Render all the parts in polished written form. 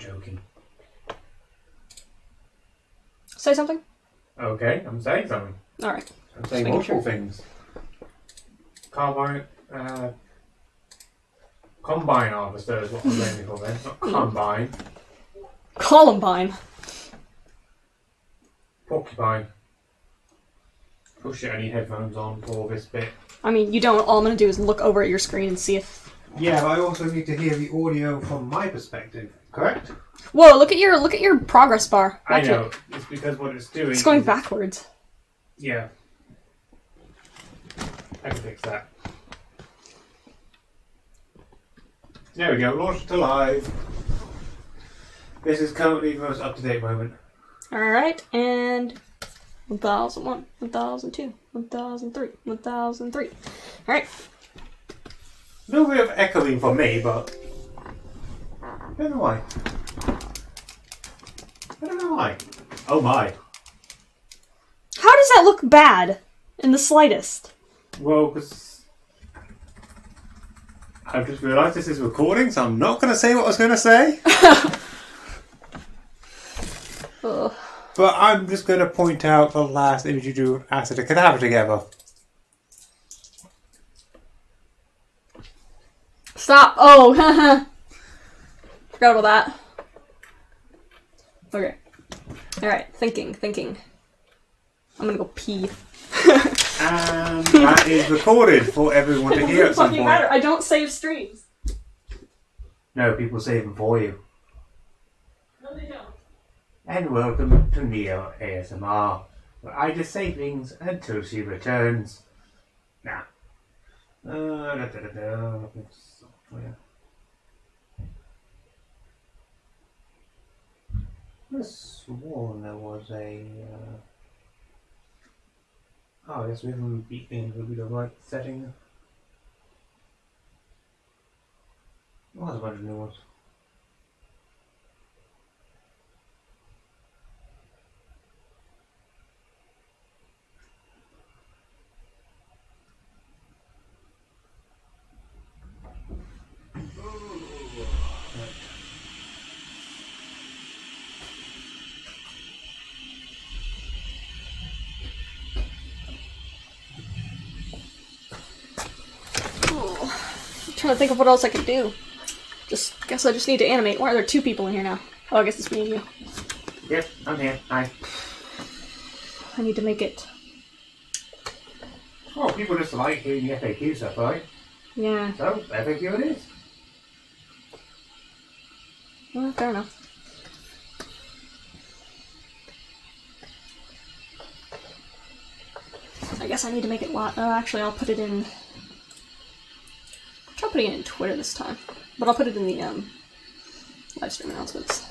joking. Say something? Okay, I'm saying something. Alright. I'm saying multiple things. Combine harvester is what I'm aiming for then, not combine. Columbine. Porcupine. Oh shit, I need headphones on for this bit. I mean, you don't. All I'm gonna do is look over at your screen and see if... Yeah, but I also need to hear the audio from my perspective, correct? Whoa, look at your progress bar. Watch I know. it. It's because what it's doing It's going is backwards. Yeah. I can fix that. There we go, launched to live. This is currently the most up-to-date moment. Alright, and 1001, 1002, 1003, 1003. Alright. A little bit of echoing for me, but I don't know why. I don't know why. Oh my. How does that look bad in the slightest? Well, because I've just realised this is recording, so I'm not going to say what I was going to say. Ugh. But I'm just going to point out the last image you drew after the cadaver together. Stop! Oh, haha. Forgot about that. Okay. Alright, thinking. I'm gonna go pee. And that is recorded for everyone to hear at some point. Matter. I don't save streams. No, people save them for you. No, they don't. And welcome to Neo ASMR, where I just say things until she returns. Nah. Software. I could have sworn there was a. Oh, I guess rhythm beating would be the right setting. Well, there's a bunch of new ones. I'm trying to think of what else I could do. Guess I just need to animate. Why are there two people in here now? Oh, I guess it's me and you. Yep, I'm here. Hi. I need to make it. Oh, people just like hearing the FAQ stuff, right? Yeah. So, FAQ it is. Well, fair enough. I guess I need to make it actually, I'll put it in... I'll try putting it in Twitter this time. But I'll put it in the, live stream announcements.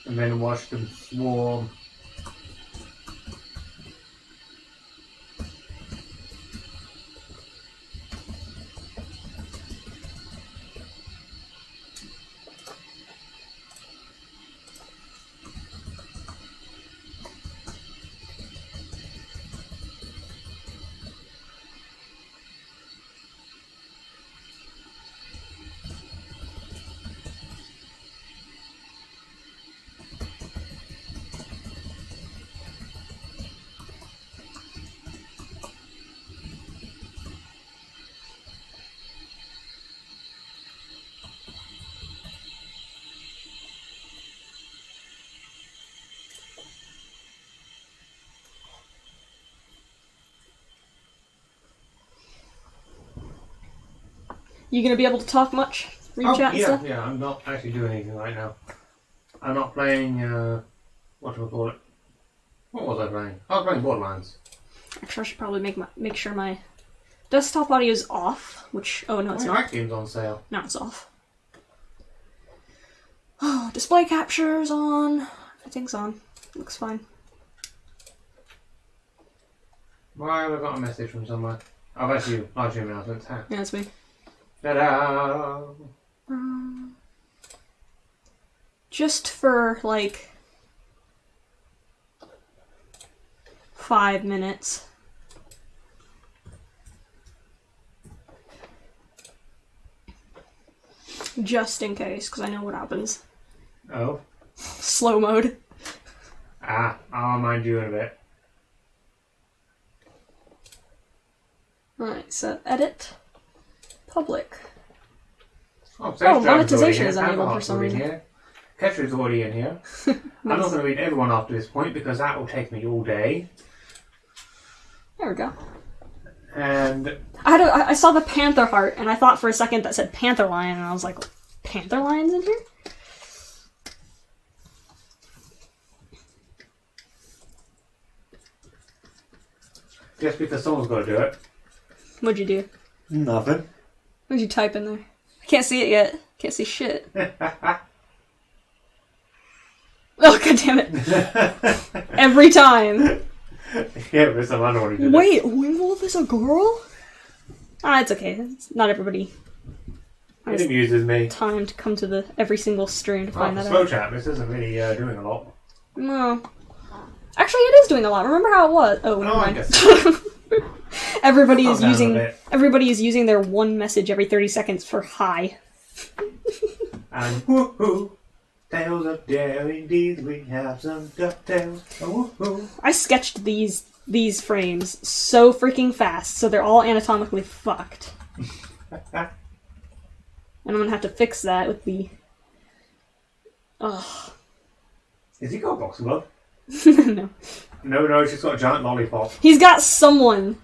And then watch them swarm. You gonna be able to talk much? Read chat and stuff? Yeah, I'm not actually doing anything right now. I'm not playing, whatchamacallit. What was I playing? I was playing Borderlands. Actually, I should probably make sure my desktop audio is off, which... Oh, no, it's not. That game's on sale. No, it's off. Oh, display capture's on. Everything's on. Looks fine. Why have I got a message from somewhere? Oh, that's you. Live stream announcements. Huh? Yeah, that's me. Ta-da! Just for, like... 5 minutes. Just in case, because I know what happens. Oh. Slow mode. Ah, I'll mind you in a bit. Alright, so edit. Public. Oh, monetization is enabled for some reason. Here. Ketra's already in here. Nice. I'm not going to read everyone after this point because that will take me all day. There we go. And I saw the panther heart, and I thought for a second that said panther lion, and I was like, panther lions in here? just because someone's got to do it. What'd you do? Nothing. What'd you type in there? I can't see it yet. Can't see shit. Oh, god damn it. Every time. Yeah, but some other one who did Wait, Werewolf is a girl? Ah, it's okay. It's not everybody it amuses me. time to come to the every single stream to find that slow out. chat, this isn't really doing a lot. No. Actually, it is doing a lot. Remember how it was? Oh, never I mind. guess. Everybody Calm is down a using bit. everybody is using their one message every 30 seconds for hi. And woohoo! Tales of daring deeds, we have some ducktails. Oh, woohoo! I sketched these frames so freaking fast, so they're all anatomically fucked. And I'm gonna have to fix that with the. Ugh. Has he got a boxing glove? No. No, she's got a giant lollipop. He's got someone.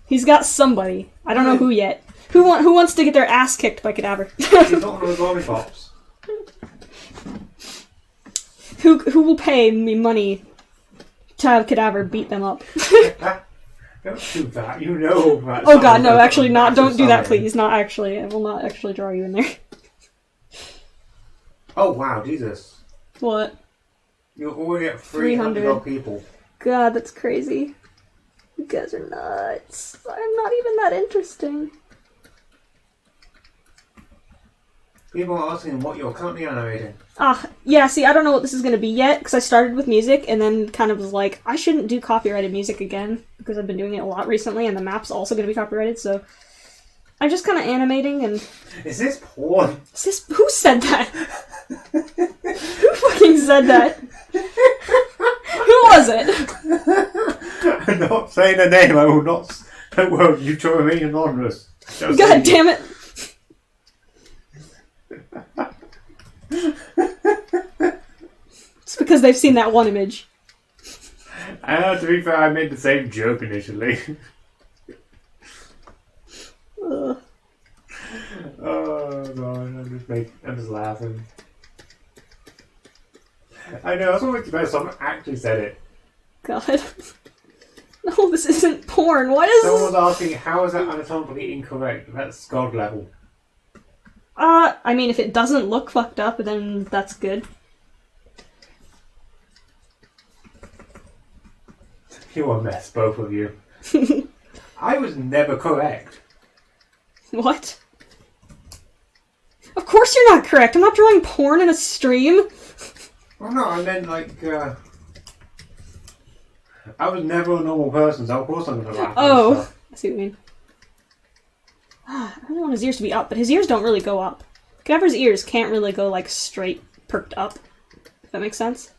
He's got somebody. I don't know who yet. Who wants to get their ass kicked by Cadaver? He's got one of those lollipops. Who will pay me money to have Cadaver beat them up? Don't do that. You know that. Oh god, no, actually not. Don't do that, please. Not actually. I will not actually draw you in there. Oh wow, Jesus. What? You're already at 300 people. God, that's crazy. You guys are nuts. I'm not even that interesting. People are asking what you're currently animating. Yeah, see, I don't know what this is going to be yet, because I started with music, and then kind of was like, I shouldn't do copyrighted music again, because I've been doing it a lot recently, and the map's also going to be copyrighted, so... I'm just kind of animating, and... Is this porn? Who said that? Who fucking said that? Who was it? I'm not saying a name, I will not... Don't worry, you try to remain anonymous. God damn it! It's because they've seen that one image. To be fair, I made the same joke initially. Ugh. Oh god, I'm just laughing. I know, I was always better, someone actually said it. God. No, this isn't porn. Why does Someone was asking, how is that anatomically incorrect? That's god level. I mean, if it doesn't look fucked up, then that's good. You're a mess, both of you. I was never correct. What? Of course you're not correct. I'm not drawing porn in a stream. Well, no, I meant like, I was never a normal person, so of course I'm gonna laugh. Oh, I see what you mean. I really want his ears to be up, but his ears don't really go up. Cadaver's ears can't really go, like, straight, perked up. If that makes sense.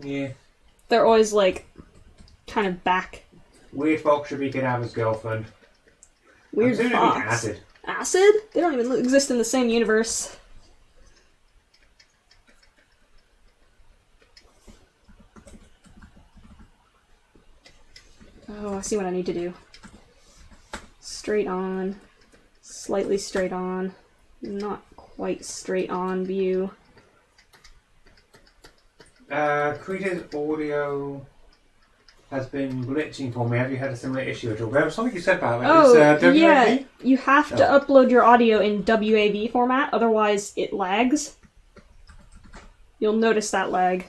Yeah. They're always, like, kind of back. Weird Fox should be Cadaver's girlfriend. Weird Fox. Acid. Acid? They don't even exist in the same universe. Oh, I see what I need to do. Straight on. Slightly straight on. Not quite straight on view. Krita's audio has been glitching for me. Have you had a similar issue at all? There was something you said about that. Oh, WAV? yeah. You have to upload your audio in WAV format, otherwise it lags. You'll notice that lag.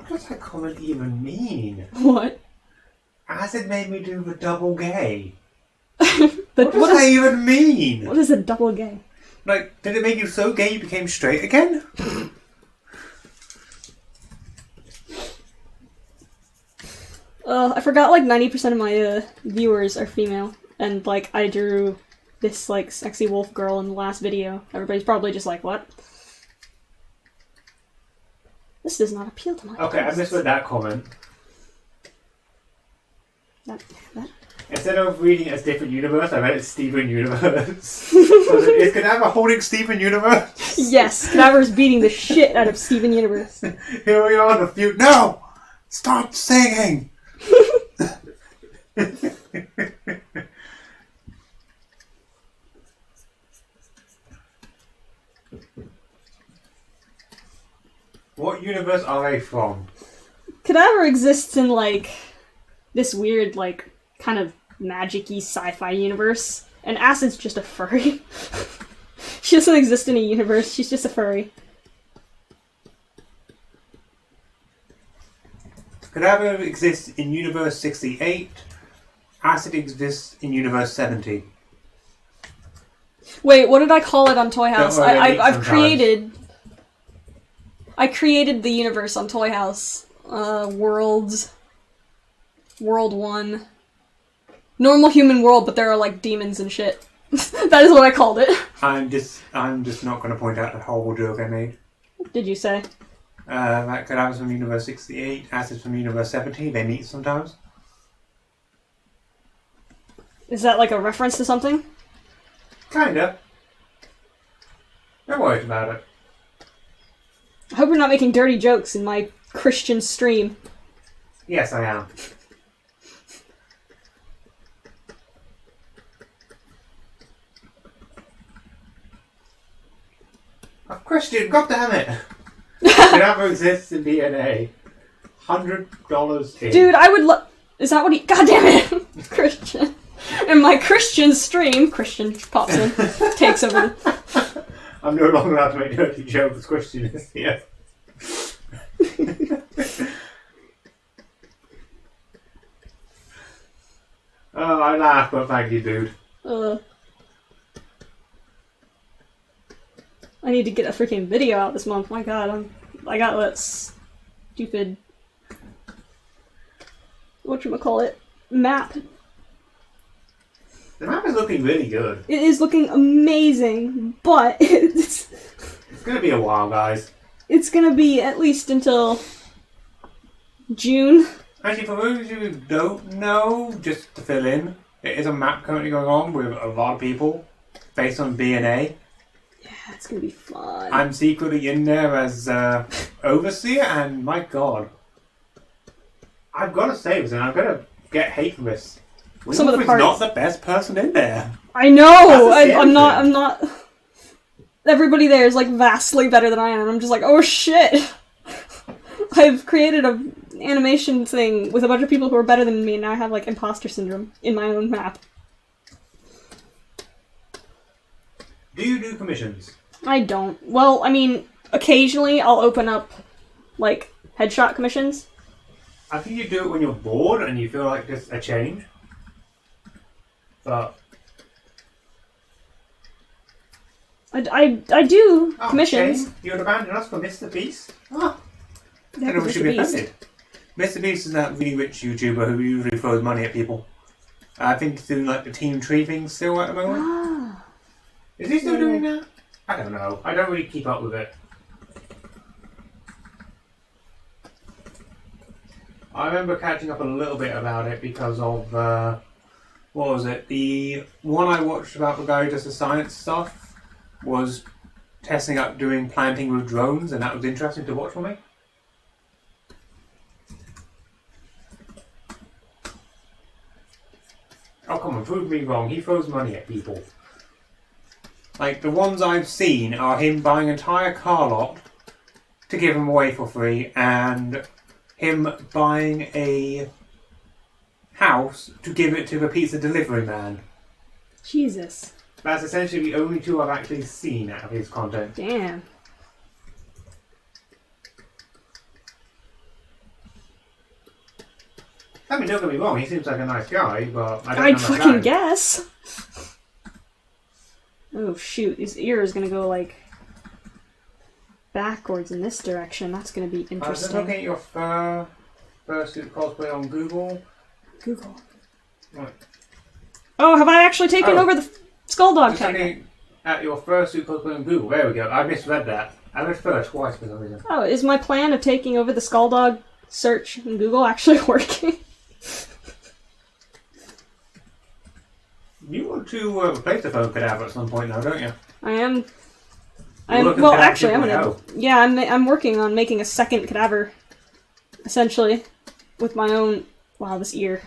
What does that comment even mean? What? Acid made me do the double gay. What does that even mean? What is a double gay? Like, did it make you so gay you became straight again? I forgot like 90% of my viewers are female. and like I drew this like sexy wolf girl in the last video. Everybody's probably just like, what? This does not appeal to my Okay, I tastes. misread that comment. That. Instead of reading it as different universe, I read it Steven Universe. So is Cadaver holding Steven Universe? Yes, Cadaver's beating the shit out of Steven Universe. Here we are in the future. No! Stop singing! What universe are they from? Cadaver exists in like this weird, like, kind of magic-y sci-fi universe, and Acid's just a furry. She doesn't exist in a universe, she's just a furry. Cadaver exists in Universe 68. Acid exists in Universe 70. Wait, what did I call it on Toy House? Don't worry, I've created... I created the universe on Toy House. World 1. Normal human world, but there are like demons and shit. That is what I called it. I'm just not going to point out the horrible joke I made. What did you say? That Cadaver's from Universe 68, Acid's from Universe 70. They meet sometimes. Is that like a reference to something? Kinda. Don't worry about it. I hope you're not making dirty jokes in my Christian stream. Yes, I am. I'm Christian, goddammit! Cadaver exists in DNA. $100 in. Dude, I would love... Is that what he... God damn it! Christian. In my Christian stream, Christian pops in, takes over the... I'm no longer allowed to make dirty jokes. Christian is here. Oh, I laugh, but thank you, dude. I need to get a freaking video out this month. My god, I got that stupid... whatchamacallit? Map. The map is looking really good. It is looking amazing, but It's gonna be a while, guys. it's gonna be at least until June. Actually, for those of you who don't know, just to fill in, it is a map currently going on with a lot of people based on BNA. Yeah, it's gonna be fun. I'm secretly in there as overseer, and my god, I've got to say this, and I'm gonna get hate for this. Some of the Winfrey's parts. not the best person in there. I know. That's a I'm scary not. thing. I'm not. Everybody there is like vastly better than I am, and I'm just like, oh shit. I've created a animation thing with a bunch of people who are better than me, and now I have like imposter syndrome in my own map. Do you do commissions? I don't. Well, I mean, occasionally I'll open up like headshot commissions. I think you do it when you're bored and you feel like there's a change. But I do commissions. Shane, you would abandon us for Mr. Beast? Oh, I Yeah, don't know if we should be Mr. Beast. offended. Mr. Beast is that really rich YouTuber who usually throws money at people. I think he's doing like the Team Tree thing still at the moment. Ah. Is he still doing that? I don't know. I don't really keep up with it. I remember catching up a little bit about it because of, what was it? The one I watched about the guy who does the science stuff was testing up doing planting with drones, and that was interesting to watch for me. Oh, come on, prove me wrong. He throws money at people. Like, the ones I've seen are him buying an entire car lot to give them away for free, and him buying a house to give it to the pizza delivery man. Jesus. That's essentially the only two I've actually seen out of his content. Damn. I mean, don't get me wrong, he seems like a nice guy, but I don't I'd know fucking that. guess. Oh shoot, his ear is gonna go like backwards in this direction. That's gonna be I was just interesting. looking at your fursuit cosplay on Google. Google. Right. Oh, have I actually taken over the Skulldog Just tag? looking at your first super on Google. There we go. I misread that. I read first twice for some reason. Oh, is my plan of taking over the Skulldog search in Google actually working? You want to replace the phone cadaver at some point now, don't you? I am. Well, actually, I'm gonna. Yeah, I'm working on making a second cadaver, essentially, with my own. Wow, this ear,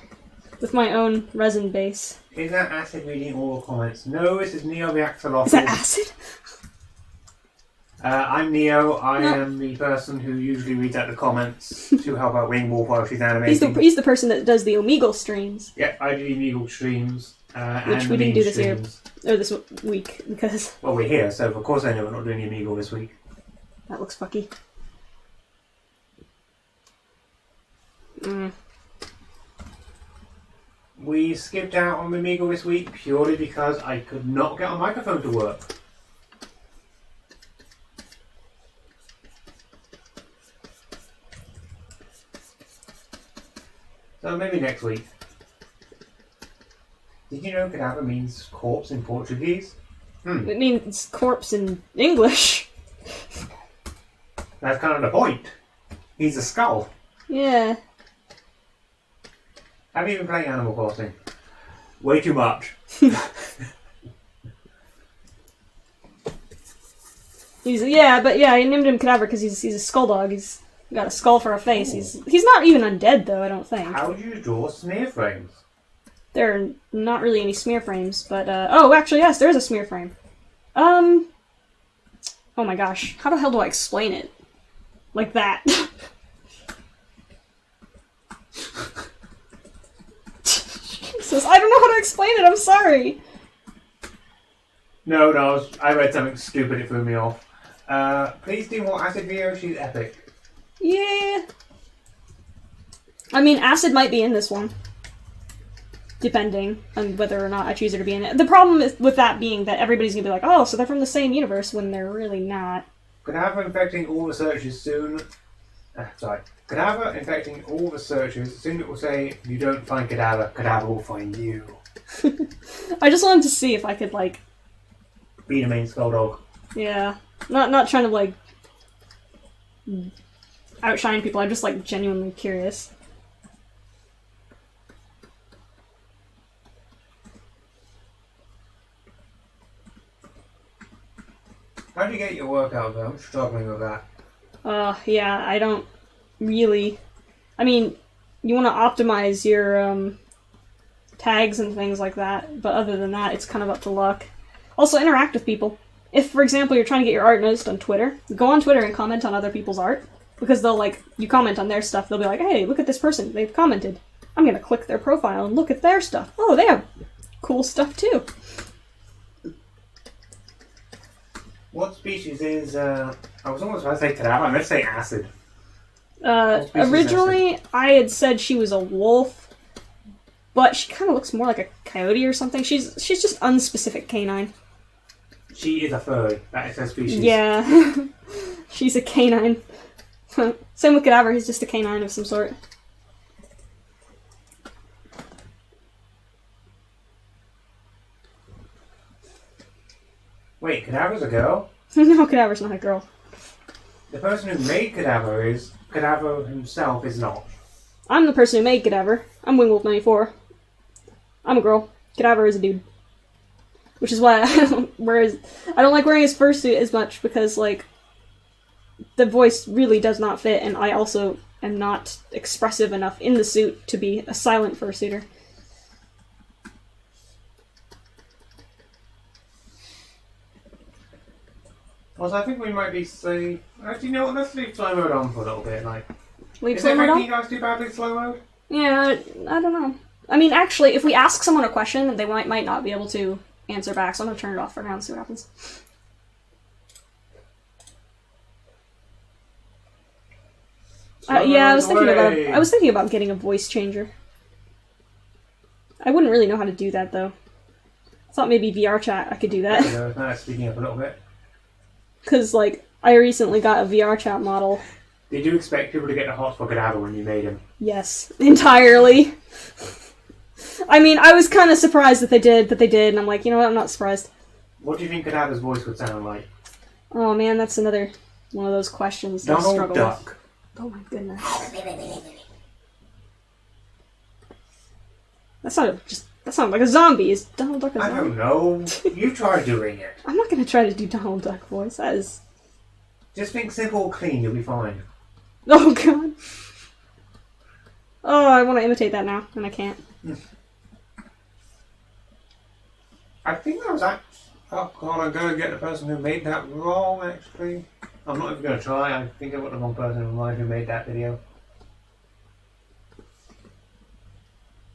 with my own resin base. Is that Acid reading all the comments? No, this is Neo the Axolotl. Is that Acid? I'm Neo. I am the person who usually reads out the comments to help out Wingwolf while she's animating. He's the person that does the Omegle streams. Yep, I do the Omegle streams. Which and we didn't do this streams. year, or this week, because... Well, we're here, so of course I know we're not doing the Omegle this week. That looks fucky. We skipped out on the Omegle this week purely because I could not get a microphone to work. So maybe next week. Did you know cadaver means corpse in Portuguese? It means corpse in English. That's kind of the point. He's a skull. Yeah. Have you been playing Animal Crossing? Way too much. I named him Cadaver because he's a skull dog. He's got a skull for a face. He's not even undead though, I don't think. How do you draw smear frames? There are not really any smear frames, but oh, actually yes, there is a smear frame. Oh my gosh, how the hell do I explain it? Like that. Jesus, I don't know how to explain it. I'm sorry. No, I read something stupid. It threw me off. Please do more Acid videos. She's epic. Yeah. I mean, Acid might be in this one. Depending on whether or not I choose her to be in it. The problem is with that being that everybody's gonna be like, oh, so they're from the same universe when they're really not. Cadaver infecting all the searches soon. Cadaver infecting all the searches. Soon it will say, you don't find Cadaver, Cadaver will find you. I just wanted to see if I could, like... Be the main skull dog. Yeah. Not trying to, like... outshine people. I'm just, like, genuinely curious. How do you get your workout though? I'm struggling with that. Yeah, I don't really... I mean, you want to optimize your, tags and things like that, but other than that, it's kind of up to luck. Also, interact with people. If, for example, you're trying to get your art noticed on Twitter, go on Twitter and comment on other people's art, because they'll, like, you comment on their stuff, they'll be like, hey, look at this person, they've commented. I'm gonna click their profile and look at their stuff. Oh, they have cool stuff, too. What species is, I was almost about to say Cadaver, I meant to say Acid. Originally, I had said she was a wolf, but she kind of looks more like a coyote or something. She's just unspecific canine. She is a furry. That is her species. Yeah. She's a canine. Same with Cadaver, he's just a canine of some sort. Wait, Cadaver's a girl? No, Cadaver's not a girl. The person who made Cadaver is. Cadaver himself is not. I'm the person who made Cadaver. I'm Wingwolf94. I'm a girl. Cadaver is a dude. Which is why I don't like wearing his fursuit as much, because, like, the voice really does not fit, and I also am not expressive enough in the suit to be a silent fursuiter. Also, I think we might be saying... Actually, you know what? Let's leave slow mode on for a little bit. Like, Leave slow mode Is it on? making you guys too badly slow mode? Yeah, I don't know. I mean, actually, if we ask someone a question, they might not be able to answer back, so I'm gonna turn it off for now and see what happens. Yeah, I was thinking about getting a voice changer. I wouldn't really know how to do that though. I thought maybe VR chat I could do that. Now speaking up a little bit. Cause like I recently got a VR chat model. Did you expect people to get the hots for Cadaver when you made him? Yes, entirely. I mean, I was kind of surprised that they did, and I'm like, you know what, I'm not surprised. What do you think Cadaver's voice would sound like? Oh man, that's another one of those questions that I Donald struggle Duck. with. Oh my goodness. That sounded like a zombie. Is Donald Duck a zombie? I don't know. You try doing it. I'm not gonna try to do Donald Duck voice. That is... Just think simple and clean, you'll be fine. Oh god. Oh, I want to imitate that now, and I can't. I think that was actually... Oh god, I'm going to get the person who made that wrong, actually. I'm not even going to try. I think I've got the wrong person in mind who made that video.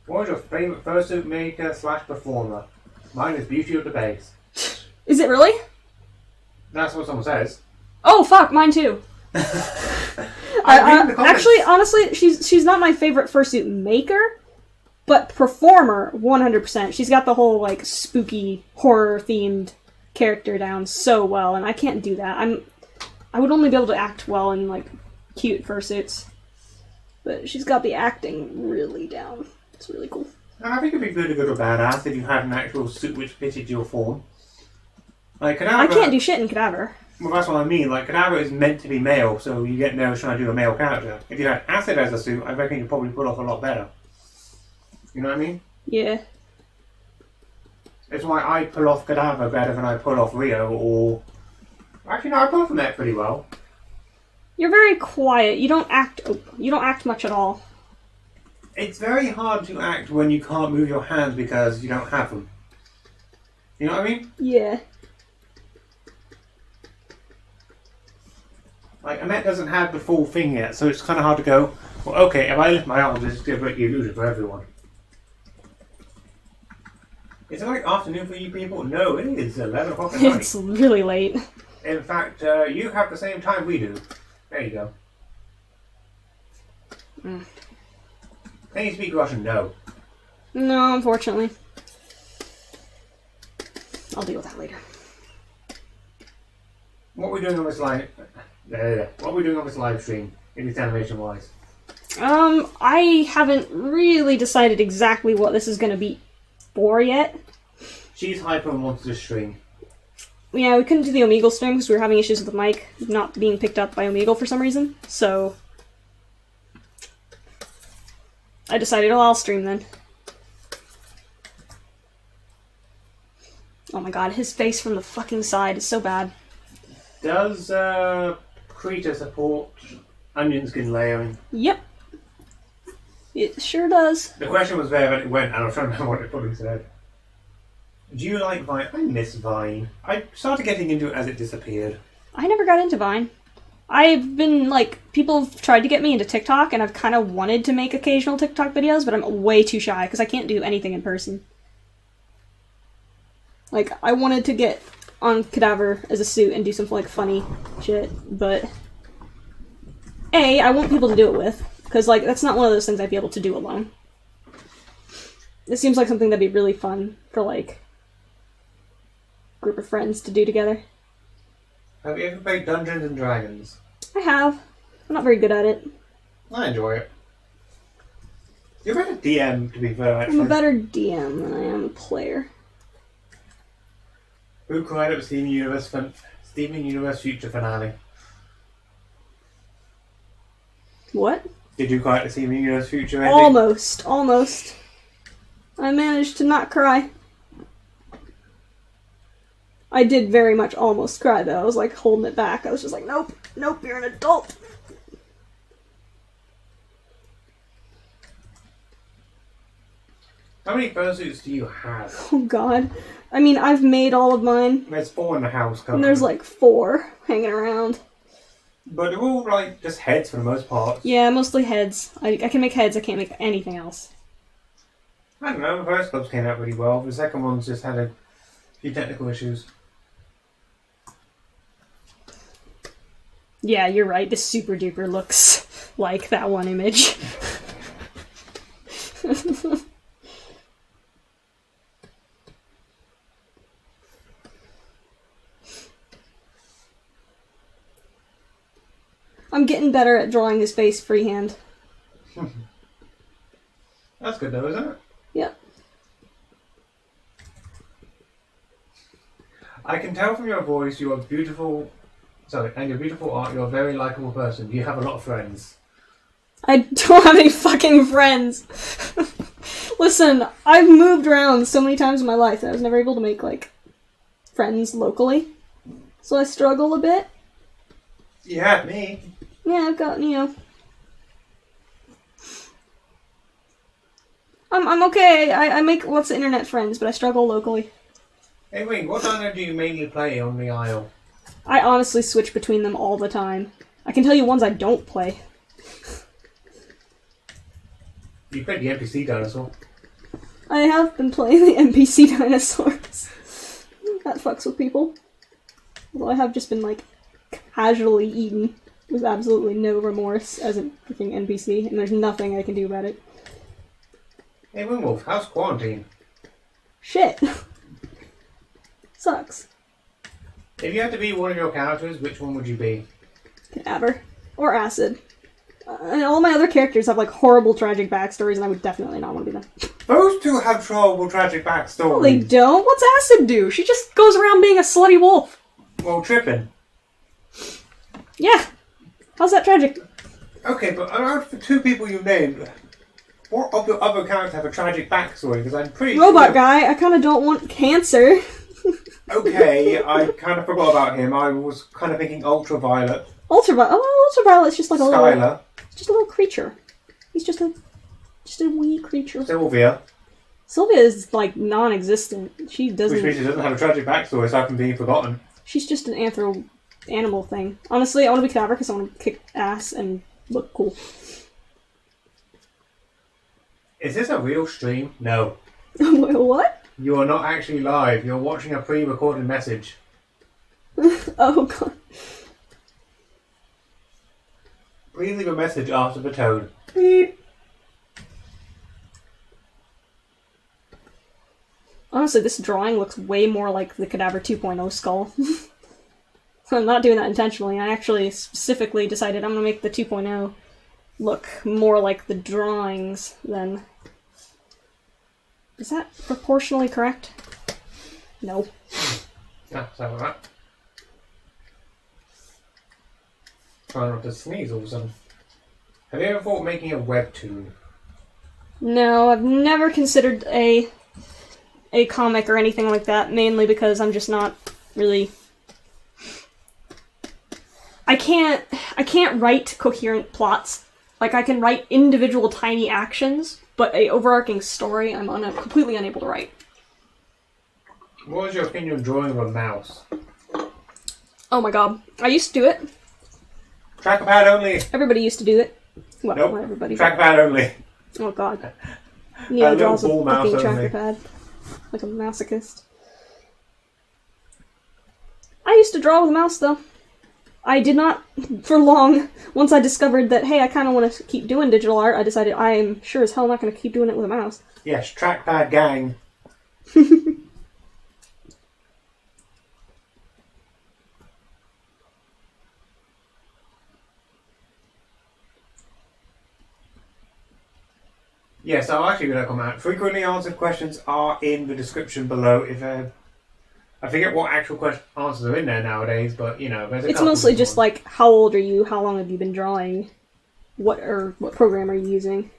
What was your favourite fursuit maker / performer? Mine is Beauty of the Base. Is it really? That's what someone says. Oh fuck, mine too. Actually, honestly, she's not my favorite fursuit maker, but performer, 100%. She's got the whole like spooky horror themed character down so well, and I can't do that. I would only be able to act well in like cute fursuits, but she's got the acting really down. It's really cool. And I think it'd be really good or badass if you had an actual suit which fitted your form. Like Cadaver, I can't do shit in Cadaver. Well, that's what I mean. Like, Cadaver is meant to be male, so you get nervous trying to do a male character. If you had Acid as a suit, I reckon you'd probably pull off a lot better. You know what I mean? Yeah. It's why I pull off Cadaver better than I pull off Rio, or... Actually, no, I pull off Met pretty well. You're very quiet. You don't act much at all. It's very hard to act when you can't move your hands because you don't have them. You know what I mean? Yeah. Like, Annette doesn't have the full thing yet, so it's kind of hard to go, well, okay, if I lift my arms, it's going to break the illusion for everyone. Is it like afternoon for you people? No, it is 11 o'clock at night. It's really late. In fact, you have the same time we do. There you go. Can you speak Russian? No. No, unfortunately. I'll deal with that later. What are we doing on this live? What are we doing on this live stream? In this animation wise? I haven't really decided exactly what this is going to be for yet. She's hyper and wants to stream. Yeah, we couldn't do the Omegle stream because we were having issues with the mic not being picked up by Omegle for some reason. So I decided, oh, I'll stream then. Oh my god, his face from the fucking side is so bad. Does Krita support onion skin layering? Yep. It sure does. The question was there when it went, and I was trying to remember what it probably said. Do you like Vine? I miss Vine. I started getting into it as it disappeared. I never got into Vine. I've been, like, people have tried to get me into TikTok, and I've kind of wanted to make occasional TikTok videos, but I'm way too shy, because I can't do anything in person. Like, I wanted to get on Cadaver as a suit and do some, like, funny shit, but... A, I want people to do it with, because, like, that's not one of those things I'd be able to do alone. It seems like something that'd be really fun for, like, group of friends to do together. Have you ever played Dungeons and Dragons? I have. I'm not very good at it. I enjoy it. You're a better DM, to be fair, actually. I'm a better DM than I am a player. Who cried at Steven Universe Future Finale? What? Did you cry at the Steven Universe Future ending? Almost. Almost. I managed to not cry. I did very much almost cry, though. I was, like, holding it back. I was just like, nope. Nope, you're an adult. How many fursuits do you have? Oh, God. I mean, I've made all of mine. There's 4 in the house currently. And there's, like, 4 hanging around. But they're all, like, just heads for the most part. Yeah, mostly heads. I can make heads, I can't make anything else. I don't know, the first clubs came out really well. The second one's just had a few technical issues. Yeah, you're right. This super duper looks like that one image. I'm getting better at drawing his face freehand. That's good though, isn't it? Yep. I can tell from your voice you are beautiful. Sorry, and your beautiful art. You're a very likable person. You have a lot of friends. I don't have any fucking friends. Listen, I've moved around so many times in my life that I was never able to make, like, friends locally. So I struggle a bit. You had me. Yeah, I've got, you know... I'm okay. I make lots of internet friends, but I struggle locally. Hey, Wing, what dino do you mainly play on the Isle? I honestly switch between them all the time. I can tell you ones I don't play. You played the NPC dinosaur. I have been playing the NPC dinosaurs. That fucks with people. Although I have just been, like, casually eaten with absolutely no remorse as a freaking NPC, and there's nothing I can do about it. Hey, Wingwolf, how's quarantine? Shit. Sucks. If you had to be one of your characters, which one would you be? Cadaver. Or Acid. And all my other characters have, like, horrible tragic backstories, and I would definitely not want to be them. Those two have horrible tragic backstories. No, they don't. What's Acid do? She just goes around being a slutty wolf. Well, tripping. Yeah. How's that tragic? Okay, but out of the two people you named, what of the other characters have a tragic backstory? Because I'm pretty Robot sure... guy, I kind of don't want cancer. Okay, I kind of forgot about him. I was kind of thinking Ultraviolet. Ultraviolet's just like a Skylar. little... just a little creature. He's just a wee creature. Sylvia. Sylvia is, like, non-existent. She doesn't... Which means she doesn't have a tragic backstory, aside from being forgotten. She's just an animal thing. Honestly, I want to be Cadaver because I want to kick ass and look cool. Is this a real stream? No. What? You are not actually live. You're watching a pre-recorded message. Oh, God. Please leave a message after the tone. Beep. Honestly, this drawing looks way more like the Cadaver 2.0 skull. So I'm not doing that intentionally. I actually specifically decided I'm going to make the 2.0 look more like the drawings than... Is that proportionally correct? No. Ah, sorry about that. Trying not to sneeze all of a sudden. Have you ever thought of making a webtoon? No, I've never considered a comic or anything like that, mainly because I'm just not really... I can't write coherent plots. Like, I can write individual tiny actions, but a overarching story I'm completely unable to write. What was your opinion on drawing of a mouse? Oh my god. I used to do it. Trackpad only! Everybody used to do it. Well, Nope. not everybody. Trackpad only. Oh god. Neo little draws a ball mouse fucking only. tracker pad. Like a masochist. I used to draw with a mouse, though. I did not for long. Once I discovered that, hey, I kind of want to keep doing digital art, I decided I am sure as hell not going to keep doing it with a mouse. Yes, trackpad gang. Yes, I'm actually going to comment. Frequently answered questions are in the description below. If I forget what actual answers are in there nowadays, but you know, there's a It's couple mostly of just ones. like, how old are you? How long have you been drawing? What program are you using?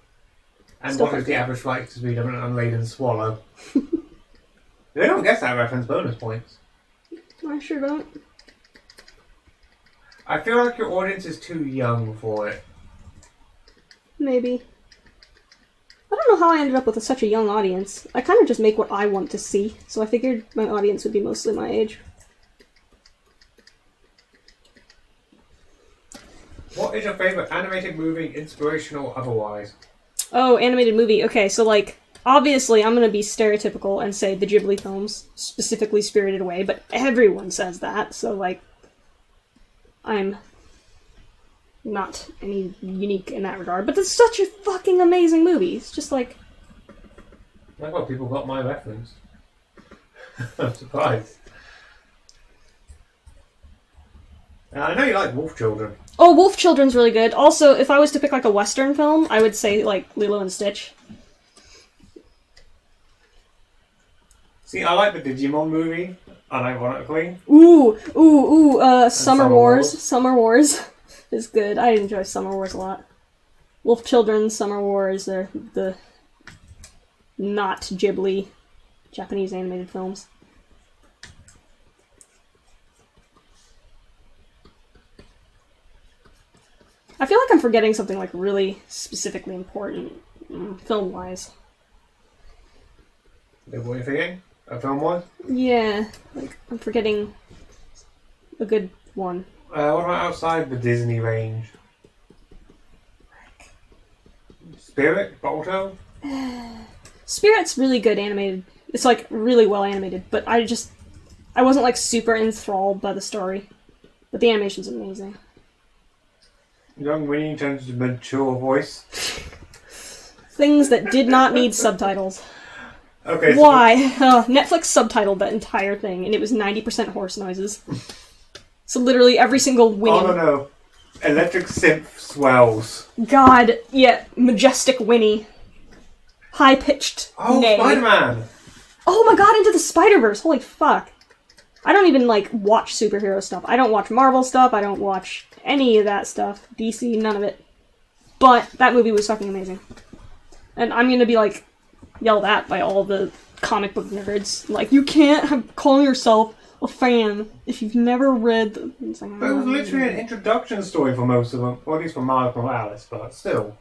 And stuff what is like the that. average flight speed of an unladen swallow? They don't guess that reference, bonus points. I sure don't. I feel like your audience is too young for it. Maybe. I don't know how I ended up with such a young audience. I kind of just make what I want to see, so I figured my audience would be mostly my age. What is your favourite animated movie, inspirational or otherwise? Oh, animated movie. Okay, so like, obviously I'm gonna be stereotypical and say the Ghibli films, specifically Spirited Away, but everyone says that, so like, I'm not any unique in that regard. But it's such a fucking amazing movie. It's just like... I thought people got my reference. I'm surprised. I know you like Wolf Children. Oh, Wolf Children's really good. Also, if I was to pick like a Western film, I would say like Lilo and Stitch. See, I like the Digimon movie. unironically. Summer Summer Wars. Wars. Summer Wars is good. I enjoy Summer Wars a lot. Wolf Children's Summer Wars are the not Ghibli Japanese animated films. I feel like I'm forgetting something like really specifically important film-wise. What are you thinking? A film was? Yeah, like I'm forgetting a good one. What about outside the Disney range? Spirit? Balto? Spirit's really good animated. It's like really well animated, but I wasn't like super enthralled by the story. But the animation's amazing. Young Winnie turns to mature voice. Things that did not need subtitles. Okay. Why? Netflix subtitled that entire thing, and it was 90% horse noises. So literally every single Winnie. Oh no. Electric synth swells. God, yeah, majestic Winnie. High-pitched Oh, neigh. Spider-Man! Oh my god, Into the Spider-Verse! Holy fuck. I don't even, like, watch superhero stuff. I don't watch Marvel stuff, I don't watch any of that stuff. DC, none of it. But that movie was fucking amazing. And I'm gonna be, like, yelled at by all the comic book nerds. Like, you can't call yourself a fan if you've never read the... Like, But it was literally an introduction story for most of them. Or at least for Miles Morales, but still.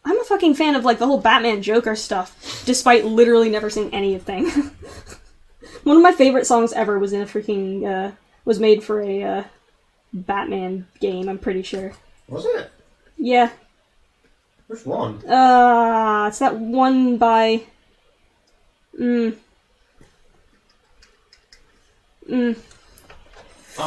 I'm a fucking fan of, like, the whole Batman Joker stuff, despite literally never seeing anything. One of my favorite songs ever was in a freaking, was made for a, Batman game, I'm pretty sure. Was it? Yeah. Which one? It's that one by... I'll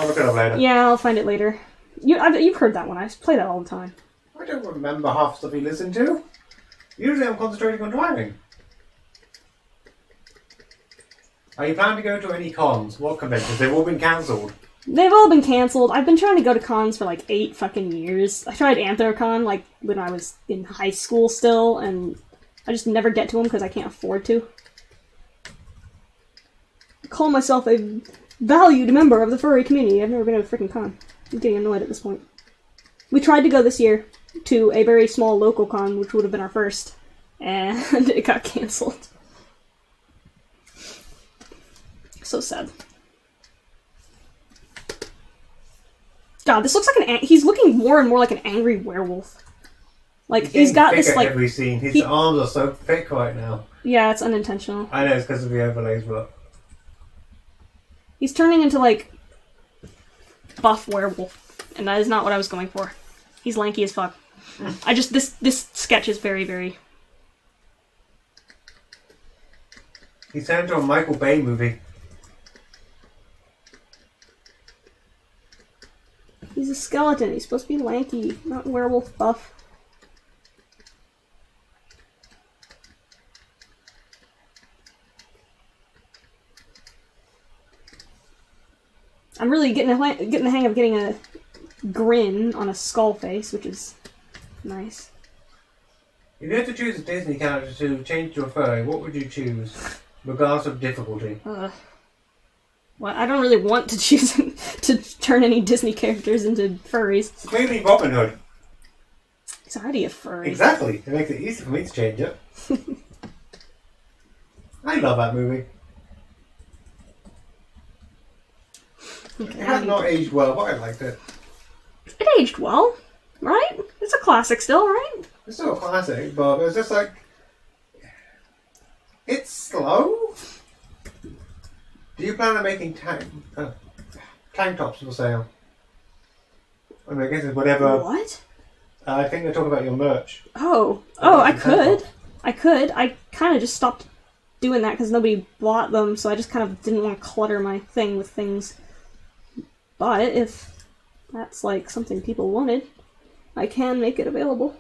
look it up later. Yeah, I'll find it later. You've heard that one, I play that all the time. I don't remember half stuff you listen to. Usually I'm concentrating on driving. Are you planning to go to any cons? What conventions? They've all been cancelled. They've all been cancelled. I've been trying to go to cons for like 8 fucking years. I tried Anthrocon like when I was in high school still, and I just never get to them because I can't afford to. I call myself a valued member of the furry community. I've never been to a freaking con. I'm getting annoyed at this point. We tried to go this year to a very small local con, which would have been our first, and it got cancelled. So sad. God, this looks like he's looking more and more like an angry werewolf. Like, he's got this, like... every scene. His arms are so thick right now. Yeah, it's unintentional. I know, it's because of the overlays, but... He's turning into, like, buff werewolf. And that is not what I was going for. He's lanky as fuck. This sketch is very, very... He's turned into a Michael Bay movie. He's a skeleton. He's supposed to be lanky, not werewolf buff. I'm really getting the hang of getting a grin on a skull face, which is nice. If you had to choose a Disney character to change to a furry, what would you choose? Regardless of difficulty. Well, I don't really want to choose to turn any Disney characters into furries. Clearly Robin Hood. He's already a furry. Exactly. It makes it easy for me to change it. I love that movie. Okay, It has not aged well, but I liked it. It aged well, right? It's a classic still, right? It's still a classic, but it's just like... It's slow. Do you plan on making tank tops for sale? I mean, I guess it's whatever... What? I think they're talking about your merch. I could. I kind of just stopped doing that because nobody bought them, so I just kind of didn't want to clutter my thing with things. But if that's like something people wanted, I can make it available.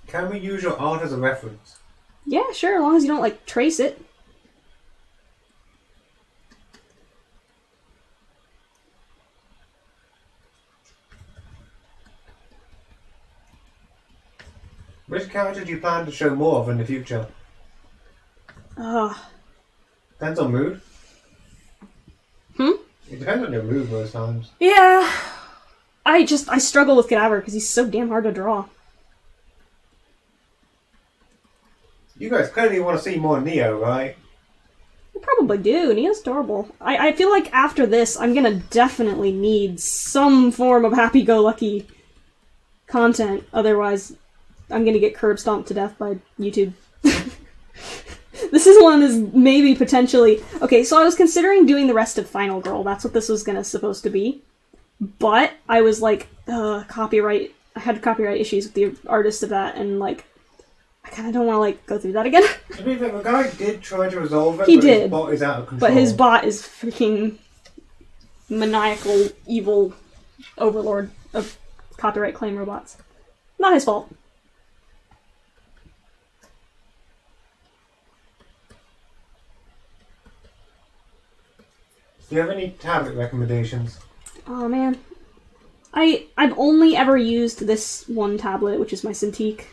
Can we use your art as a reference? Yeah, sure, as long as you don't like trace it. Which character do you plan to show more of in the future? Depends on mood. It depends on your mood most times. Yeah. I struggle with Cadaver because he's so damn hard to draw. You guys clearly want to see more Neo, right? I probably do. Neo's adorable. I feel like after this, I'm gonna definitely need some form of happy-go-lucky content. Otherwise, I'm gonna get curb stomped to death by YouTube. This is one is maybe potentially... Okay, so I was considering doing the rest of Final Girl. That's what this was supposed to be. But I was like, copyright... I had copyright issues with the artist of that, and like, I kind of don't want to like go through that again. To be fair, the guy did try to resolve it, He but did, his bot is out of control. But his bot is freaking maniacal, evil overlord of copyright claim robots. Not his fault. Do you have any tablet recommendations? Oh man. I've only ever used this one tablet, which is my Cintiq.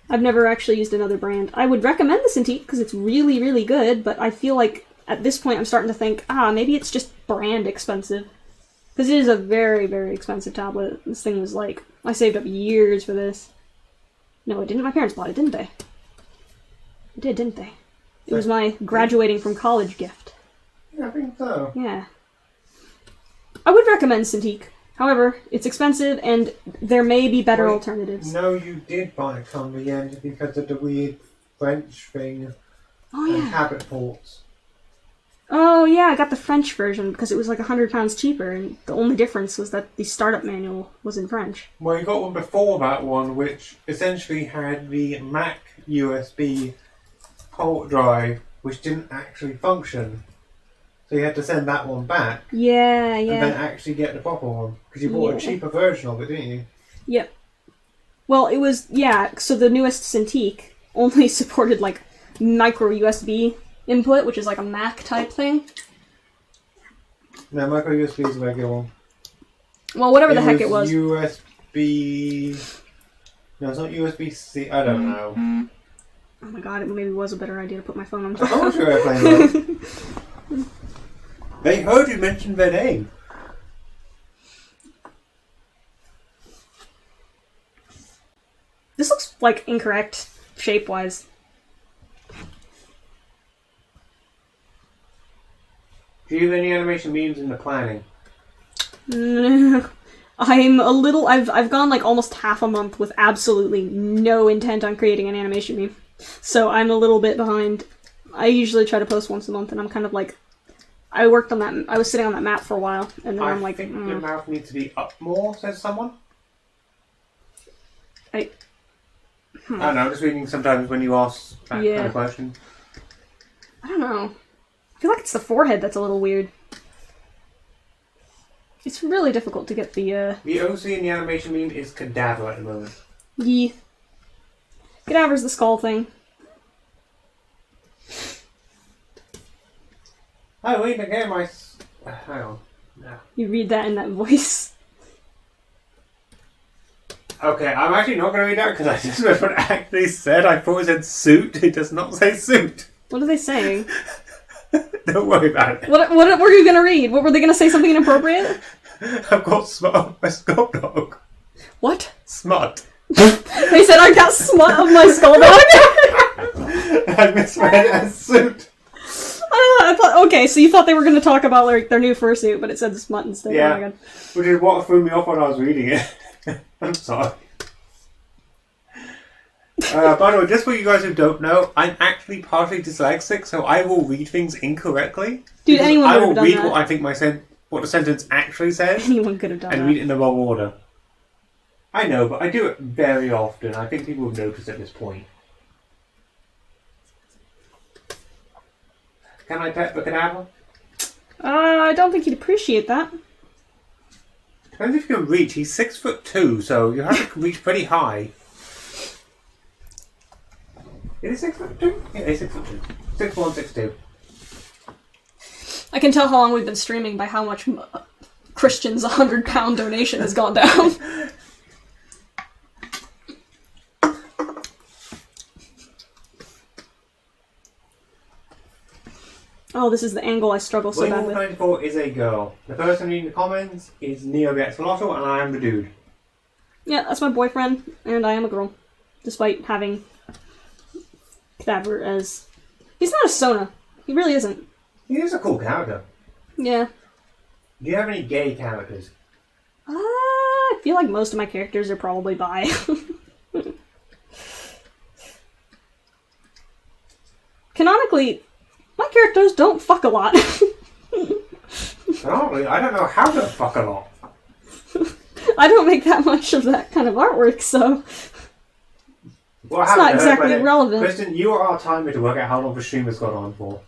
I've never actually used another brand. I would recommend the Cintiq because it's really, really good, but I feel like at this point I'm starting to think, maybe it's just brand expensive. Because it is a very, very expensive tablet. This thing was like, I saved up years for this. No, it didn't. My parents bought it, didn't they? They did, didn't they? It was my graduating from college gift. Yeah, I think so. Yeah. I would recommend Cintiq. However, it's expensive, and there may be better alternatives. No, you did buy it from the end because of the weird French thing. Oh, yeah. And habit ports. Oh, yeah, I got the French version because it was like £100 cheaper, and the only difference was that the startup manual was in French. Well, you got one before that one, which essentially had the Mac USB port drive, which didn't actually function. So you had to send that one back. Yeah. And then actually get the proper one. Because you bought a cheaper version of it, didn't you? Yep. Well, it was, so the newest Cintiq only supported, like, micro USB input, which is like a Mac type thing. No, micro USB is a regular one. Well, whatever the heck it was. USB... No, it's not USB-C. I don't know. Oh my god, it maybe was a better idea to put my phone on. I told you airplane mode. They heard you mention their name. This looks, like, incorrect shape-wise. Do you have any animation memes in the planning? I'm a little... I've gone, like, almost half a month with absolutely no intent on creating an animation meme. So I'm a little bit behind. I usually try to post once a month, and I'm kind of like... I worked on that... I was sitting on that map for a while, and then I'm like... I think the mouth needs to be up more, says someone. I don't know, just reading sometimes when you ask that kind of question. I don't know. I feel like it's the forehead that's a little weird. It's really difficult to get the, The OC in the animation meme is Cadaver at the moment. Yeah. Cadaver's the skull thing. Oh, wait, again, my... hang on. No. You read that in that voice. Okay, I'm actually not going to read that because I just read what it actually said. I thought it said suit. It does not say suit. What are they saying? Don't worry about it. What were you going to read? What were they going to say? Something inappropriate? I've got smut on my skull dog. What? Smut. They said I got smut of my skull dog. I misread it as suit. I thought, okay, so you thought they were going to talk about like their new fursuit, but it said smut instead. Yeah. Oh my god. Which is what threw me off when I was reading it. I'm sorry. By the way, just for you guys who don't know, I'm actually partially dyslexic, so I will read things incorrectly. Dude, anyone I could have will done read that. what I think what the sentence actually says, Anyone could have done and that. read it in the wrong order. I know, but I do it very often. I think people have noticed at this point. Can I pet the cadaver? I don't think he'd appreciate that. Depends if you can reach. He's 6'2", so you have to reach pretty high. Is he 6'2"? Yeah, he's 6'2". 6'1", 6'2". I can tell how long we've been streaming by how much Christian's £100 donation has gone down. Oh, this is the angle I struggle so bad with. 94 is a girl. The person reading the comments is Neo Gets Lotto, and I am the dude. Yeah, that's my boyfriend, and I am a girl. Despite having Cadaver as... He's not a Sona. He really isn't. He is a cool character. Yeah. Do you have any gay characters? I feel like most of my characters are probably bi. Canonically, my characters don't fuck a lot. Canonically, I don't know how to fuck a lot. I don't make that much of that kind of artwork, so... Well, it's not exactly relevant. Kristen, you are our timer to work out how long the stream has gone on for.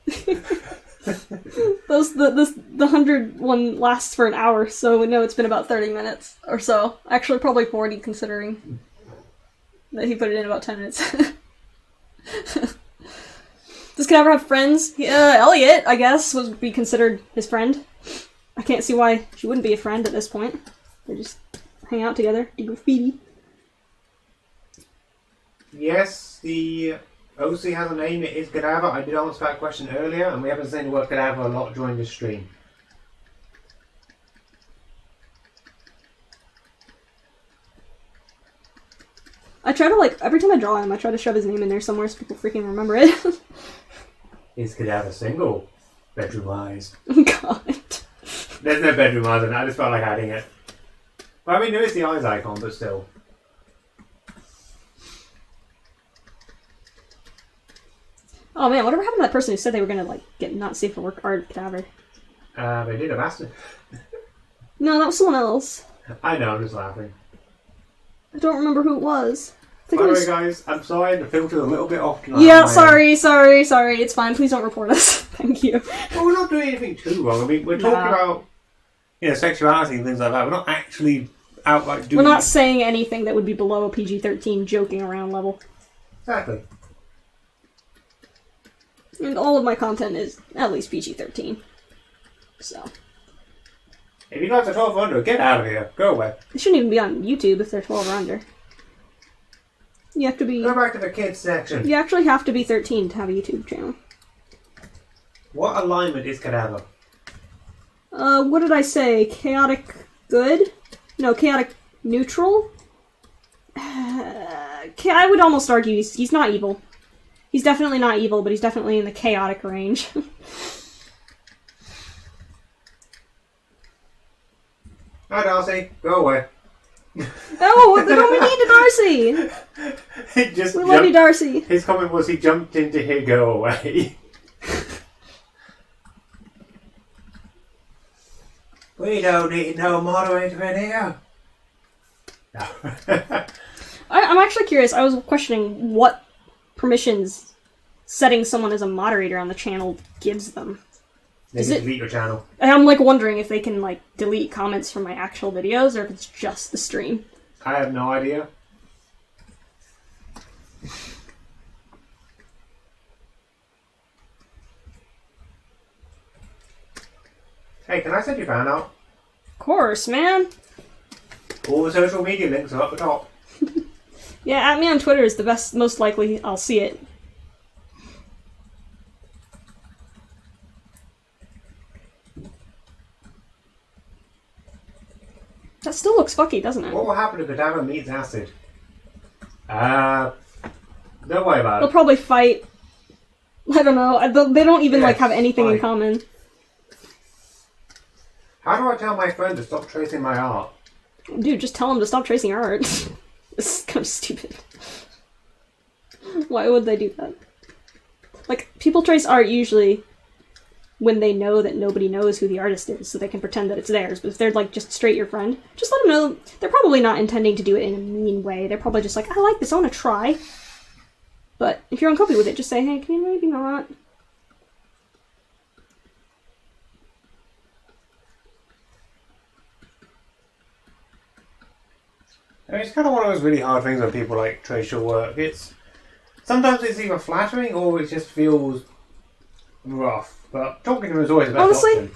The 100 one lasts for an hour, so we know it's been about 30 minutes or so. Actually, probably 40, considering that he put it in about 10 minutes. Does Cadaver have friends? Elliot, I guess, would be considered his friend. I can't see why she wouldn't be a friend at this point. They just hang out together, do graffiti. Yes, the OC has a name, it is Cadaver. I did answer that question earlier, and we haven't seen the word Cadaver a lot during this stream. I try to, like, every time I draw him, I try to shove his name in there somewhere so people freaking remember it. Is Cadaver single? Bedroom-wise. God. There's no bedroom-wise, and I just felt like adding it. Well, I mean, there is the eyes icon, but still. Oh man, whatever happened to that person who said they were gonna, like, get not safe for work art Cadaver? They did a bastard. No, that was someone else. I know, I'm just laughing. I don't remember who it was. I think By it the was... way, guys, I'm sorry, the filter's a little bit off tonight. Yeah, sorry. It's fine. Please don't report us. Thank you. Well, we're not doing anything too wrong. I mean, we're talking about, you know, sexuality and things like that. We're not actually outright doing... We're not saying anything that would be below a PG-13 joking around level. Exactly. And all of my content is at least PG-13. So. If you guys are 12 or under, get out of here. Go away. They shouldn't even be on YouTube if they're 12 or under. You have to be... Go back to the kids section. You actually have to be 13 to have a YouTube channel. What alignment is Cadaver? What did I say? Chaotic good? No, chaotic neutral? I would almost argue he's not evil. He's definitely not evil, but he's definitely in the chaotic range. Hi, Darcy. Go away. Oh, we need a Darcy! We love you, Darcy. His comment was he jumped into here, go away. We don't need no moderator in here. No. I'm actually curious. I was questioning what permissions setting someone as a moderator on the channel gives them. They can delete your channel. And I'm like wondering if they can like delete comments from my actual videos or if it's just the stream. I have no idea. Hey, can I send you fan art? Of course, man. All the social media links are up the top. Yeah, at me on Twitter is the best, most likely I'll see it. That still looks fucky, doesn't it? What will happen if Cadaver meets acid? Don't worry about it. They'll probably fight. I don't know. They don't even like have anything in common. How do I tell my friend to stop tracing my art? Dude, just tell him to stop tracing art. This is kind of stupid. Why would they do that? Like, people trace art usually when they know that nobody knows who the artist is, so they can pretend that it's theirs. But if they're, like, just straight your friend, just let them know. They're probably not intending to do it in a mean way. They're probably just like, I like this, I want to try. But if you're uncomfortable with it, just say, hey, can you maybe not? I mean, it's kind of one of those really hard things when people, like, trace your work. Sometimes it's either flattering or it just feels rough. But talking to them is always the best option.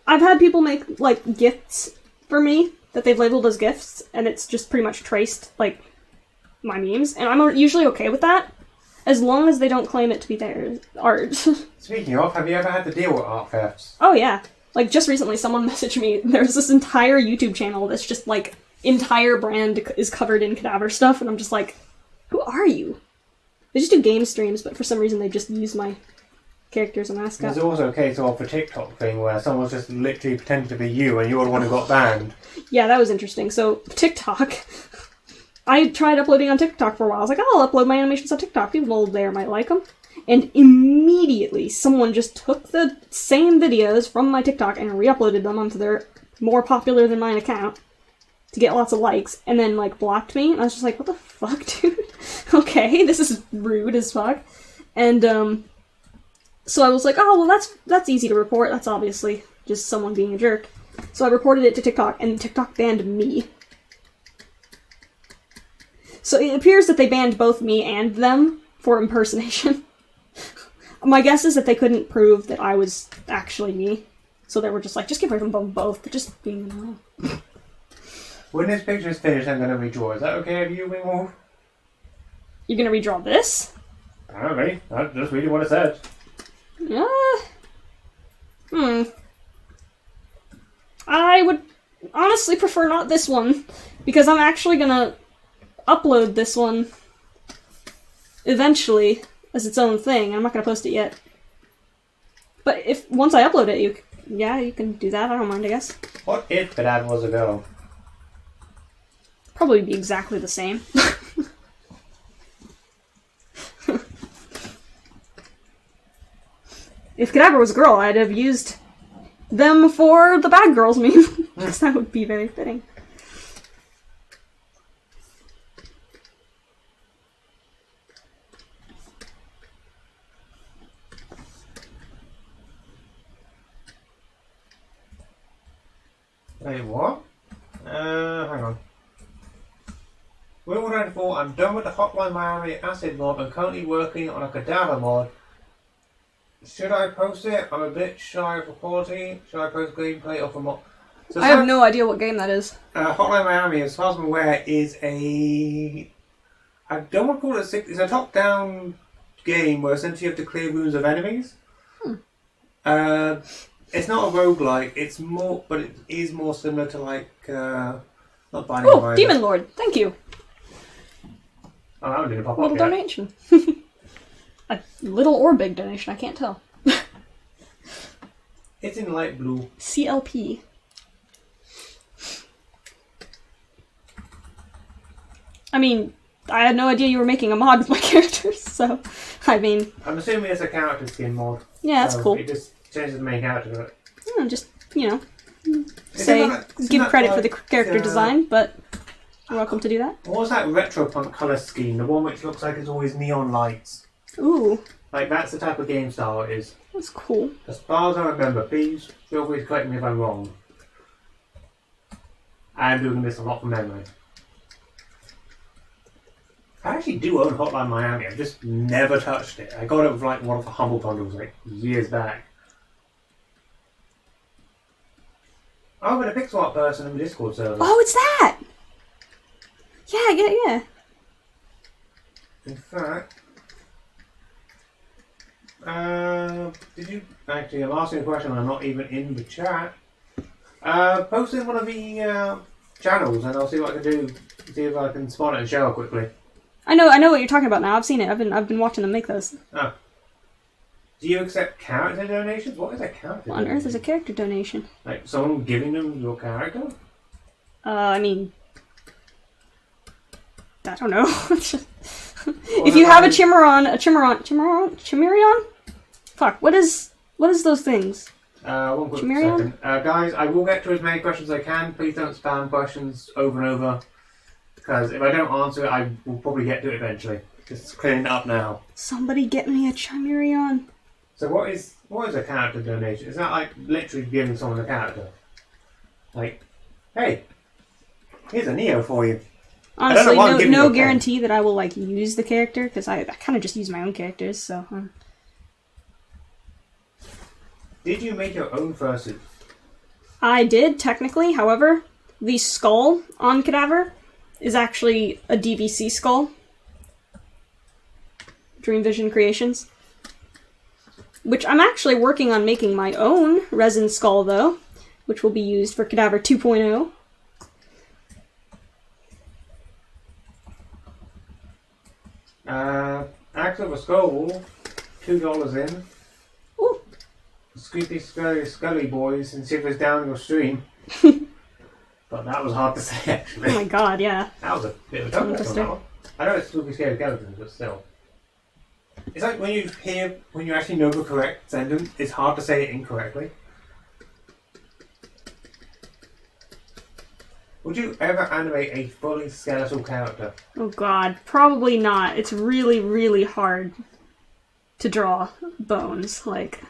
I've had people make, like, gifts for me that they've labeled as gifts, and it's just pretty much traced, like, my memes. And I'm usually okay with that. As long as they don't claim it to be their art. Speaking of, have you ever had to deal with art thefts? Oh yeah. Like, just recently someone messaged me, there's this entire YouTube channel that's just, like, entire brand is covered in cadaver stuff, and I'm just like, who are you? They just do game streams, but for some reason they just use my characters and mascot. There's also a case of the TikTok thing where someone's just literally pretending to be you and you're the one who got banned. Yeah, that was interesting. So, TikTok, I tried uploading on TikTok for a while. I was like, oh, I'll upload my animations on TikTok. People there might like them. And immediately, someone just took the same videos from my TikTok and re-uploaded them onto their more popular than mine account to get lots of likes, and then, like, blocked me. And I was just like, what the fuck, dude? Okay, this is rude as fuck. And, so I was like, oh, well, that's easy to report. That's obviously just someone being a jerk. So I reported it to TikTok, and TikTok banned me. So it appears that they banned both me and them for impersonation. My guess is that they couldn't prove that I was actually me. So they were just like, just get rid of them both. They're just being annoying. When this picture is finished, I'm going to redraw. Is that okay with you, Wingwolf? You're gonna redraw this? Apparently. I'm just reading what it said. I would honestly prefer not this one, because I'm actually gonna upload this one eventually as its own thing. I'm not gonna post it yet. But if once I upload it, you can do that. I don't mind, I guess. What if the dad was a girl? Probably be exactly the same. If Cadaver was a girl, I'd have used them for the bad girls meme, because that would be very fitting. Wait, what? Hang on. Rule 94, I'm done with the Hotline Miami Acid mod. I'm currently working on a Cadaver mod. Should I post it? I'm a bit shy of the quality. Should I post gameplay of a mod? So I have no idea what game that is. Hotline Miami, as far as I'm aware, is a... I don't want to call it it's a top-down game where essentially you have to clear rooms of enemies. It's not a roguelike, it's more, but it is more similar to, like, not Binding of Oh, Isaac. Demon Lord, thank you. Oh, that one didn't pop Little up yet. donation. A little or big donation, I can't tell. It's in light blue. CLP. I mean, I had no idea you were making a mod with my characters, so, I mean... I'm assuming it's a character skin mod. Yeah, that's cool. It just changes the main character to it. Yeah, just, you know, give credit for the character design, but you're welcome to do that. What was that retro-punk colour scheme? The one which looks like it's always neon lights. Ooh. Like, that's the type of game style it is. That's cool. As far as I remember, please feel free to correct me if I'm wrong. I'm doing this a lot from memory. I actually do own Hotline Miami, I've just never touched it. I got it with like one of the Humble Bundles like years back. Oh, but a pixel art person in the Discord server. Oh, it's that! Yeah. In fact... did you... Actually, I'm asking a question, I'm not even in the chat. Post in one of the channels and I'll see what I can do. See if I can spot it and show it quickly. I know what you're talking about now. I've seen it. I've been watching them make those. Oh. Do you accept character donations? What is a character What on earth is a character donation? Like someone giving them your character? I mean... I don't know. If you have a Chimerion? Fuck, what is those things? One quick Chimerion? second. Guys, I will get to as many questions as I can. Please don't spam questions over and over. Because if I don't answer it, I will probably get to it eventually. Just clearing it up now. Somebody get me a Chimerion. So what is a character donation? Is that like literally giving someone a character? Like, hey, here's a Neo for you. Honestly, no guarantee that I will like use the character, because I kind of just use my own characters, so... Did you make your own fursuit? I did, technically. However, the skull on Cadaver is actually a DVC skull. Dream Vision Creations. Which I'm actually working on making my own resin skull, though, which will be used for Cadaver 2.0. Axe of a skull, $2 in. Ooh. Squeaky Scully boys and shivers down your stream. But that was hard to say, actually. Oh my god, yeah. That was a bit of a tough one, that one. I know it's spooky scary skeletons, but still. It's like when you actually know the correct sentence, it's hard to say it incorrectly. Would you ever animate a fully skeletal character? Oh god, probably not. It's really, really hard to draw bones. Like,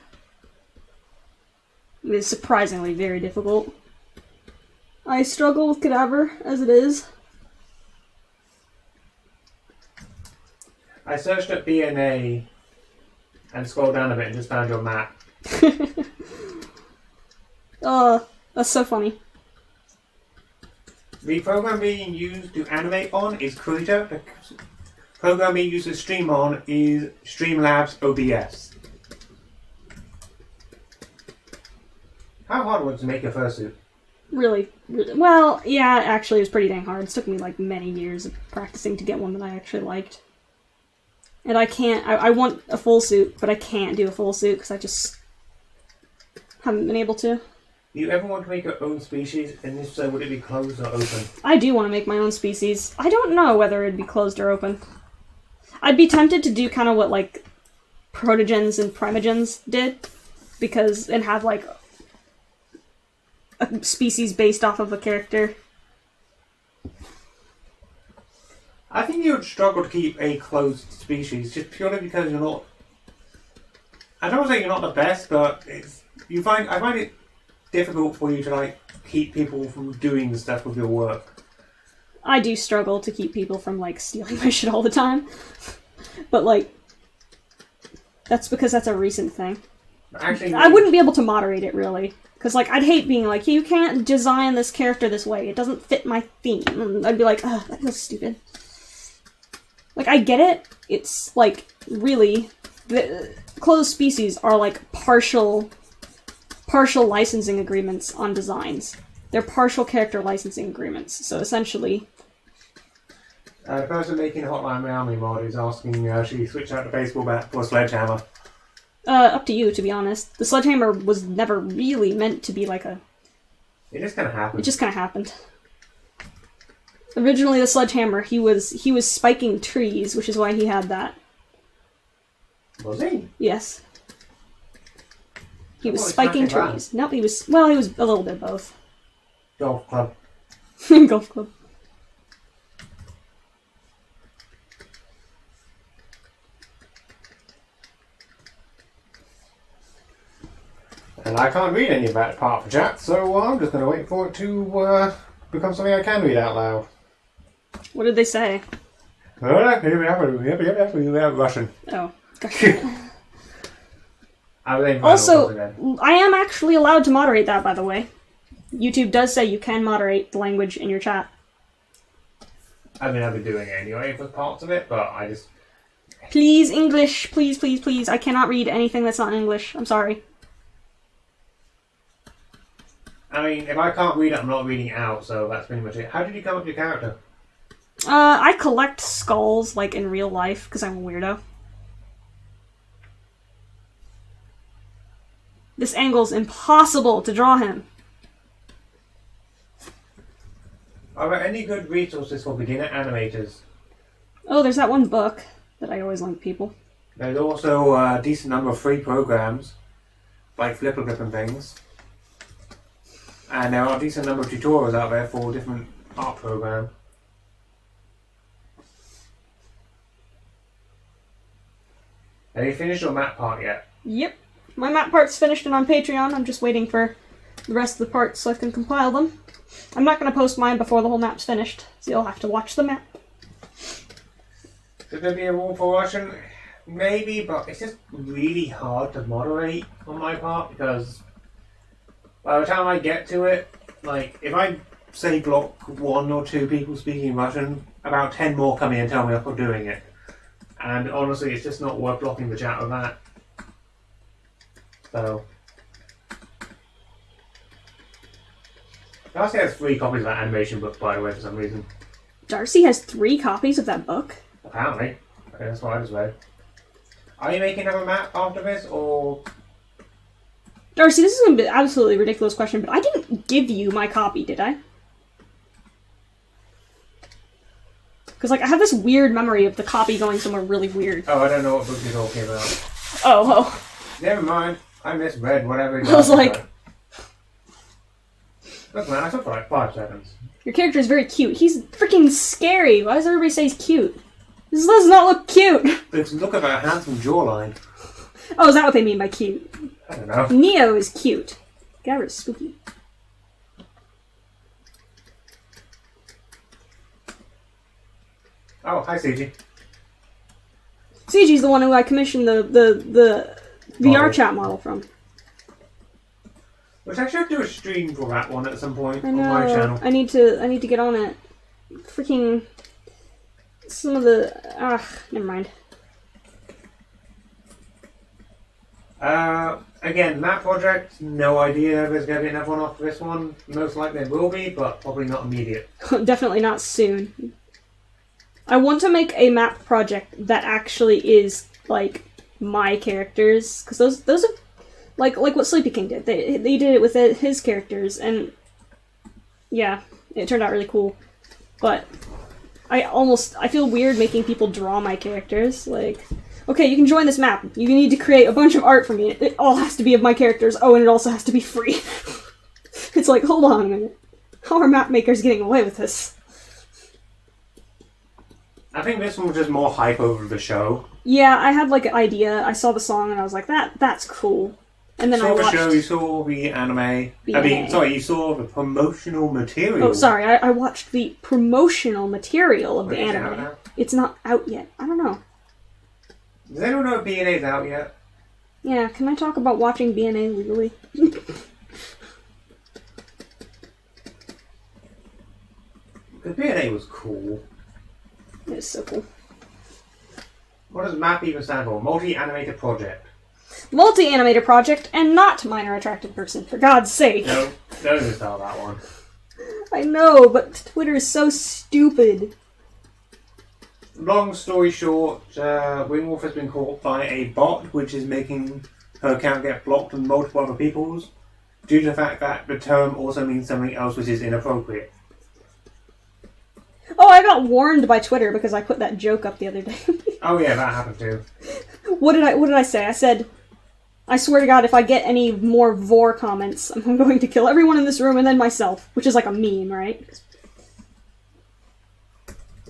it's surprisingly very difficult. I struggle with Cadaver as it is. I searched up DNA and scrolled down a bit and just found your map. That's so funny. The program being used to animate on is Krita. The program being used to stream on is Streamlabs OBS. How hard was it to make your fursuit? Really, well, yeah, actually it was pretty dang hard. It took me like many years of practicing to get one that I actually liked. And I want a full suit, but I can't do a full suit because I just haven't been able to. Do you ever want to make your own species, and if so, would it be closed or open? I do want to make my own species. I don't know whether it'd be closed or open. I'd be tempted to do kind of what, like, Protogens and Primogens did, and have, like, a species based off of a character. I think you would struggle to keep a closed species, just purely because you're not... I don't want to say you're not the best, but I find it difficult for you to, like, keep people from doing stuff with your work. I do struggle to keep people from, like, stealing my shit all the time. But, like, that's because that's a recent thing. Actually, I wouldn't be able to moderate it, really. Because, like, I'd hate being like, you can't design this character this way. It doesn't fit my theme. And I'd be like, ugh, that feels stupid. Like, I get it. It's, like, really... The closed species are, like, partial licensing agreements on designs. They're partial character licensing agreements. So, essentially... the person making Hotline Miami mod is asking, should you switch out the baseball bat for a sledgehammer? Up to you, to be honest. The sledgehammer was never really meant to be like a... It just kind of happened. It just kind of happened. Originally, the sledgehammer, he was spiking trees, which is why he had that. Was he? Yes. He was spiking trees. Nope, he was... Well, he was a little bit both. Golf club. Golf club. And I can't read any of that part of the chat, so I'm just going to wait for it to become something I can read out loud. What did they say? Russian. Oh, gotcha. Also, I am actually allowed to moderate that, by the way. YouTube does say you can moderate the language in your chat. I mean, I've been doing it anyway for parts of it, but I just... Please, English. Please, please, please. I cannot read anything that's not in English. I'm sorry. I mean, if I can't read it, I'm not reading it out, so that's pretty much it. How did you come up with your character? I collect skulls, like, in real life, because I'm a weirdo. This angle's impossible to draw him. Are there any good resources for beginner animators? Oh, there's that one book that I always link people. There's also a decent number of free programs, like Flippergrip and things. And there are a decent number of tutorials out there for different art programs. Have you finished your map part yet? Yep. My map part's finished and on Patreon. I'm just waiting for the rest of the parts so I can compile them. I'm not going to post mine before the whole map's finished, so you'll have to watch the map. Could there be a rule for Russian? Maybe, but it's just really hard to moderate on my part because by the time I get to it, like, if I say block 1 or 2 people speaking Russian, about 10 more come in and tell me I'm not doing it. And honestly, it's just not worth blocking the chat with that. So. Darcy has 3 copies of that animation book, by the way, for some reason. Darcy has 3 copies of that book? Apparently. Okay, that's what I just read. Are you making another map after this, or...? Darcy, this is going to be an absolutely ridiculous question, but I didn't give you my copy, did I? Because, like, I have this weird memory of the copy going somewhere really weird. Oh, I don't know what book you're talking about. Oh. Never mind. I misread whatever it I was like... Look, man, I took for like 5 seconds. Your character is very cute. He's freaking scary. Why does everybody say he's cute? This does not look cute. Look at that handsome jawline. Oh, is that what they mean by cute? I don't know. Neo is cute. Gavra's spooky. Oh, hi, CG. CG's the one who I commissioned the VR chat model from. Which I should do a stream for that one at some point I know. on my channel. I need to get on it. Freaking some of the never mind. Again, that project, no idea if there's going to be another one after this one. Most likely there will be, but probably not immediate. Definitely not soon. I want to make a map project that actually is like my characters, because those are like what Sleepy King did. They did it with his characters, and yeah, it turned out really cool. But I feel weird making people draw my characters. Like, okay, you can join this map. You need to create a bunch of art for me. It all has to be of my characters. Oh, and it also has to be free. It's like, hold on a minute. How are map makers getting away with this? I think this one was just more hype over the show. Yeah, I had like an idea. I saw the song and I was like, that's cool. And then I watched... the show, you saw the anime. You saw the promotional material. Oh, sorry, I watched the promotional material of the anime. Out now? It's not out yet. I don't know. Does anyone know if BNA's out yet? Yeah, can I talk about watching BNA legally? The BNA was cool. It was so cool. What does MAP even stand for? Multi-Animated Project. Multi-animated project, and not minor attracted person, for God's sake. No, don't install that one. I know, but Twitter is so stupid. Long story short, Wingwolf has been caught by a bot, which is making her account get blocked on multiple other people's, due to the fact that the term also means something else which is inappropriate. Oh, I got warned by Twitter because I put that joke up the other day. Oh yeah, that happened too. What did I say? I said, I swear to God, if I get any more vor comments, I'm going to kill everyone in this room and then myself, which is like a meme, right?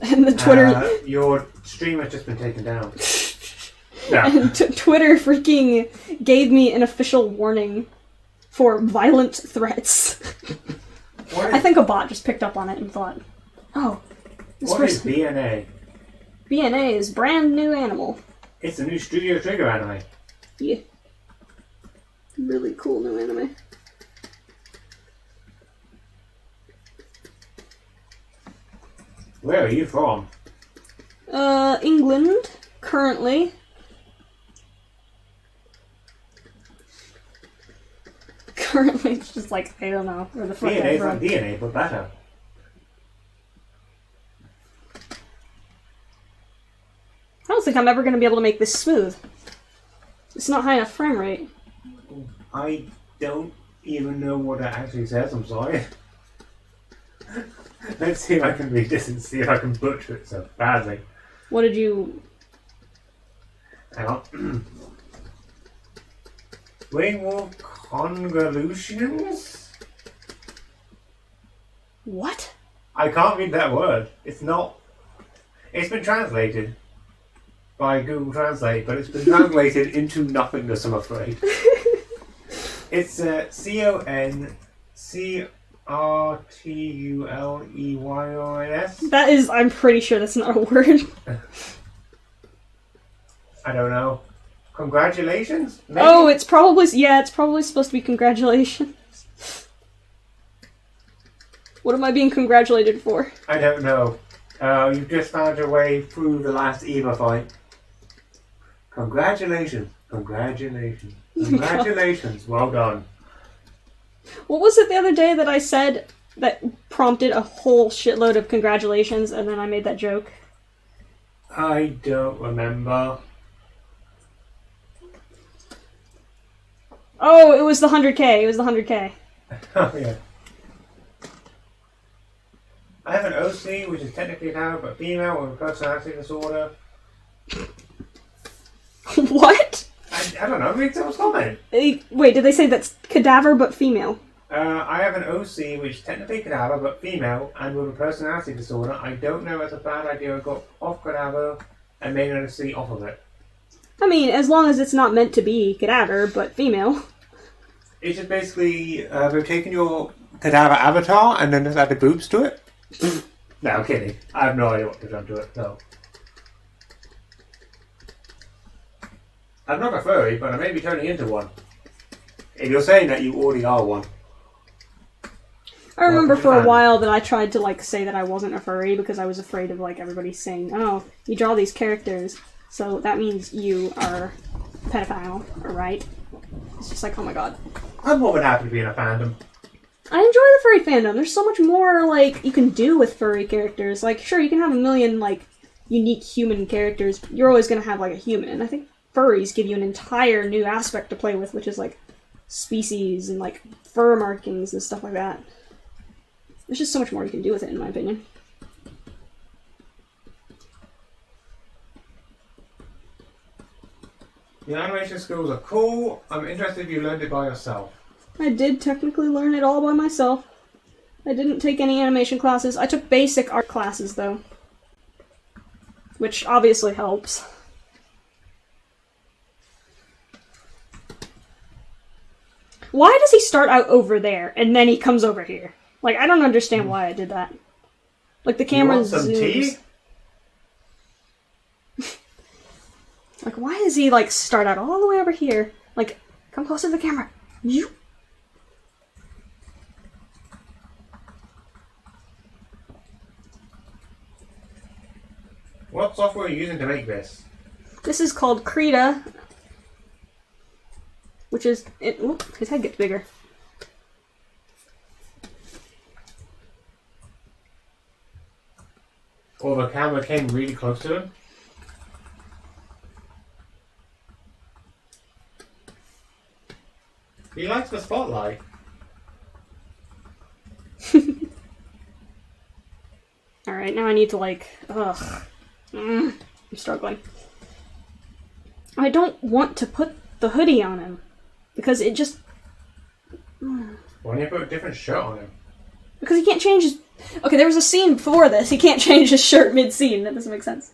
And the Twitter... your stream has just been taken down. No. And Twitter freaking gave me an official warning for violent threats. I think a bot just picked up on it and thought, oh, this What is person... BNA? BNA is brand new animal. It's a new Studio Trigger anime. Yeah. Really cool new anime. Where are you from? England, currently. Currently, it's just like, I don't know, where the fuck DNA I'm from from. DNA, but better. I don't think I'm ever going to be able to make this smooth. It's not high enough frame rate. I don't even know what it actually says, I'm sorry. Let's see if I can read this and see if I can butcher it so badly. What did you... Hang on. Wingwolf convolutions? What? I can't read that word. It's not... It's been translated by Google Translate, but it's been translated into nothingness, I'm afraid. It's CONCRTULEYONS. That is, I'm pretty sure that's not a word. I don't know. Congratulations? Maybe? Oh, it's probably supposed to be congratulations. What am I being congratulated for? I don't know. You've just found your way through the last EVA fight. Congratulations. Congratulations. Congratulations. Well done. What was it the other day that I said that prompted a whole shitload of congratulations, and then I made that joke? I don't remember. Oh, it was the 100K. It was the 100K. Oh, yeah. I have an OC, which is technically a but female with a personality disorder. What? I don't know. Read someone's comment. Wait, did they say that's cadaver but female? I have an OC, which is technically cadaver but female, and with a personality disorder. I don't know if it's a bad idea. I got off cadaver and made an OC off of it. I mean, as long as it's not meant to be cadaver but female. It's just basically they've taken your cadaver avatar and then just added boobs to it. No, I'm kidding. I have no idea what they've done to it. No. I'm not a furry, but I may be turning into one. If you're saying that, you already are one. I remember for a while that I tried to say that I wasn't a furry because I was afraid of everybody saying, "Oh, you draw these characters, so that means you are a pedophile," right? It's just oh my god. I'm more than happy to be in a fandom. I enjoy the furry fandom. There's so much more you can do with furry characters. Sure, you can have a million unique human characters. You're always gonna have a human. I think furries give you an entire new aspect to play with, which is species and fur markings and stuff like that. There's just so much more you can do with it, in my opinion. The animation skills are cool. I'm interested if you learned it by yourself. I did technically learn it all by myself. I didn't take any animation classes. I took basic art classes, though. Which obviously helps. Why does he start out over there, and then he comes over here? I don't understand why I did that. The camera you want some zooms. Tea? Why does he, start out all the way over here? Come closer to the camera. You. What software are you using to make this? This is called Krita, which is... his head gets bigger. Or the camera came really close to him? He likes the spotlight. Alright, now I need to ugh. I'm struggling. I don't want to put the hoodie on him. Because it just... Why don't you put a different shirt on him? Because he can't change his... Okay, there was a scene before this. He can't change his shirt mid-scene. That doesn't make sense.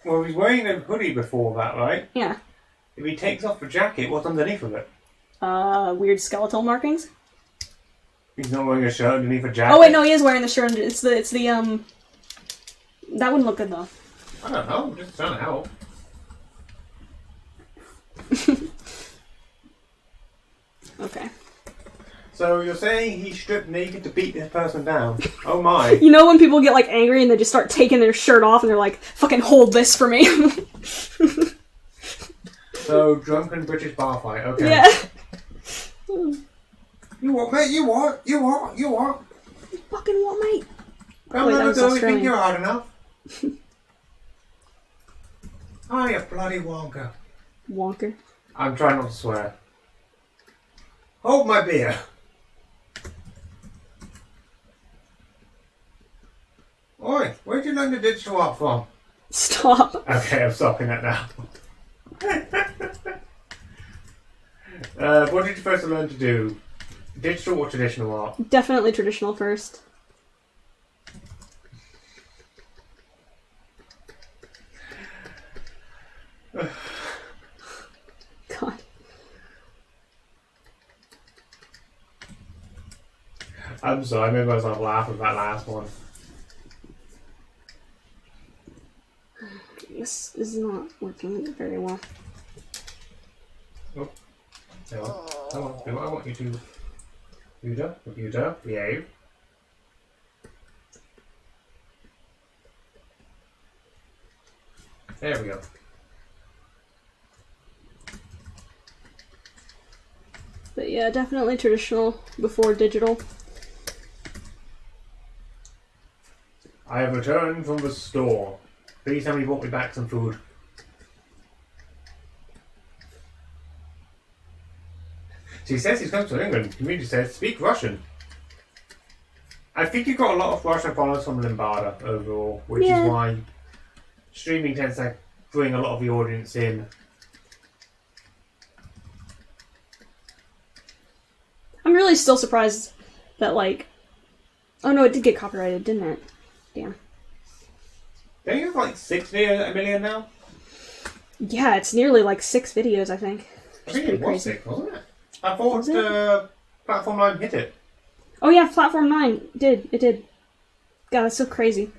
Well, he's wearing a hoodie before that, right? Yeah. If he takes off the jacket, what's underneath of it? Weird skeletal markings? He's not wearing a shirt underneath a jacket? Oh wait, no, he is wearing the shirt. It's the, That wouldn't look good, though. I don't know, I'm just trying to help. Okay. So you're saying he stripped naked to beat this person down? Oh my. You know when people get angry and they just start taking their shirt off and they're like, fucking hold this for me? So, drunken British bar fight, okay. Yeah. You what, mate? You what? You what? You what? You fucking what, mate? Come Wait, that on, was do you Australian. think you're hard enough? Oh, you bloody wonker. Wonker. I'm trying not to swear. Hold my beer. Oi, where'd you learn the digital art from? Stop. Okay, I'm stopping that now. What did you first learn to do? Digital or traditional art? Definitely traditional first. God. I'm sorry, I made myself laugh at that last one. This is not working very well. Oh. Come on, come on, I want you to... Computer, behave. There we go. Yeah, definitely traditional before digital. I have returned from the store. Please tell me you brought me back some food. So he says he's come to England. The community says, speak Russian. I think you've got a lot of Russian followers from Lombarda overall, which is why streaming tends to bring a lot of the audience in. I'm really still surprised that, like... Oh no, it did get copyrighted, didn't it? Damn. Don't you have like 6 videos a million now? Yeah, it's nearly like 6 videos, I think. I think it was 6, wasn't it? I thought Platform 9 hit it. Oh yeah, Platform 9 did. It did. God, that's so crazy.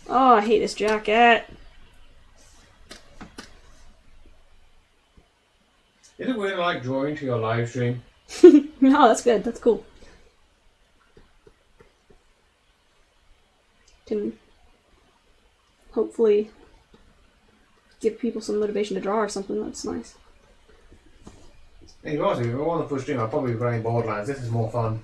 Oh, I hate this jacket. Is it weird like drawing to your live stream? No, that's good. That's cool. Can hopefully give people some motivation to draw or something. That's nice. Hey, honestly, if I want to push stream, I'll probably be playing Borderlands. This is more fun.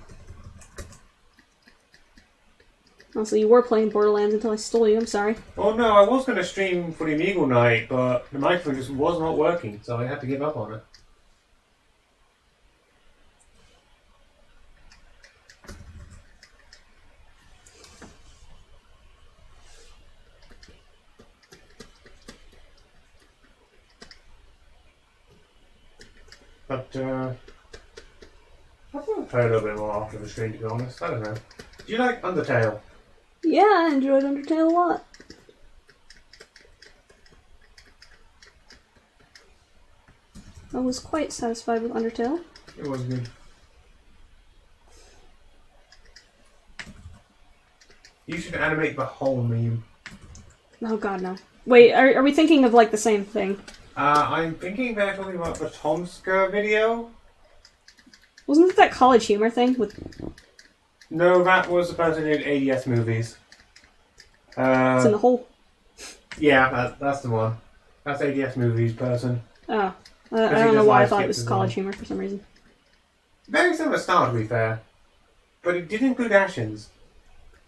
Also, you were playing Borderlands until I stole you. I'm sorry. Oh no, I was going to stream for the Amigo night, but the microphone just was not working, so I had to give up on it. But, I thought I'd play a little bit more after the stream, to be honest. I don't know. Do you like Undertale? Yeah, I enjoyed Undertale a lot. I was quite satisfied with Undertale. It was good. You should animate the whole meme. Oh god, no. Wait, are we thinking of like the same thing? I'm thinking they're talking about the Tomska video. Wasn't it that College Humor thing with... No, that was the person who did ADS movies. It's in the hole. Yeah, that's the one. That's ADS movies person. Oh. I don't know why I thought it was College Humor for some reason. Very similar style, to be fair. But it did include Ashens.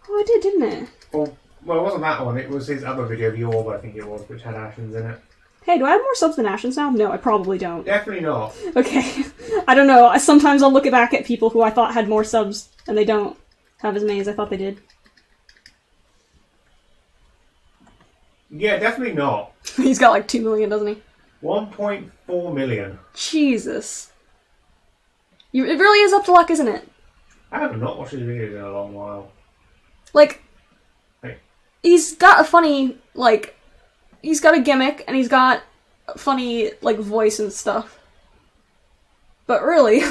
Oh, it did, didn't it? Well, it wasn't that one. It was his other video, The Orb, I think it was, which had Ashens in it. Hey, do I have more subs than Ashens now? No, I probably don't. Definitely not. Okay. I don't know. Sometimes I'll look back at people who I thought had more subs, and they don't have as many as I thought they did. Yeah, definitely not. He's got like 2 million, doesn't he? 1.4 million. Jesus. It really is up to luck, isn't it? I have not watched his videos in a long while. Like, Hey. he's got a funny, like, he's got a gimmick, and he's got a funny, like, voice and stuff. But really...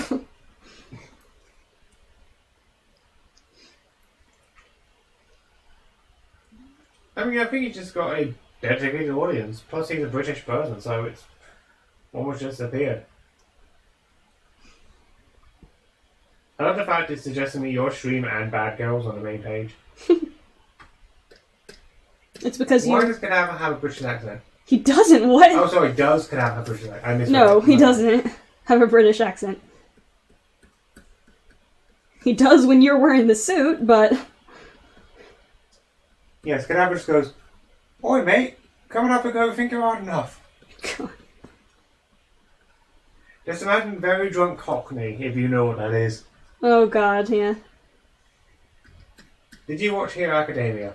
I mean, I think he's just got a dedicated audience. Plus, he's a British person, so it's almost just appeared. I love the fact it's suggesting me your stream and Bad Girls on the main page. It's because Why does Kadava have a British accent? He doesn't, what? Oh, sorry, does Kadava have a British accent? I misread. No, he doesn't have a British accent. He does when you're wearing the suit, but... Yes, Kadava just goes, "Oi, mate, come and have a go, think you're hard enough." God. Just imagine very drunk Cockney, if you know what that is. Oh god, yeah. Did you watch Hero Academia?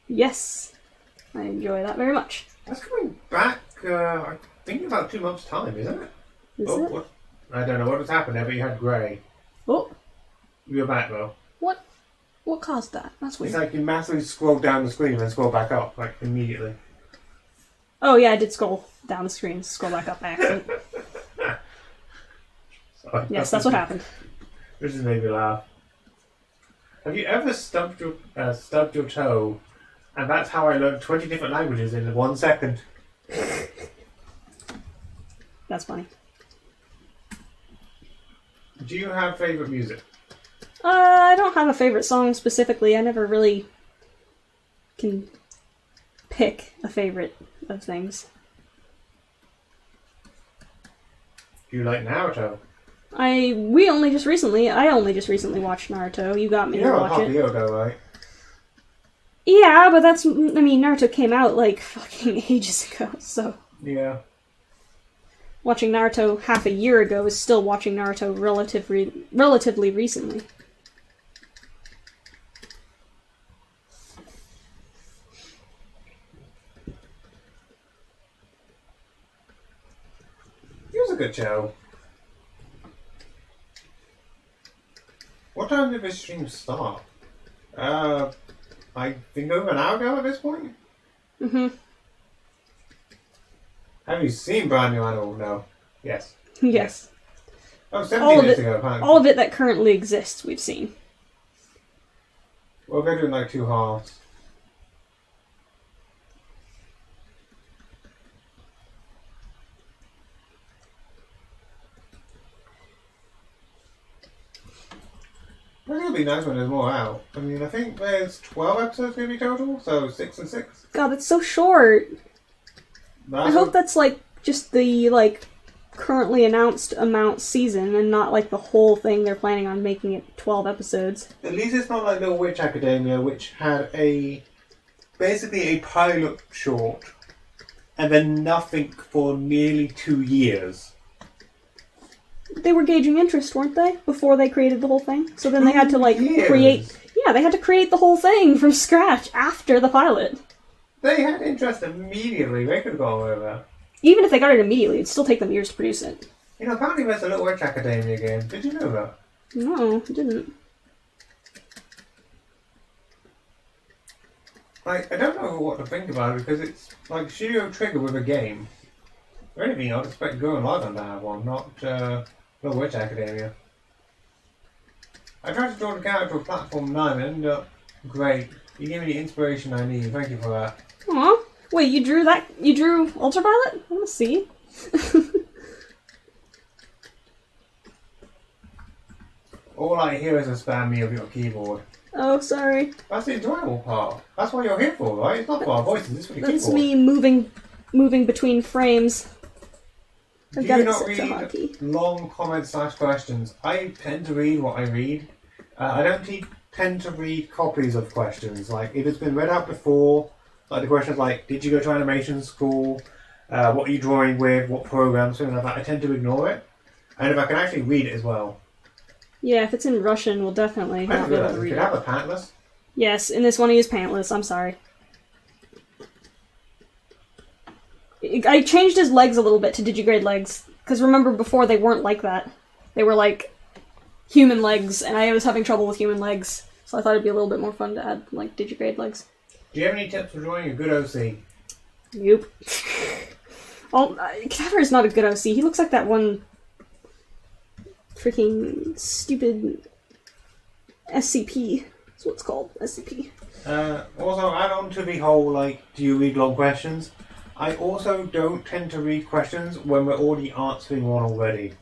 Yes. I enjoy that very much. That's coming back, I think in about 2 months' time, isn't it? Is it? What? I don't know what has happened there, but you had Grey. Oh, You're back, though. what caused that? That's weird. It's like you massively scroll down the screen and then scroll back up, like, immediately. Oh yeah, I did scroll down the screen, scroll back up by accident. Sorry. Yes, that's what happened. This just made me laugh. Have you ever stubbed your toe, and that's how I learned 20 different languages in 1 second? That's funny. Do you have favourite music? I don't have a favorite song specifically. I never really can pick a favorite of things. Do you like Naruto? I only just recently watched Naruto. You got me to watch it. A year ago, right? Yeah, but that's, I mean, Naruto came out like fucking ages ago, so. Yeah. Watching Naruto half a year ago is still watching Naruto relatively recently. It was a good show. What time did this stream start? I think over an hour ago at this point? Mm-hmm. Have you seen brand new Animal? No. Yes. Yes. Oh, 17 minutes ago, apparently. All of it that currently exists, we've seen. Well, they're doing like 2 halves. I think it'll be nice when there's more out. I mean, I think there's 12 episodes going to be total, so 6 and 6. God, that's so short. I hope that's like just the like currently announced amount season and not like the whole thing. They're planning on making it 12 episodes. At least it's not like Little Witch Academia, which had basically a pilot short and then nothing for nearly 2 years. They were gauging interest, weren't they? Before they created the whole thing. So then they had to like create. Yeah, they had to create the whole thing from scratch after the pilot. They had interest immediately. They could have gone away with that. Even if they got it immediately, it'd still take them years to produce it. You know, apparently there's a Little Witch Academia game. Did you know that? No, I didn't. Like, I don't know what to think about it because it's like Studio Trigger with a game. If anything, I'd expect Go and Lagan to have one, not Little Witch Academia. I tried to draw the character of Platform 9 and ended up great. You gave me the inspiration I need. Thank you for that. Aw. Wait, you drew that? You drew Ultraviolet? I want to see. All I hear is a spam me of your keyboard. Oh, sorry. That's the enjoyable part. That's what you're here for, right? It's not for our voices, it's for the keyboard. That's me moving between frames. Do you not read long comments / questions? I tend to read what I read. I don't tend to read copies of questions. Like, if it's been read out before, like the questions like, did you go to animation school? What are you drawing with? What programs? Something like that. I tend to ignore it. And if I can actually read it as well. Yeah, if it's in Russian, we'll definitely not be able to read it. Could I have a pantless? Yes, in this one he is pantless. I'm sorry. I changed his legs a little bit to digigrade legs. Because remember, before they weren't like that. They were like human legs, and I was having trouble with human legs. So I thought it'd be a little bit more fun to add like digigrade legs. Do you have any tips for drawing a good OC? Nope. Cadaver is not a good OC. He looks like that one freaking stupid SCP. That's what it's called, SCP. Also, add on to the whole, like, do you read long questions? I also don't tend to read questions when we're already answering one already.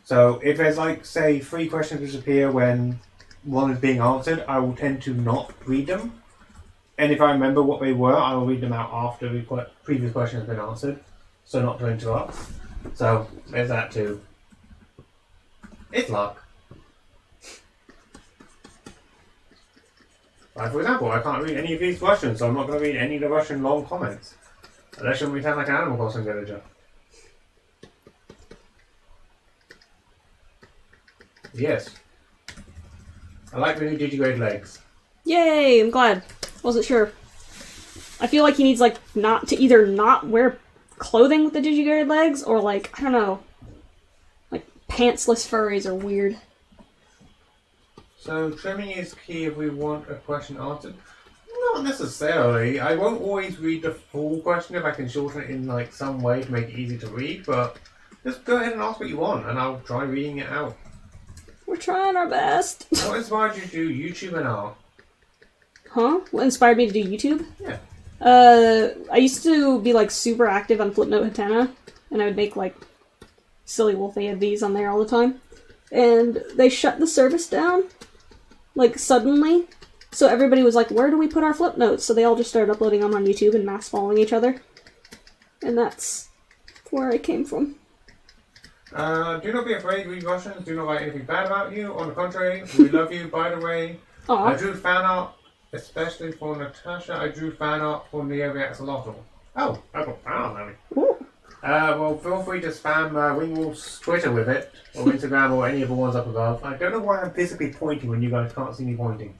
So if there's, like, say, 3 questions which appear when one is being answered, I will tend to not read them. And if I remember what they were, I will read them out after the previous question has been answered, so not to interrupt. So there's that too. It's luck. Like, for example, I can't read any of these Russians, so I'm not going to read any of the Russian long comments. Unless you want me to sound like an Animal Crossing villager. Yes. I like the new digigrade legs. Yay, I'm glad. Wasn't sure. I feel like he needs, like, either not wear clothing with the digigrade legs, or, like, I don't know. Like, pantsless furries are weird. So, trimming is key if we want a question answered? Not necessarily. I won't always read the full question if I can shorten it in, like, some way to make it easy to read, but just go ahead and ask what you want, and I'll try reading it out. We're trying our best. What inspired you to do YouTube and art? Huh? What inspired me to do YouTube? Yeah. I used to be, like, super active on Flipnote Hatena, and I would make, like, silly wolf AFVs on there all the time. And they shut the service down, like, suddenly. So everybody was like, where do we put our Flipnotes? So they all just started uploading them on YouTube and mass following each other. And that's where I came from. Do not be afraid, we Russians do not write anything bad about you. On the contrary, we love you, by the way. Aw. I drew fan art, especially for Natasha. I drew fan art for Neo Axolotl. Oh, I got fan art, Ellie. Ooh. Well, feel free to spam Wingwolf's Twitter with it, or Instagram, or any of the ones up above. I don't know why I'm physically pointing when you guys can't see me pointing.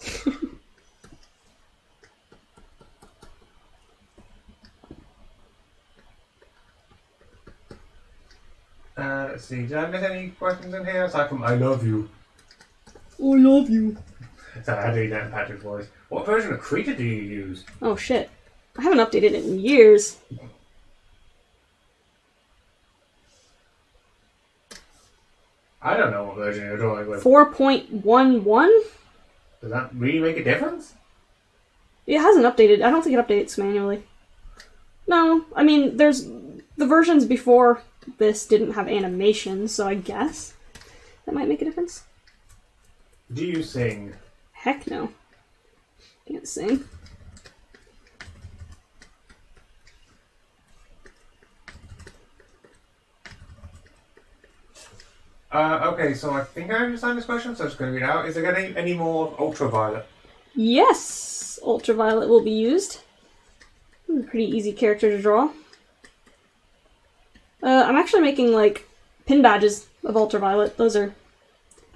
Let's see, did I miss any questions in here? Aside from I love you. I love you. Sorry, I had to do that in Patrick's voice. What version of Krita do you use? Oh shit. I haven't updated it in years. I don't know what version you're drawing with. 4.11? Does that really make a difference? It hasn't updated. I don't think it updates manually. No, I mean, there's... The versions before this didn't have animation, so I guess that might make a difference. Do you sing? Heck no. Can't sing. Okay, so I think I understand this question, so I'm just going to read it out. Is there any more ultraviolet? Yes! Ultraviolet will be used. Pretty easy character to draw. I'm actually making, like, pin badges of ultraviolet. Those are...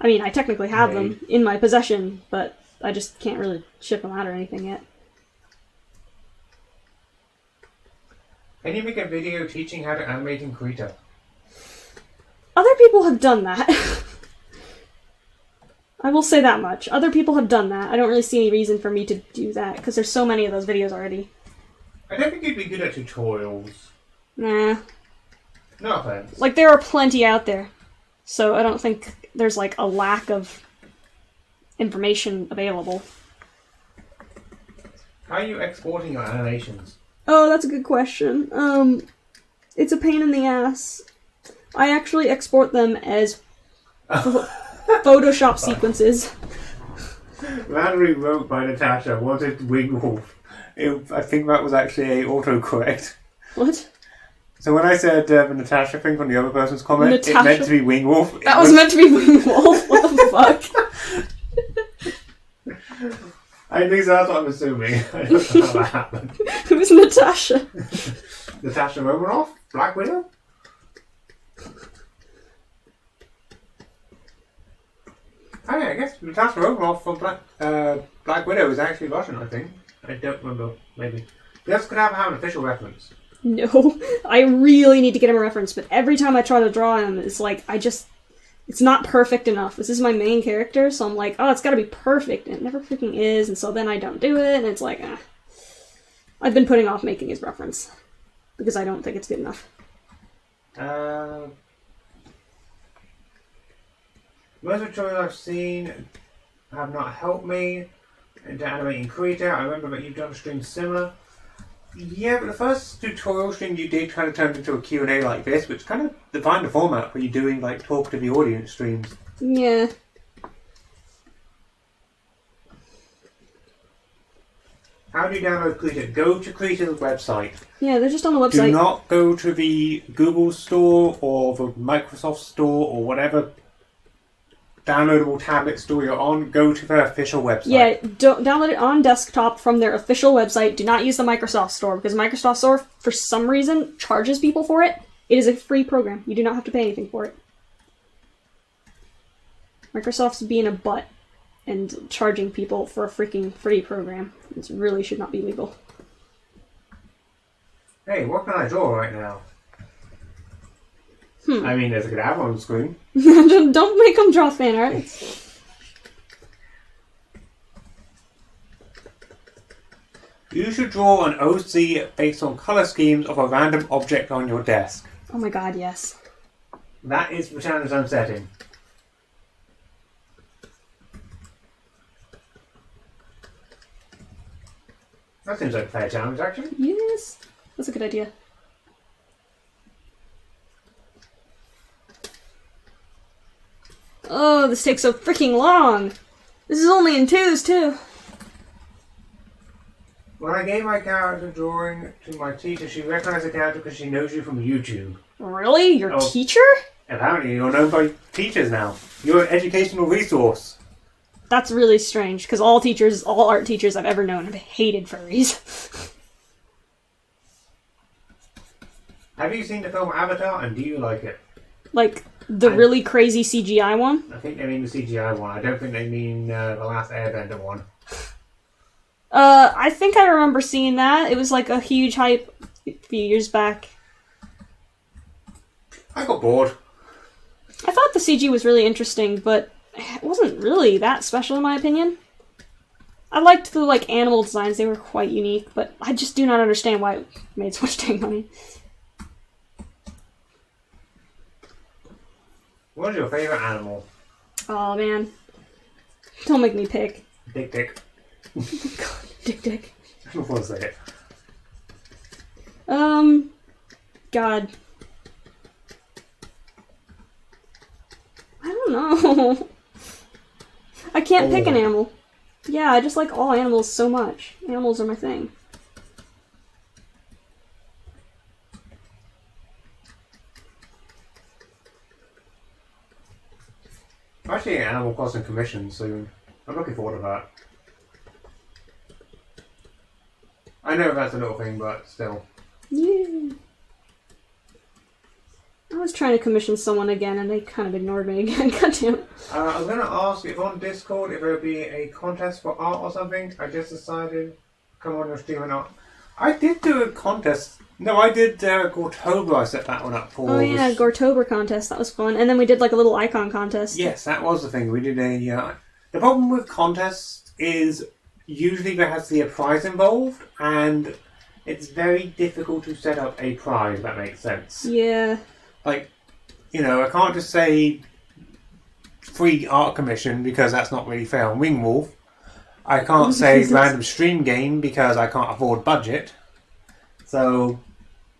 I mean, I technically have them in my possession, but I just can't really ship them out or anything yet. Can you make a video teaching how to animate in Krita? Other people have done that. I will say that much. Other people have done that. I don't really see any reason for me to do that, because there's so many of those videos already. I don't think you'd be good at tutorials. Nah. No offense. Like, there are plenty out there. So I don't think there's, like, a lack of information available. How are you exporting your animations? Oh, that's a good question. It's a pain in the ass. I actually export them as Photoshop sequences. Valerie wrote by Natasha wanted Wingwolf. I think that was actually a autocorrect. What? So when I said the Natasha thing from the other person's comment, Natasha? it meant to be Wingwolf. That was meant to be Wingwolf. What the fuck? At least that's what I'm assuming. I don't know how that happened. Who's Natasha? Natasha Romanoff? Black Widow? Oh yeah, I guess Natasha Romanoff from Black Widow is actually Russian, I think. I don't remember, maybe. That's could have an official reference. No, I really need to get him a reference, but every time I try to draw him, it's like, it's not perfect enough. This is my main character, so I'm like, oh, it's gotta be perfect, and it never freaking is, and so then I don't do it, and it's like, I've been putting off making his reference, because I don't think it's good enough. Most of the tutorials I've seen have not helped me into animating Krita. I remember that you've done a stream similar. Yeah, but the first tutorial stream you did kind of turned into a Q&A like this, which kind of defined the format where you're doing like talk to the audience streams. Yeah. How do you download Krita? Go to Krita's website. Yeah, they're just on the website. Do not go to the Google store or the Microsoft store or whatever downloadable tablet store you're on. Go to their official website. Yeah, don't download it on desktop from their official website. Do not use the Microsoft Store, because Microsoft Store, for some reason, charges people for it. It is a free program. You do not have to pay anything for it. Microsoft's being a butt and charging people for a freaking free program. It really should not be legal. Hey, what can I draw right now? I mean, there's a good app on the screen. Don't make them draw fan art. You should draw an OC based on color schemes of a random object on your desk. Oh my god, yes. That is the challenge I'm setting. That seems like a fair challenge, actually. Yes. That's a good idea. Oh, this takes so freaking long. This is only in twos, too. When I gave my character drawing to my teacher, she recognized the character because she knows you from YouTube. Really? Your teacher? Apparently, you're known by teachers now. You're an educational resource. That's really strange, because all art teachers I've ever known have hated furries. Have you seen the film Avatar, and do you like it? Like, the really crazy CGI one? I think they mean the CGI one. I don't think they mean the Last Airbender one. I think I remember seeing that. It was like a huge hype a few years back. I got bored. I thought the CG was really interesting, but it wasn't really that special in my opinion. I liked the animal designs, they were quite unique, but I just do not understand why it made so much dang money. What is your favourite animal? Oh man. Don't make me pick. Dick. God, Dick. I don't want to say it. God. I don't know. I can't pick an animal. Yeah, I just like all animals so much. Animals are my thing. I'm actually getting Animal Crossing commission soon. I'm looking forward to that. I know that's a little thing, but still. Yeah. I was trying to commission someone again, and they kind of ignored me again. Goddamn it. I was going to ask if on Discord if there would be a contest for art or something. I just decided, come on, you're streaming art. I did do a contest. No, I did Gortober. I set that one up for. Oh yeah, Gortober contest. That was fun. And then we did like a little icon contest. Yes, that was the thing. We did a. The problem with contests is usually there has to be a prize involved, and it's very difficult to set up a prize. If that makes sense. Yeah. Like, you know, I can't just say free art commission because that's not really fair on Wingwolf. I can't say random stream game because I can't afford budget. So,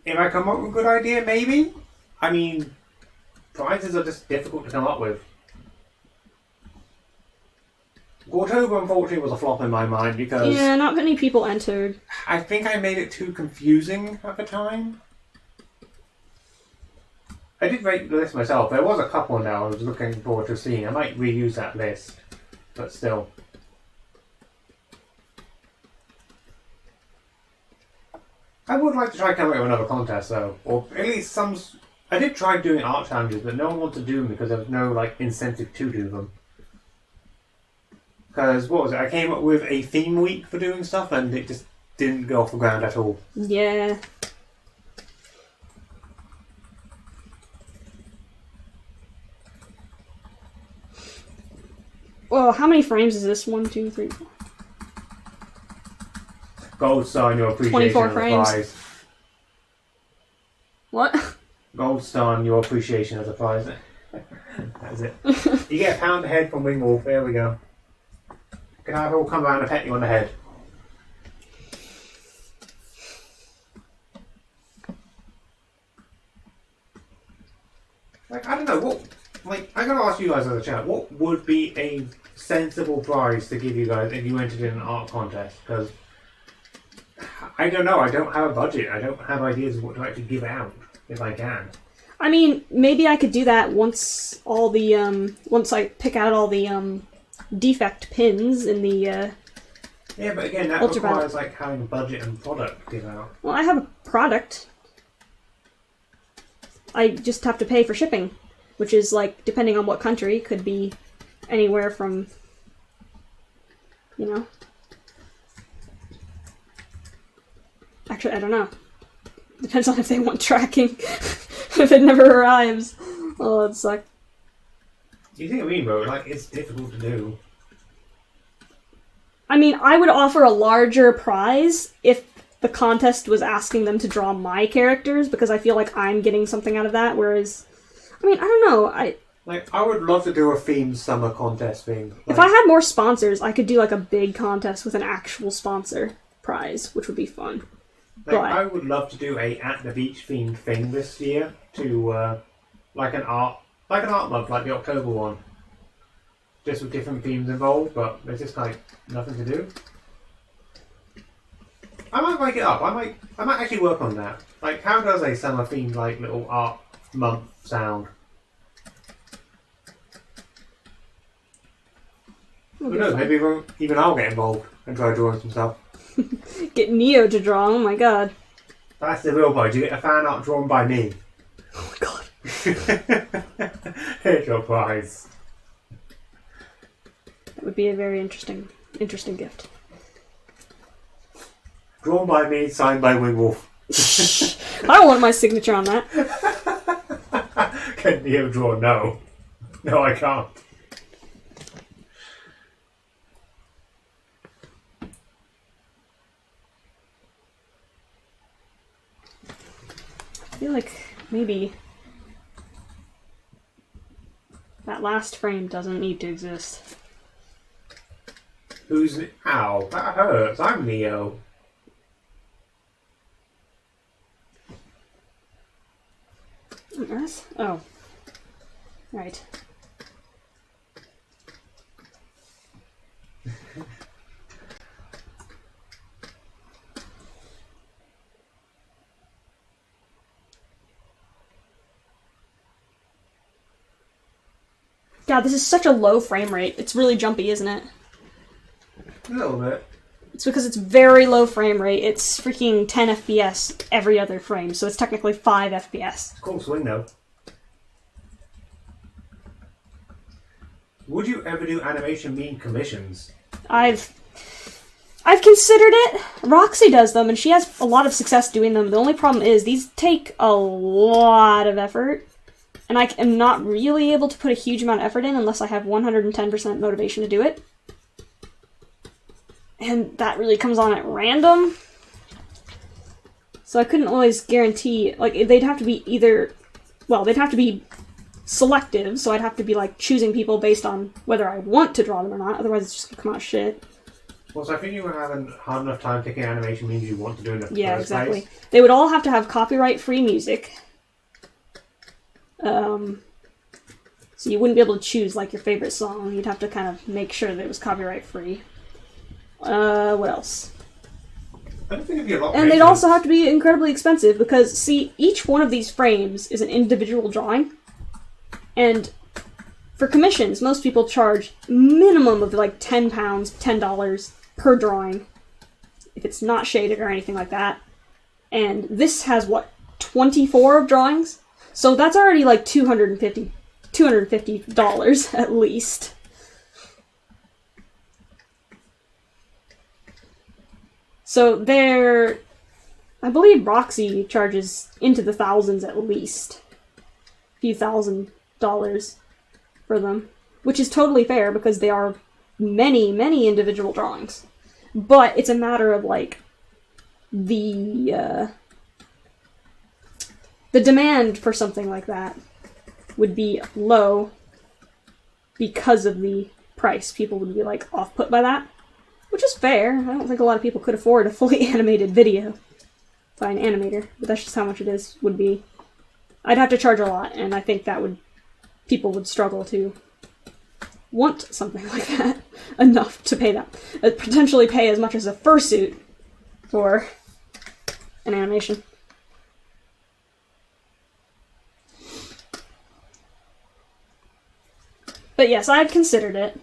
if I come up with a good idea, maybe. I mean, prizes are just difficult to come up with. Gortober, unfortunately, was a flop in my mind because... Yeah, not many people entered. I think I made it too confusing at the time. I did rate the list myself. There was a couple now I was looking forward to seeing. I might reuse that list, but still. I would like to try coming up with another contest though, or at least some. I did try doing art challenges, but no one wanted to do them because there was no incentive to do them. Because what was it? I came up with a theme week for doing stuff, and it just didn't go off the ground at all. Yeah. Well, how many frames is this? 1, 2, 3, 4. Gold star on your appreciation 24 of the frames. prize. What? Gold star on your appreciation of the prize. That's it. You get a pound a head from Wingwolf. There we go. Can I all come around and pet you on the head? I don't know what. I'm gonna ask you guys in the chat. What would be a sensible prize to give you guys if you entered in an art contest? Because I don't know. I don't have a budget. I don't have ideas of what to actually give out if I can. I mean, maybe I could do that once all the once I pick out all the defect pins in the Yeah, but again, that requires having a budget and product to give out. Well, I have a product. I just have to pay for shipping, which is depending on what country, could be anywhere from, Actually, I don't know. Depends on if they want tracking. If it never arrives. Oh, that'd suck. Do you think Rainbow, it's difficult to do? I mean, I would offer a larger prize if the contest was asking them to draw my characters, because I feel like I'm getting something out of that, whereas... I mean, I don't know, I would love to do a themed summer contest thing. If I had more sponsors, I could do a big contest with an actual sponsor prize, which would be fun. I would love to do a at the beach themed thing this year to an art month like the October one, just with different themes involved. But there's just nothing to do. I might make it up. I might actually work on that. How does a summer themed little art month sound? Who knows, maybe even I'll get involved and try drawing some stuff. Get Neo to draw, oh my god. That's the real point. You get a fan art drawn by me. Oh my god. Here's your prize. That would be a very interesting gift. Drawn by me, signed by Wingwolf. I don't want my signature on that. Can Neo draw? No. No, I can't. I feel like maybe that last frame doesn't need to exist. Who's... Ow, that hurts. I'm Neo. Earth? Oh. Right. God, this is such a low frame rate. It's really jumpy, isn't it? A little bit. It's because it's very low frame rate. It's freaking 10 FPS every other frame, so it's technically 5 FPS. Cool swing though. Would you ever do animation mean commissions? I've considered it. Roxy does them, and she has a lot of success doing them. The only problem is these take a lot of effort, and I am not really able to put a huge amount of effort in unless I have 110% motivation to do it. And that really comes on at random. So I couldn't always guarantee, like, they'd have to be either, well, they'd have to be selective, so I'd have to be, like, choosing people based on whether I want to draw them or not, otherwise it's just gonna come out shit. Well, so I think you haven't hard enough time picking animation means you want to do it in the first exactly. place. They would all have to have copyright-free music. So you wouldn't be able to choose, like, your favorite song. You'd have to kind of make sure that it was copyright-free. What else? I don't think it'd be a lot. And they'd also have to be incredibly expensive because, see, each one of these frames is an individual drawing. And for commissions, most people charge minimum of like £10, $10 per drawing. If it's not shaded or anything like that. And this has, what, 24 drawings? So that's already like $250 at least. So there, I believe Roxy charges into the thousands at least. A few $1,000s for them. Which is totally fair because they are many, many individual drawings. But it's a matter of like, the demand for something like that would be low because of the price. People would be like off-put by that. Which is fair. I don't think a lot of people could afford a fully animated video by an animator, but that's just how much it would be. I'd have to charge a lot, and I think that people would struggle to want something like that enough to pay that. Potentially pay as much as a fursuit for an animation. But yes, I've considered it.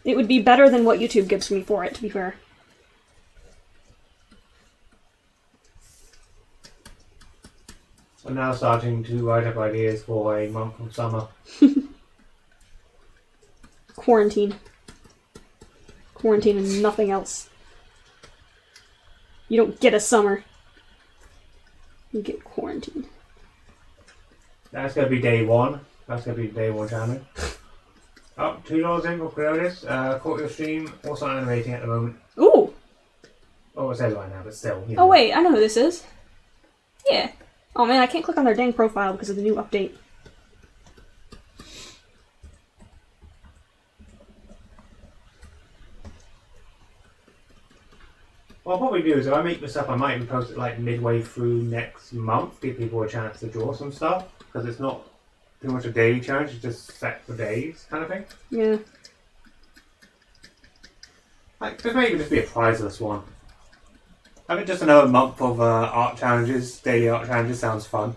It would be better than what YouTube gives me for it, to be fair. I'm now starting to write up ideas for a month of summer. Quarantine. Quarantine and nothing else. You don't get a summer. You get quarantine. That's going to be day one. That's going to be day one channel. Oh, $2 in for creators. Caught your stream. Also animating at the moment. Ooh! Oh, it says right now, but still. You know. Oh wait, I know who this is. Yeah. Oh man, I can't click on their dang profile because of the new update. What I'll probably do is if I make this up, I might even post it like midway through next month. Give people a chance to draw some stuff. Because it's not too much a daily challenge, it's just set for days kind of thing. Yeah. Like, this may even just be a prizeless one. I think just another month of art challenges, daily art challenges sounds fun.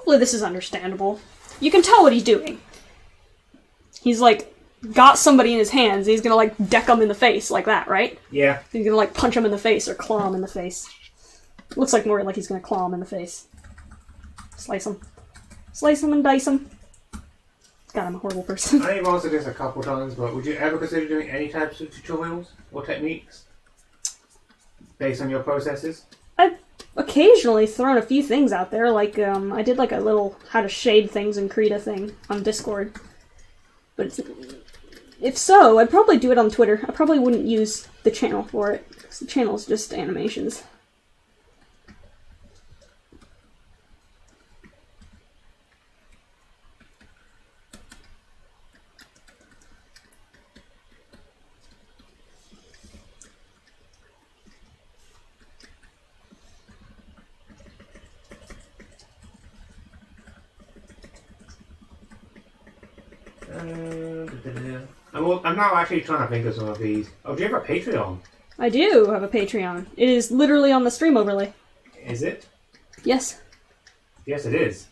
Hopefully this is understandable. You can tell what he's doing. He's like, got somebody in his hands, and he's gonna like deck him in the face, like that, right? Yeah. He's gonna like punch him in the face or claw him in the face. Looks like more like he's gonna claw him in the face. Slice him. Slice him and dice him. God, I'm a horrible person. I know you've answered this a couple times, but would you ever consider doing any types of tutorials or techniques based on your processes? I've occasionally thrown a few things out there, like, I did like a little how to shade things in Krita thing on Discord. But if so, I'd probably do it on Twitter. I probably wouldn't use the channel for it, because the channel's just animations. I'm now actually trying to think of some of these. Oh, do you have a Patreon? I do have a Patreon. It is literally on the stream overlay. Is it? Yes. Yes, it is.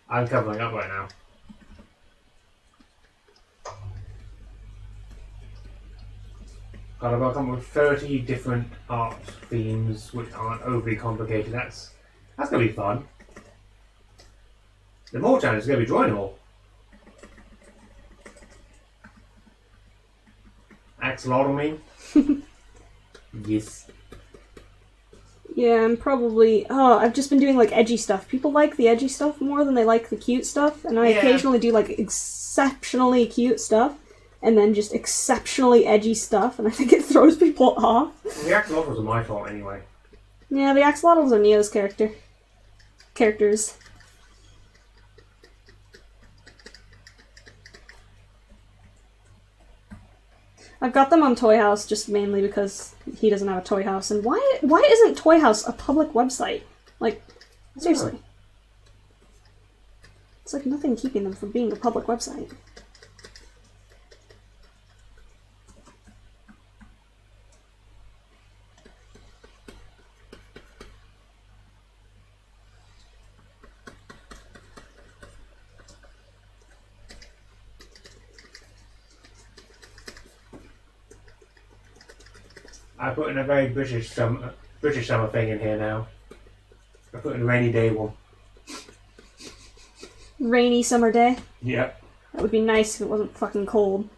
I'm covering up right now. God, I've got to come up with 30 different art themes which aren't overly complicated. That's going to be fun. The more challenge is going to be drawing them all. Axolotl me? Yes. Yeah, I'm probably... Oh, I've just been doing, like, edgy stuff. People like the edgy stuff more than they like the cute stuff, and I occasionally do, like, exceptionally cute stuff, and then just exceptionally edgy stuff, and I think it throws people off. Well, the axolotls are my fault anyway. Yeah, the axolotls are Neo's characters. I've got them on Toy House just mainly because he doesn't have a Toy House. And why isn't Toy House a public website? Like, seriously. Yeah. It's like nothing keeping them from being a public website. I put in a very British summer thing in here now. I put in a rainy day one. Rainy summer day? Yep. That would be nice if it wasn't fucking cold.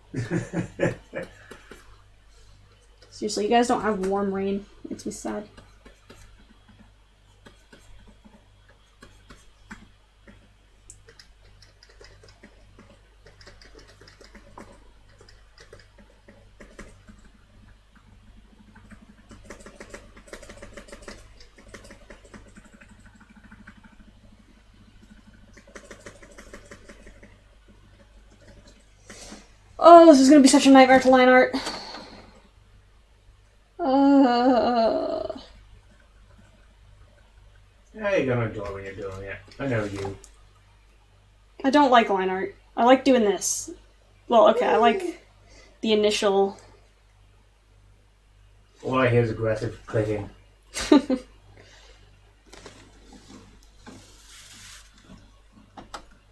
Seriously, you guys don't have warm rain. It makes me sad. Oh, this is gonna be such a nightmare to line art. Yeah, you're gonna enjoy when you're doing it. I know you. I don't like line art. I like doing this. Well, okay, I like the initial... All I hear is aggressive clicking.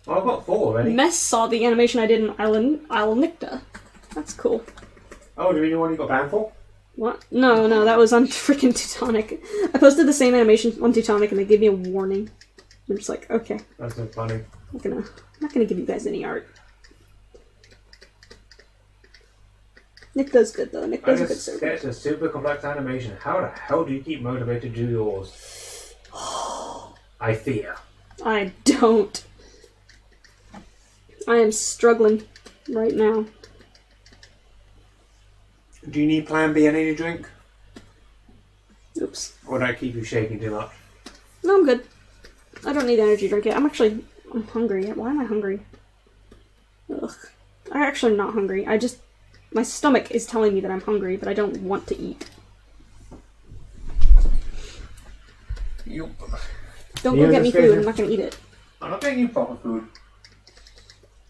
Well, I've got 4 already. Mess saw the animation I did in Nicta. That's cool. Oh, do you mean the one you got banned for? What? No, that was on freaking Teutonic. I posted the same animation on Teutonic and they gave me a warning. I'm just like, okay. That's so funny. I'm not gonna give you guys any art. Nick does good though. Nick does a good server. It's a super complex animation. How the hell do you keep motivated to do yours? I fear. I don't. I am struggling right now. Do you need Plan B and any drink? Oops. Or would I keep you shaking too much? No, I'm good. I don't need energy drink yet. I'm hungry. Why am I hungry? Ugh. I'm actually not hungry. My stomach is telling me that I'm hungry, but I don't want to eat. Yup. Don't go get me food. I'm not gonna eat it. I'm not getting you proper food.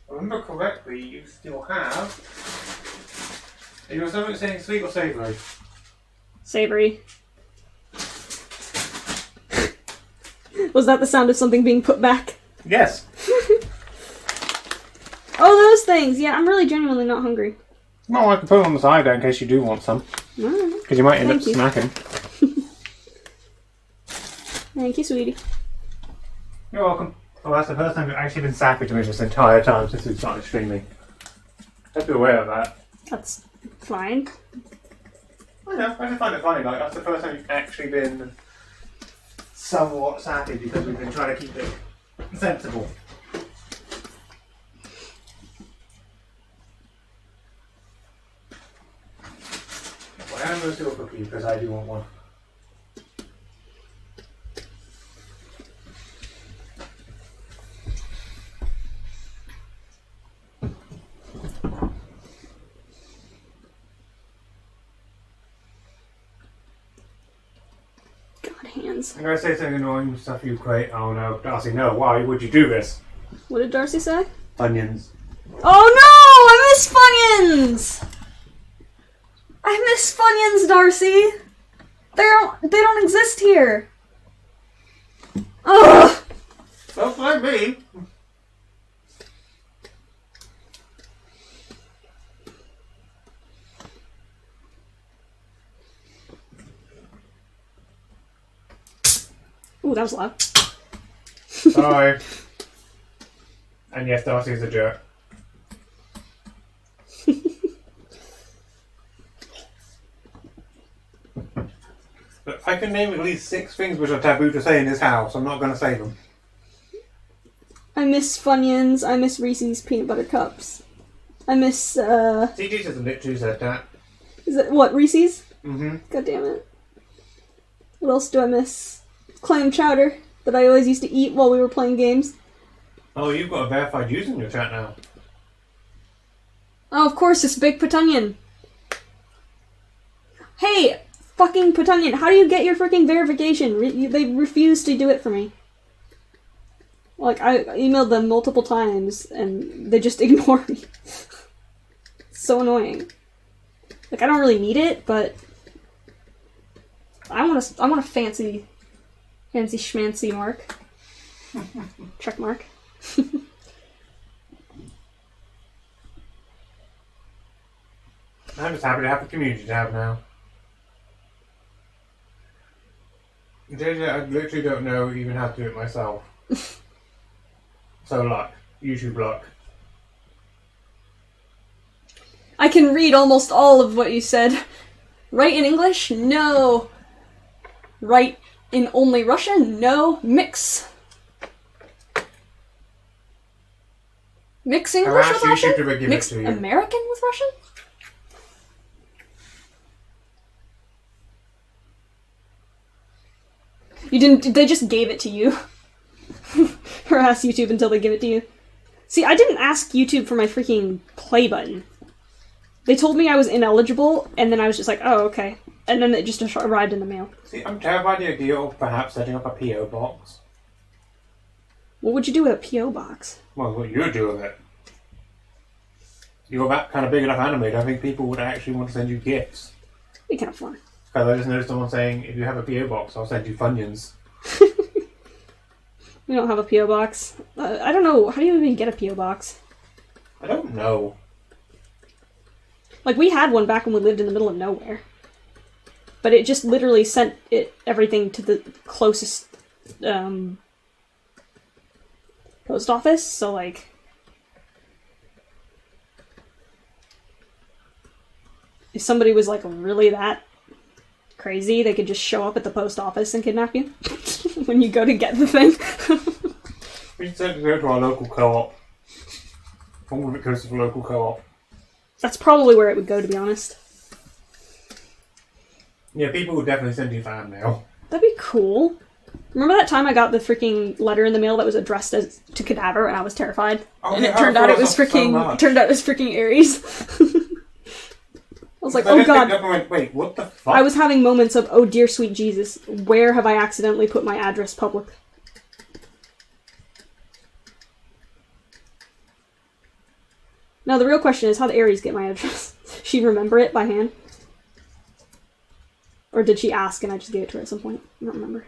If I remember correctly, you still have... You were something saying sweet or savoury? Savory. Was that the sound of something being put back? Yes. Oh, those things. Yeah, I'm really genuinely not hungry. Well, I can put them on the side there in case you do want some. Alright. Because you might end up Thank you. snacking. Thank you, sweetie. You're welcome. Well, that's the first time you've actually been sappy to me this entire time since we started streaming. Let's be aware of that. That's fine. I know, I just find it funny, like, that's the first time you've actually been somewhat sappy because we've been trying to keep it sensible. Well, I'm going to do a cookie because I do want one. Hands. I'm going to say something annoying stuff you create. Oh no, Darcy, no. Why would you do this? What did Darcy say? Onions. Oh no! I miss Funyuns! I miss Funyuns, Darcy! They don't exist here! Ugh! Don't blame me. Ooh, that was loud. Sorry. And yes, Darcy is a jerk. But I can name at least 6 things which are taboo to say in this house. I'm not going to say them. I miss Funyuns. I miss Reese's Peanut Butter Cups. I miss, CG just literally said that. Is it, what, Reese's? Mm-hmm. God damn it. What else do I miss? Clam chowder that I always used to eat while we were playing games. Oh, you've got a verified user in your chat now. Oh, of course, it's Big Petunnion. Hey, fucking Petunnion, how do you get your freaking verification? They refuse to do it for me. Like, I emailed them multiple times, and they just ignore me. It's so annoying. Like, I don't really need it, but I want a fancy schmancy mark. Check mark. I'm just happy to have a community tab now. JJ, I literally don't know even how to do it myself. So luck. YouTube luck. I can read almost all of what you said. Write in English? No. Write in only Russian? No. Mix. Mix English I'll ask with YouTube Russian? to give Mix it to you. American with Russian? You didn't. They just gave it to you. Or ask YouTube until they give it to you. See, I didn't ask YouTube for my freaking play button. They told me I was ineligible, and then I was just like, oh, okay. And then it just arrived in the mail. See, I'm terrified of the idea of perhaps setting up a P.O. box. What would you do with a P.O. box? Well, what you do with it. You're that kind of big enough animator, I think people would actually want to send you gifts. It'd be kind of fun. Because I just noticed someone saying, if you have a P.O. box, I'll send you Funyuns. We don't have a P.O. box. I don't know. How do you even get a P.O. box? I don't know. Like, we had one back when we lived in the middle of nowhere. But it just literally sent everything to the closest, post office, so, like... If somebody was, like, really that crazy, they could just show up at the post office and kidnap you when you go to get the thing. We should send it to our local co-op. All of it goes to the local co-op. That's probably where it would go, to be honest. Yeah, people would definitely send you fan mail. That'd be cool. Remember that time I got the freaking letter in the mail that was addressed to Cadaver, and I was terrified? Oh, and yeah, it turned out it was freaking Aries. I was like, oh god. And went, wait, what the fuck? I was having moments of, oh dear sweet Jesus, where have I accidentally put my address public? Now the real question is, how did Aries get my address? She'd remember it by hand? Or did she ask and I just gave it to her at some point? I don't remember.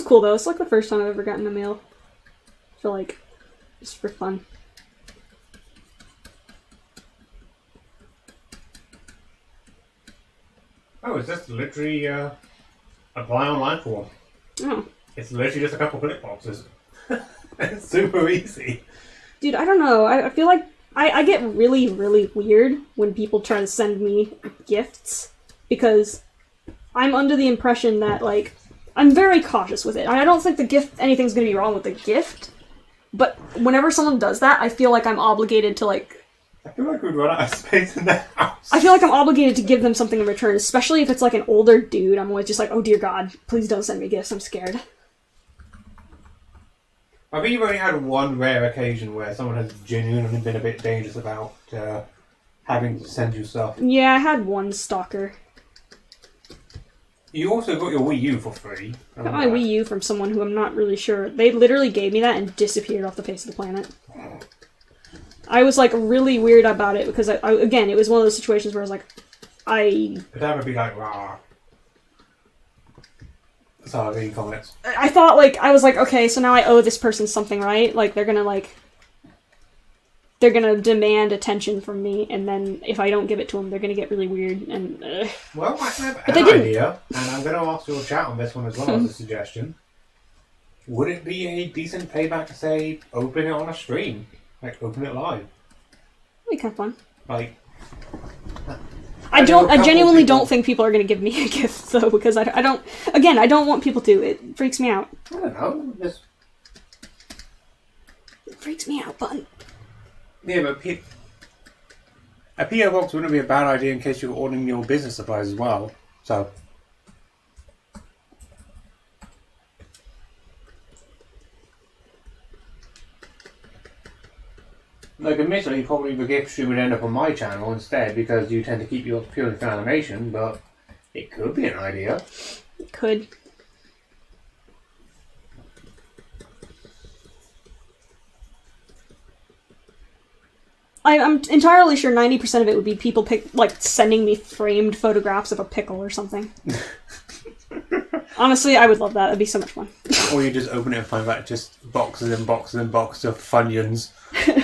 cool though. It's like the first time I've ever gotten a mail. I feel like just for fun. Oh, it's just literally apply online form. Oh. It's literally just a couple click boxes. It's super easy. Dude, I don't know. I feel like I get really, really weird when people try to send me gifts because I'm under the impression that, like, I'm very cautious with it. I don't think anything's gonna be wrong with the gift, but whenever someone does that, I feel like I'm obligated to, like... I feel like we'd run out of space in the house. I feel like I'm obligated to give them something in return, especially if it's, like, an older dude. I'm always just like, oh dear God, please don't send me gifts, I'm scared. I think you've only had one rare occasion where someone has genuinely been a bit dangerous about having to send you stuff. Yeah, I had one stalker. You also got your Wii U for free. I got my Wii U from someone who I'm not really sure. They literally gave me that and disappeared off the face of the planet. I was, like, really weird about it because, again, it was one of those situations where I was like, But that would be like, rah. Sorry, any comments? I thought, like, I was like, okay, so now I owe this person something, right? Like, they're gonna demand attention from me, and then if I don't give it to them, they're gonna get really weird, and... Well, I have an idea, and I'm gonna ask your chat on this one as well as a suggestion. Would it be a decent payback to say, open it on a stream? Like, open it live? That'd be kind of fun. Like... I genuinely don't think people are going to give me a gift, though, because I don't... Again, I don't want people to. It freaks me out. I don't know, just... It freaks me out, but... Yeah, but a P.O. box wouldn't be a bad idea in case you're ordering your business supplies as well, so... Like, admittedly, probably the gift stream would end up on my channel instead because you tend to keep yours purely for animation, but it could be an idea. It could. I'm entirely sure 90% of it would be people sending me framed photographs of a pickle or something. Honestly, I would love that. That'd be so much fun. Or you just open it and find out just boxes and boxes and boxes of Funyuns.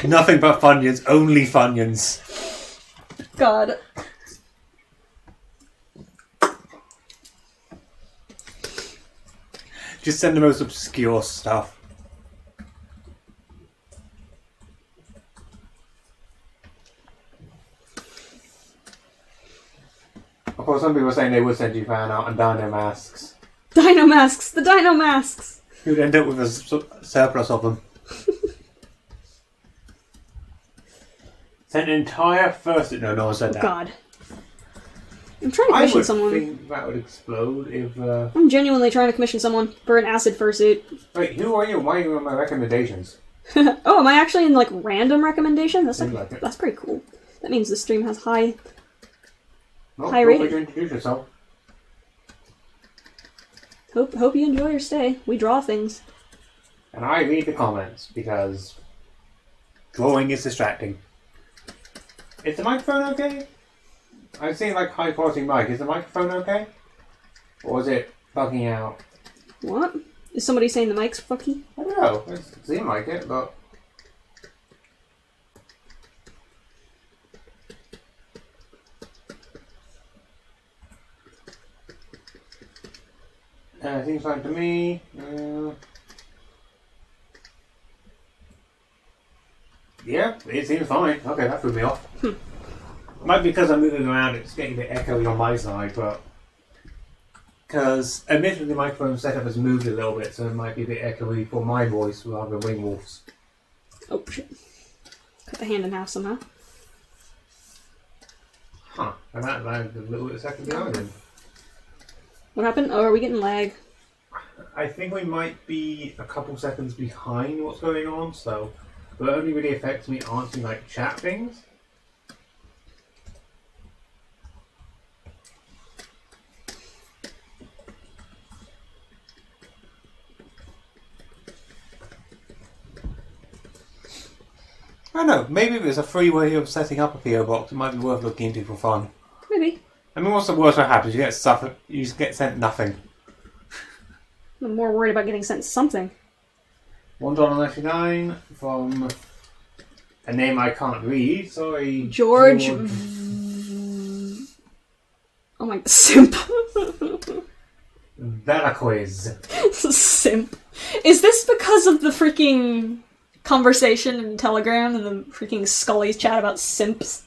Nothing but Funyuns, only Funyuns. God. Just send the most obscure stuff. Of course, some people are saying they would send you fan art and dino masks. Dino masks! The dino masks! You'd end up with a surplus of them. Sent an entire first... No, no one said that. God. I'm trying to commission someone. I would think that would explode if... I'm genuinely trying to commission someone for an acid fursuit. Wait, who are you? Why are you on my recommendations? Oh, am I actually in, like, random recommendation? That's that's pretty cool. That means the stream has high Well, rating. feel free to introduce yourself. Hope you enjoy your stay. We draw things. And I read the comments because drawing is distracting. Is the microphone okay? I've seen like high quality mic. Is the microphone okay? Or is it bugging out? What? Is somebody saying the mic's fucky? I don't know. It seemed like it, but... seems like to me... yeah, it seems fine. Okay, that threw me off. Might be because I'm moving around, it's getting a bit echoey on my side, but... Because, admittedly, the microphone setup has moved a little bit, so it might be a bit echoey for my voice rather than Wingwolf's. Oh, shit. Cut the hand in half somehow. Huh, and that lagged a little bit a second behind him. What happened? Oh, are we getting lag? I think we might be a couple seconds behind what's going on, so... But it only really affects me answering, like, chat things. I don't know, maybe if there's a free way of setting up a PO box, it might be worth looking into for fun. Maybe. I mean, what's the worst that happens? You get stuff, you just get sent nothing. I'm more worried about getting sent something. $1.99 from a name I can't read. Sorry, George. Oh my, simp. Velasquez. Simp. Is this because of the freaking conversation in Telegram and the freaking Scully's chat about simps?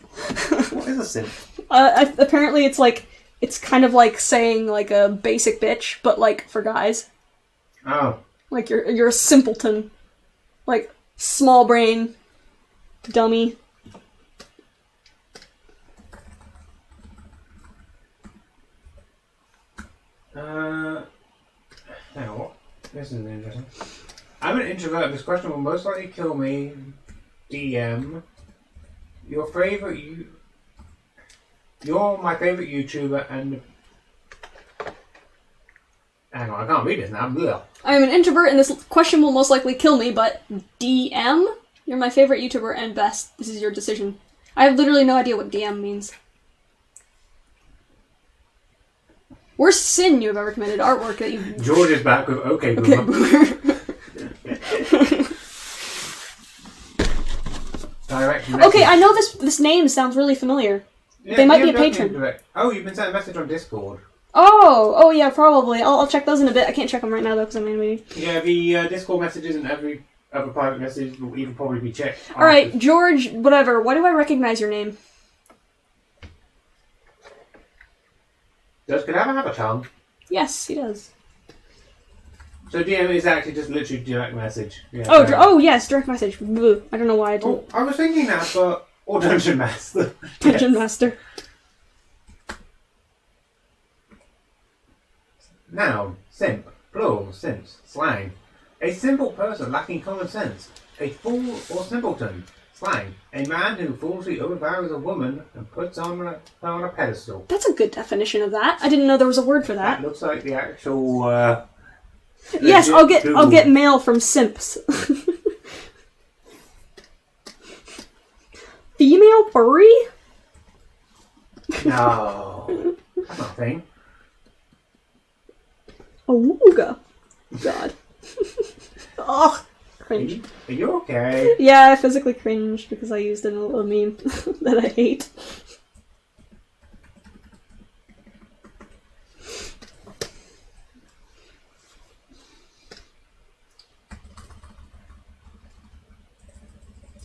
What is a simp? Apparently it's like, it's kind of like saying like a basic bitch, but like for guys. Oh. Like you're a simpleton. Like small brain. Dummy. Now what? This is interesting. I'm an introvert. This question will most likely kill me. DM. Your favorite You're my favorite YouTuber and... Hang on, I can't read this now. Blah. I'm an introvert and this question will most likely kill me, but DM? You're my favorite YouTuber and best. This is your decision. I have literally no idea what DM means. Worst sin you have ever committed. Artwork that you... George is back with okay, Okay, boomer. Direct message. Okay, I know this name sounds really familiar. Yeah, they might be a DM patron. direct. Oh, you've been sent a message on Discord. Oh yeah, probably. I'll check those in a bit. I can't check them right now though because I'm animating. Yeah, the Discord messages and every other private message will even probably be checked. Alright, George, whatever. Why do I recognize your name? Does Kadava have a tongue? Yes, he does. So DM is actually just literally direct message. Yeah, Oh, yes, direct message. Bleh. I don't know why I didn't. Oh, I was thinking that, but... Or Dungeon Master. Dungeon Master. Noun, simp, plural, simps, slang. A simple person lacking common sense. A fool or simpleton, slang. A man who foolishly overvalues a woman and puts her on a pedestal. That's a good definition of that. I didn't know there was a word for That that. looks like the actual... Yes, legit Google. I'll get mail from simps. Female furry? No. That's not a thing. Awooga. God. Ugh. Cringe. Are you okay? Yeah, I physically cringed because I used a meme that I hate.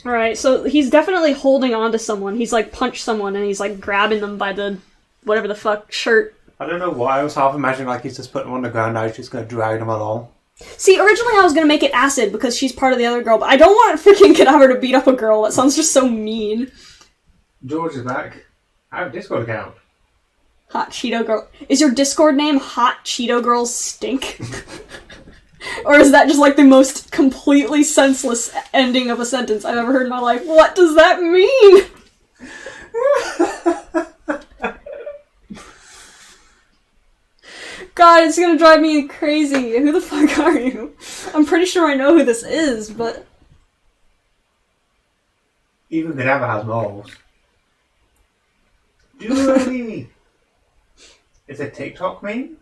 Alright, so he's definitely holding on to someone. He's like punched someone and he's like grabbing them by the whatever the fuck shirt. I don't know why. I was half imagining like he's just putting them on the ground. I was just going to drag them along. See, originally I was gonna make it acid because she's part of the other girl, but I don't want freaking Cadaver to beat up a girl. That sounds just so mean. George is back. I have a Discord account. Hot Cheeto Girl. Is your Discord name Hot Cheeto Girls Stink? Or is that just like the most completely senseless ending of a sentence I've ever heard in my life? What does that mean? God, it's gonna drive me crazy. Who the fuck are you? I'm pretty sure I know who this is, but... Even Cadaver has morals. Do It's a TikTok meme?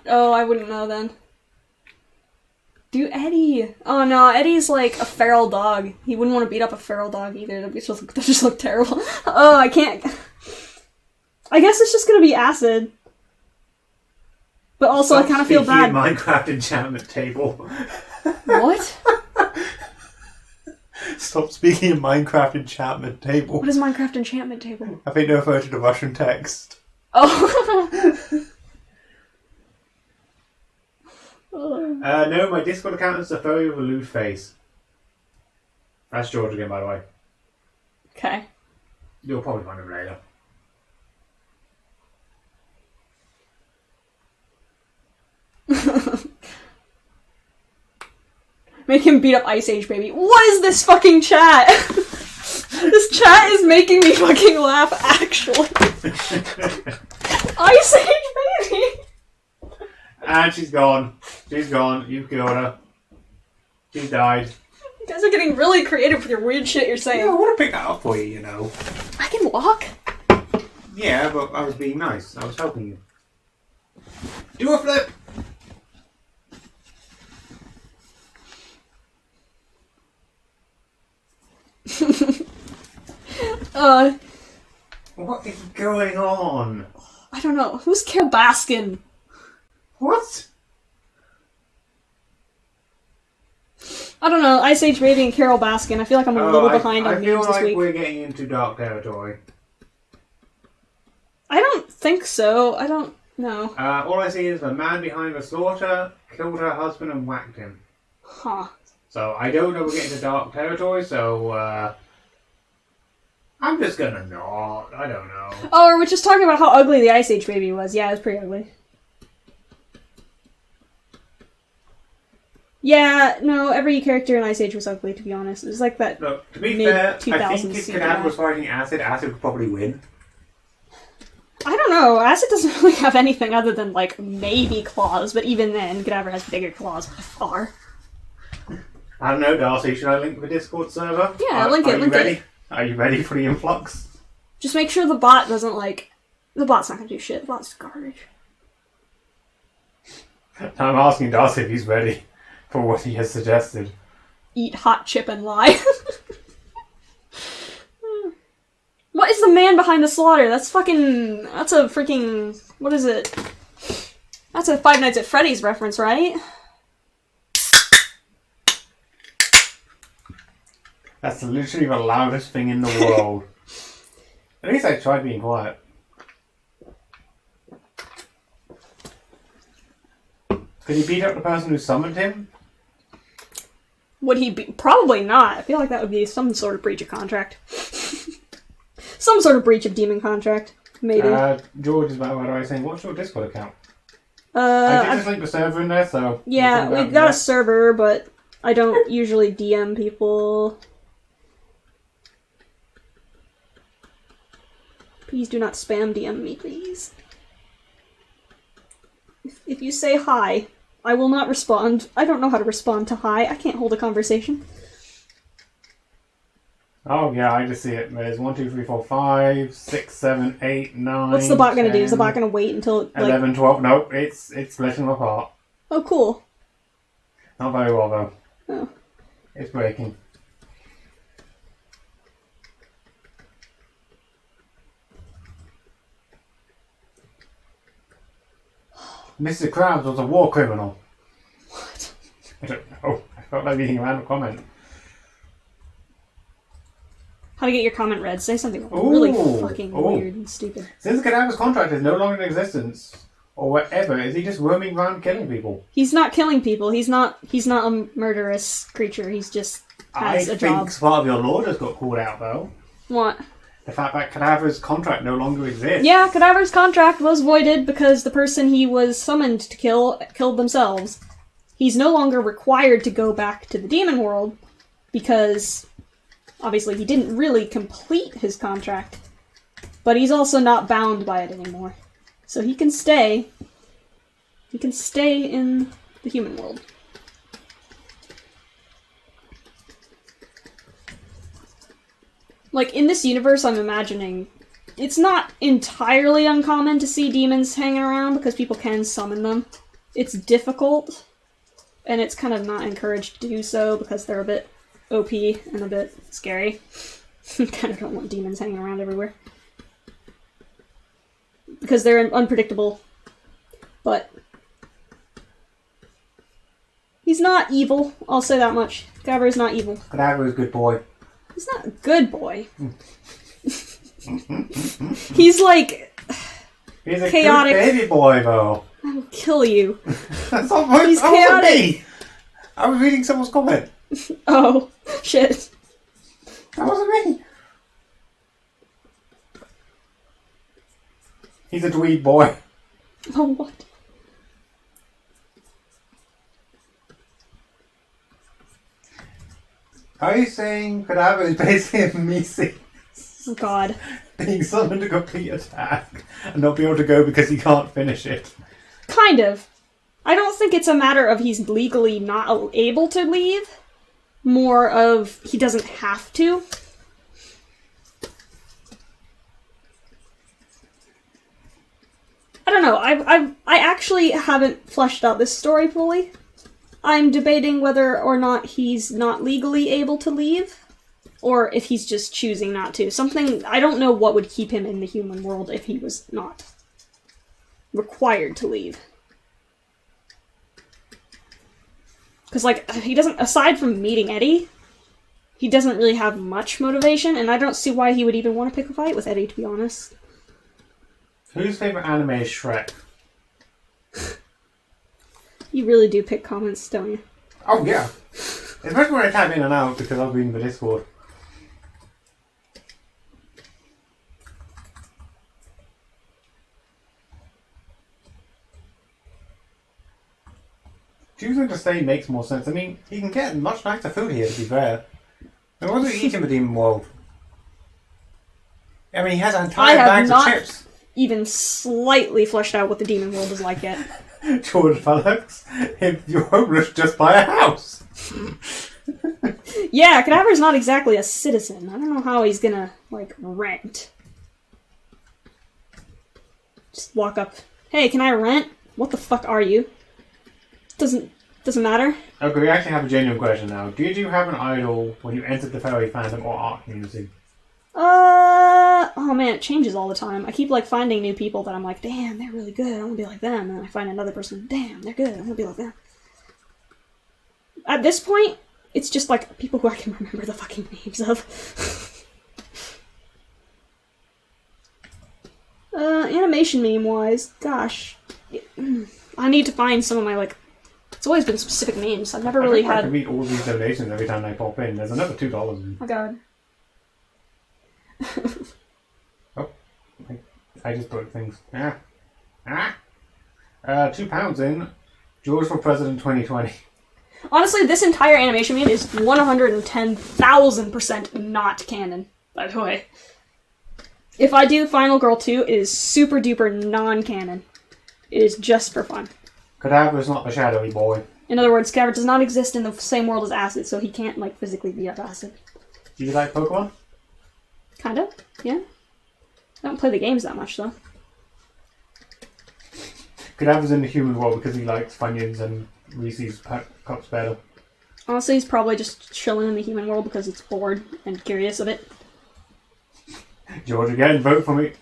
Oh, I wouldn't know then. Do Eddie. Oh no, Eddie's like a feral dog. He wouldn't want to beat up a feral dog either. That just look terrible. Oh, I can't. I guess it's just gonna be acid. But also, I kind of feel bad. Minecraft enchantment table. What? Stop speaking in Minecraft enchantment table. What is Minecraft enchantment table? I think they refer to the Russian text. Oh. No, my Discord account is a furry with a lewd face. That's George again, by the way. Okay. You'll probably find him later. Make him beat up Ice Age Baby. What is this fucking chat? This chat is making me fucking laugh, actually. Ice Age Baby! And she's gone. She's gone. You've killed her. She died. You guys are getting really creative with your weird shit you're saying. Yeah, I want to pick that up for you, you know. I can walk? Yeah, but I was being nice. I was helping you. Do a flip! What is going on? I don't know. Who's Carol Baskin? What? I don't know. Ice Age Baby and Carol Baskin. I feel like I'm a little behind on I feel memes this like week. we're getting into dark territory. I don't think so. I don't know. All I see is the man behind the slaughter killed her husband and whacked him. Huh. So I don't know we're getting to dark territory, so I'm just gonna not. I don't know. Oh, we're just talking about how ugly the Ice Age Baby was. Yeah, it was pretty ugly. Yeah, no, every character in Ice Age was ugly, to be honest. It was like that. Look, to be fair, I mid-2000s think if CGI. Kadab was fighting Acid, Acid would probably win. I don't know. Acid doesn't really have anything other than, like, maybe claws, but even then, Cadaver has bigger claws by far. I don't know, Darcy, should I link the Discord server? Yeah, link it. Are you ready for the influx? Just make sure the bot doesn't, like... The bot's not gonna do shit. The bot's garbage. I'm asking Darcy if he's ready for what he has suggested. Eat hot chip and lie. What is the man behind the slaughter? That's a freaking... What is it? That's a Five Nights at Freddy's reference, right? That's literally the loudest thing in the world. At least I tried being quiet. Could he beat up the person who summoned him? Would he be? Probably not. I feel like that would be some sort of breach of contract. Some sort of breach of demon contract. Maybe. George is by the way saying, what's your Discord account? I did just link the server in there, so... Yeah, we've got a server, but I don't usually DM people. Please do not spam DM me, please. If you say hi, I will not respond. I don't know how to respond to hi. I can't hold a conversation. Oh yeah, I just see it. There's 1, 2, 3, 4, 5, 6, 7, 8, 9. What's the bot gonna 10, do? Is the bot gonna wait until like 11, 12. Nope, it's splitting them apart. Oh, cool. Not very well though. Oh. It's breaking. Mr. Krabs was a war criminal. What? I don't know. I felt like reading a random comment. How to get your comment read? Say something really fucking Ooh. weird and stupid. Since Cadaver's contract is no longer in existence, or whatever, is he just roaming around killing people? He's not killing people. He's not a murderous creature. He's just has a job. I think part of your lore just got called out though. What? The fact that Cadaver's contract no longer exists. Yeah, Cadaver's contract was voided because the person he was summoned to kill killed themselves. He's no longer required to go back to the demon world because obviously he didn't really complete his contract. But he's also not bound by it anymore. So he can stay. He can stay in the human world. Like, in this universe, I'm imagining it's not entirely uncommon to see demons hanging around because people can summon them. It's difficult, and it's kind of not encouraged to do so because they're a bit OP and a bit scary. Kind of don't want demons hanging around everywhere. Because they're unpredictable. But he's not evil, I'll say that much. Cadaver is not evil. Cadaver is a good boy. He's not a good boy. He's like He's a chaotic. good baby boy, though. I will kill you. That's not my He's that wasn't chaotic. me. I was reading someone's comment. Oh, shit. That wasn't me. He's a dweeb boy. Oh, what? Are you saying Cadaver is basically a Misi Oh, God. being summoned to complete a task and not be able to go because he can't finish it? Kind of. I don't think it's a matter of he's legally not able to leave. More of he doesn't have to. I don't know. I actually haven't fleshed out this story fully. I'm debating whether or not he's not legally able to leave. Or if he's just choosing not to. Something, I don't know what would keep him in the human world if he was not required to leave. Because, like, he doesn't, aside from meeting Eddie, he doesn't really have much motivation, and I don't see why he would even want to pick a fight with Eddie, to be honest. Whose favourite anime is Shrek? You really do pick comments, don't you? Oh, yeah. Especially when I type in and out because I'll be in the Discord. Choosing to stay makes more sense. I mean, you can get much nicer food here, to be fair. And what do you eat in the Demon World? I mean, he has entire bags of chips. Even slightly fleshed out what the Demon World is like yet. George Felix, if you're homeless, just buy a house. Yeah, Cadaver's not exactly a citizen. I don't know how he's gonna, like, rent. Just walk up. Hey, can I rent? What the fuck are you? Doesn't matter. Okay, we actually have a genuine question now. Did you have an idol when you entered the furry fandom or art community? Oh man, it changes all the time. I keep, like, finding new people that I'm like, damn, they're really good, I want to be like them. And then I find another person, damn, they're good, I want to be like them. At this point, it's just, like, people who I can remember the fucking names of. Animation meme-wise, gosh. I need to find some of my, like, it's always been specific names. I've never really had... I can meet all these donations every time I pop in. There's another $2 in. Oh god. Oh, I just broke things. £2 in. George for President 2020. Honestly, this entire animation meme is 110,000% not canon, by the way. If I do Final Girl 2, it is super duper non-canon. It is just for fun. Cadaver is not the shadowy boy. In other words, Cadaver does not exist in the same world as Acid, so he can't, like, physically be up Acid. Do you like Pokemon? Kinda, yeah. I don't play the games that much, though. Cadaver's in the human world because he likes Funyuns and Reese's Cups better. Honestly, he's probably just chilling in the human world because it's bored and curious of it. George, again, vote for me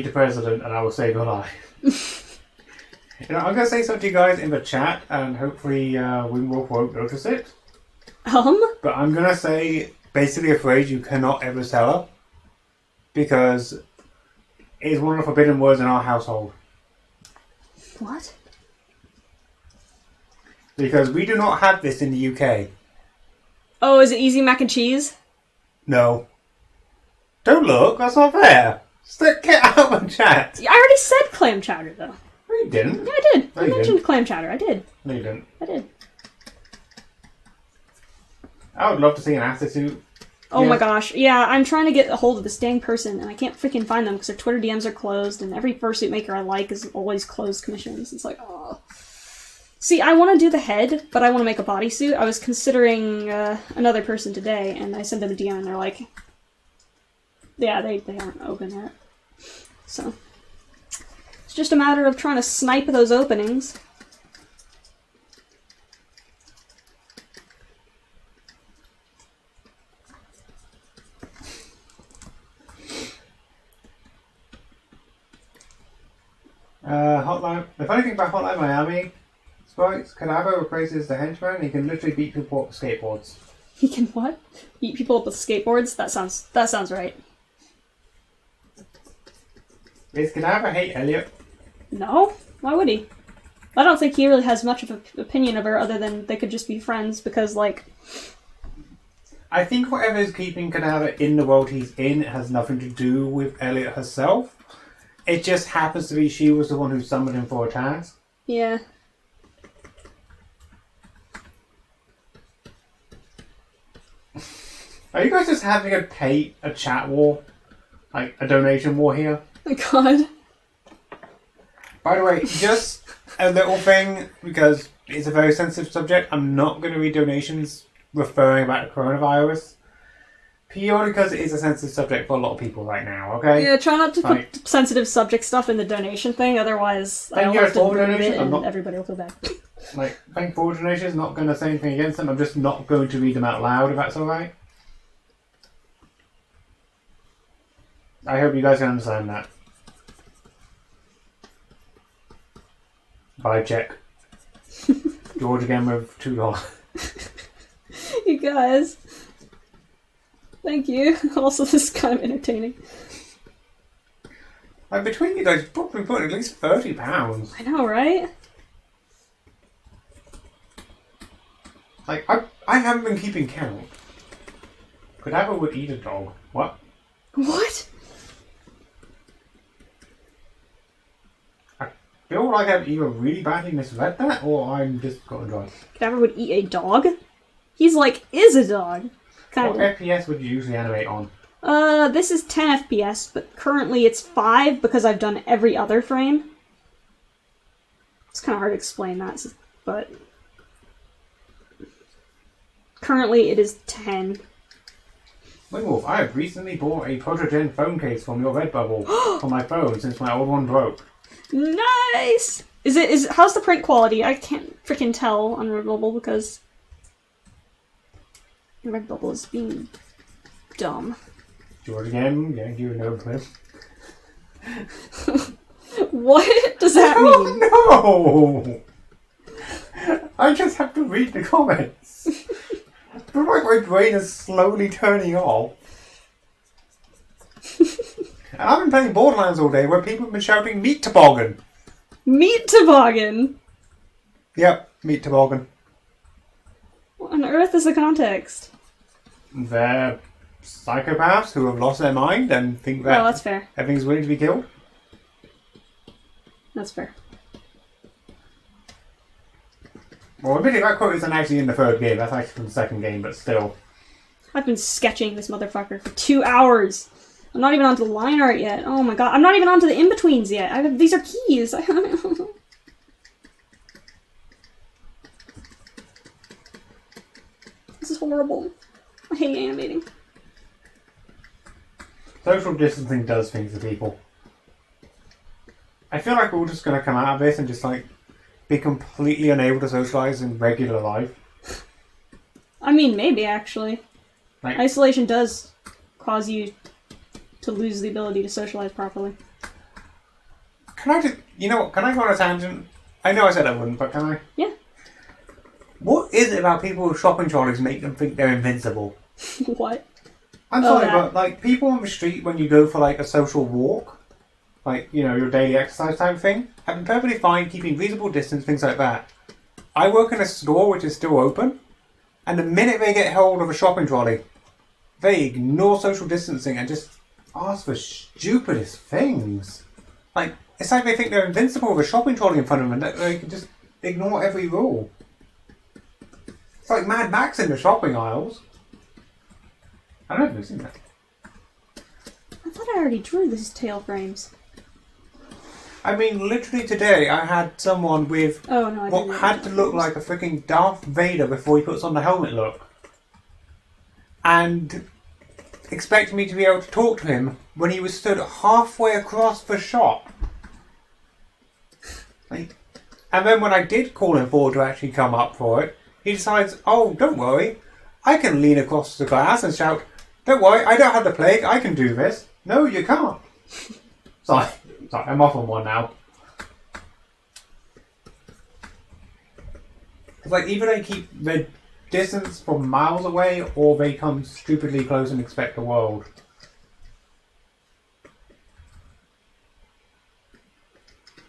to president and I will say good eye. You know, I'm going to say something to you guys in the chat and hopefully Wingwolf won't notice it. But I'm going to say basically a phrase you cannot ever tell her because it is one of the forbidden words in our household. What? Because we do not have this in the UK. Oh, is it easy mac and cheese? No. Don't look, that's not fair. Get out of the chat. I already said clam chowder, though. No, you didn't. Yeah, I did. I mentioned clam chowder. I did. No, you didn't. I did. I would love to see an attitude. Oh my gosh. Yeah, I'm trying to get a hold of this dang person, and I can't freaking find them because their Twitter DMs are closed, and every fursuit maker I like is always closed commissions. It's like, oh. See, I want to do the head, but I want to make a bodysuit. I was considering another person today, and I sent them a DM, and they're like, yeah, they aren't open yet. So, it's just a matter of trying to snipe those openings. Hotline. The funny thing about Hotline Miami, Spikes, Cadaver replaces the henchman. He can literally beat people up with skateboards. He can what? Beat people up with skateboards? That sounds right. Does Cadaver hate Elliot? No. Why would he? I don't think he really has much of an opinion of her other than they could just be friends because, like... I think whatever is keeping Cadaver in the world he's in has nothing to do with Elliot herself. It just happens to be she was the one who summoned him for a task. Yeah. Are you guys just having a chat war? Like, a donation war here? Oh god. By the way, just a little thing, because it's a very sensitive subject. I'm not going to read donations referring about the coronavirus. Purely because it is a sensitive subject for a lot of people right now, okay? Yeah, try not to put sensitive subject stuff in the donation thing, otherwise I'll have to remove it and everybody will feel bad. Like, thank you for donations, not going to say anything against them, I'm just not going to read them out loud if that's alright. I hope you guys can understand that. Vibe check. George again with $2. You guys. Thank you. Also, this is kind of entertaining. Like, between you guys, you've probably put at least £30. I know, right? Like, I haven't been keeping count. Cadaver would eat a dog. What? What? I feel like I've either really badly misread that, or I'm just got drunk. Cadaver would eat a dog? He's like, is a dog. Kind What of. FPS would you usually animate on? This is 10 FPS, but currently it's 5 because I've done every other frame. It's kind of hard to explain that, but... Currently it is 10. Wingwolf, I have recently bought a Protogen phone case from your Redbubble for my phone since my old one broke. Nice! How's the print quality? I can't freaking tell on Redbubble because... Redbubble is being dumb. George again, yeah, give a no clip. What does that mean? Oh no! I just have to read the comments. I feel like my brain is slowly turning off. And I've been playing Borderlands all day where people have been shouting meat toboggan. Meat toboggan! Yep, meat toboggan. What on earth is the context? They're psychopaths who have lost their mind and think that Oh, that's fair. everything's willing to be killed. That's fair. Well, admittedly, that quote isn't actually in the third game. That's actually from the second game, but still. I've been sketching this motherfucker for 2 hours. I'm not even onto the line art yet. Oh my god. I'm not even onto the in-betweens yet. These are keys. This is horrible. I hate animating. Social distancing does things to people. I feel like we're all just going to come out of this and just, like, be completely unable to socialise in regular life. I mean, maybe, actually. Like, Isolation does cause you to lose the ability to socialise properly. can I just... You know what? Can I go on a tangent? I know I said I wouldn't, but can I? Yeah. What is it about people with shopping trolleys make them think they're invincible? What? I'm Oh, sorry, that. but, like, people on the street when you go for, like, a social walk, like, you know, your daily exercise type thing, have been perfectly fine keeping reasonable distance, things like that. I work in a store which is still open, and the minute they get hold of a shopping trolley, they ignore social distancing and just ask for stupidest things. Like, it's like they think they're invincible with a shopping trolley in front of them and that they can just ignore every rule. It's like Mad Max in the shopping aisles. I don't know if you've seen that. I thought I already drew these tail frames. I mean, literally today I had someone with Oh, no, I didn't. what had to look like a freaking Darth Vader before he puts on the helmet look. And expected me to be able to talk to him when he was stood halfway across the shop. Like, and then when I did call him forward to actually come up for it, he decides, oh, don't worry, I can lean across the glass and shout, don't worry, I don't have the plague, I can do this. No, you can't. Sorry, I'm off on one now. It's like either they keep their distance from miles away or they come stupidly close and expect the world.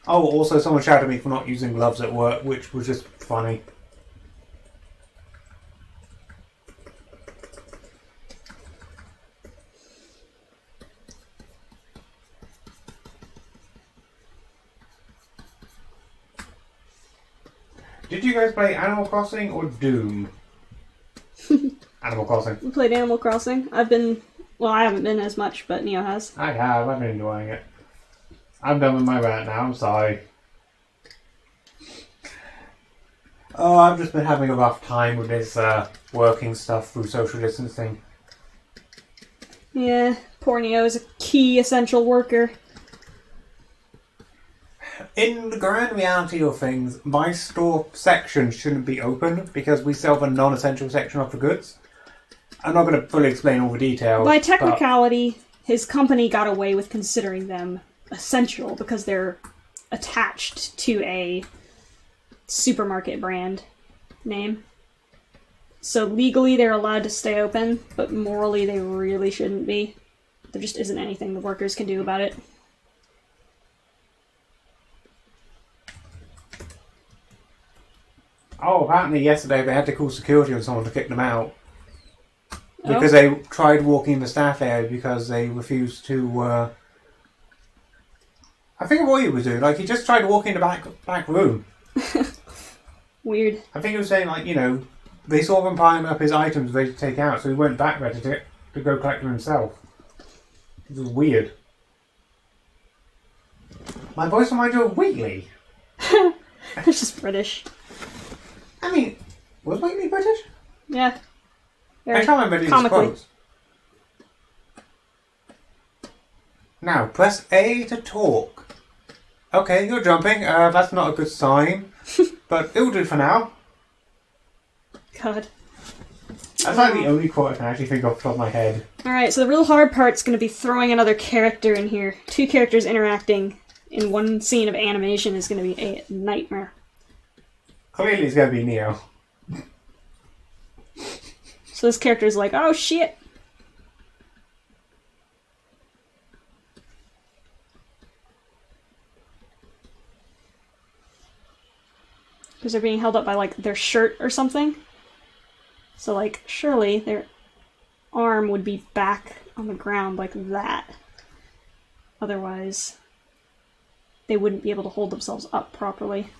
Oh, also someone shouted at me for not using gloves at work, which was just funny. Did you guys play Animal Crossing or Doom? Animal Crossing. We played Animal Crossing. I haven't been as much, but Neo has. I have. I've been enjoying it. I'm done with my rant now. I'm sorry. Oh, I've just been having a rough time with this working stuff through social distancing. Yeah, poor Neo is a key essential worker. In the grand reality of things, my store section shouldn't be open because we sell the non-essential section of the goods. I'm not going to fully explain all the details. By technicality, his company got away with considering them essential because they're attached to a supermarket brand name. So legally they're allowed to stay open, but morally they really shouldn't be. There just isn't anything the workers can do about it. Oh, apparently yesterday they had to call security on someone to kick them out. Because they tried walking in the staff area because they refused to... I think what he was doing, like he just tried to walk in the back room. Weird. I think he was saying, like, you know, they saw him piling up his items ready to take out, so he went back ready to go collect them himself. It was weird. My voice reminds you of Wheatley. It's just British. I mean, was Wheatley British? Yeah. I can't remember these quotes. Now, press A to talk. Okay, you're jumping. That's not a good sign. But it'll do for now. God. That's like the only quote I can actually think off the top of my head. Alright, so the real hard part's going to be throwing another character in here. 2 characters interacting in one scene of animation is going to be a nightmare. Clearly it's going to be Neo. So this character's like, oh shit! Because they're being held up by, like, their shirt or something. So, like, surely their arm would be back on the ground like that. Otherwise, they wouldn't be able to hold themselves up properly.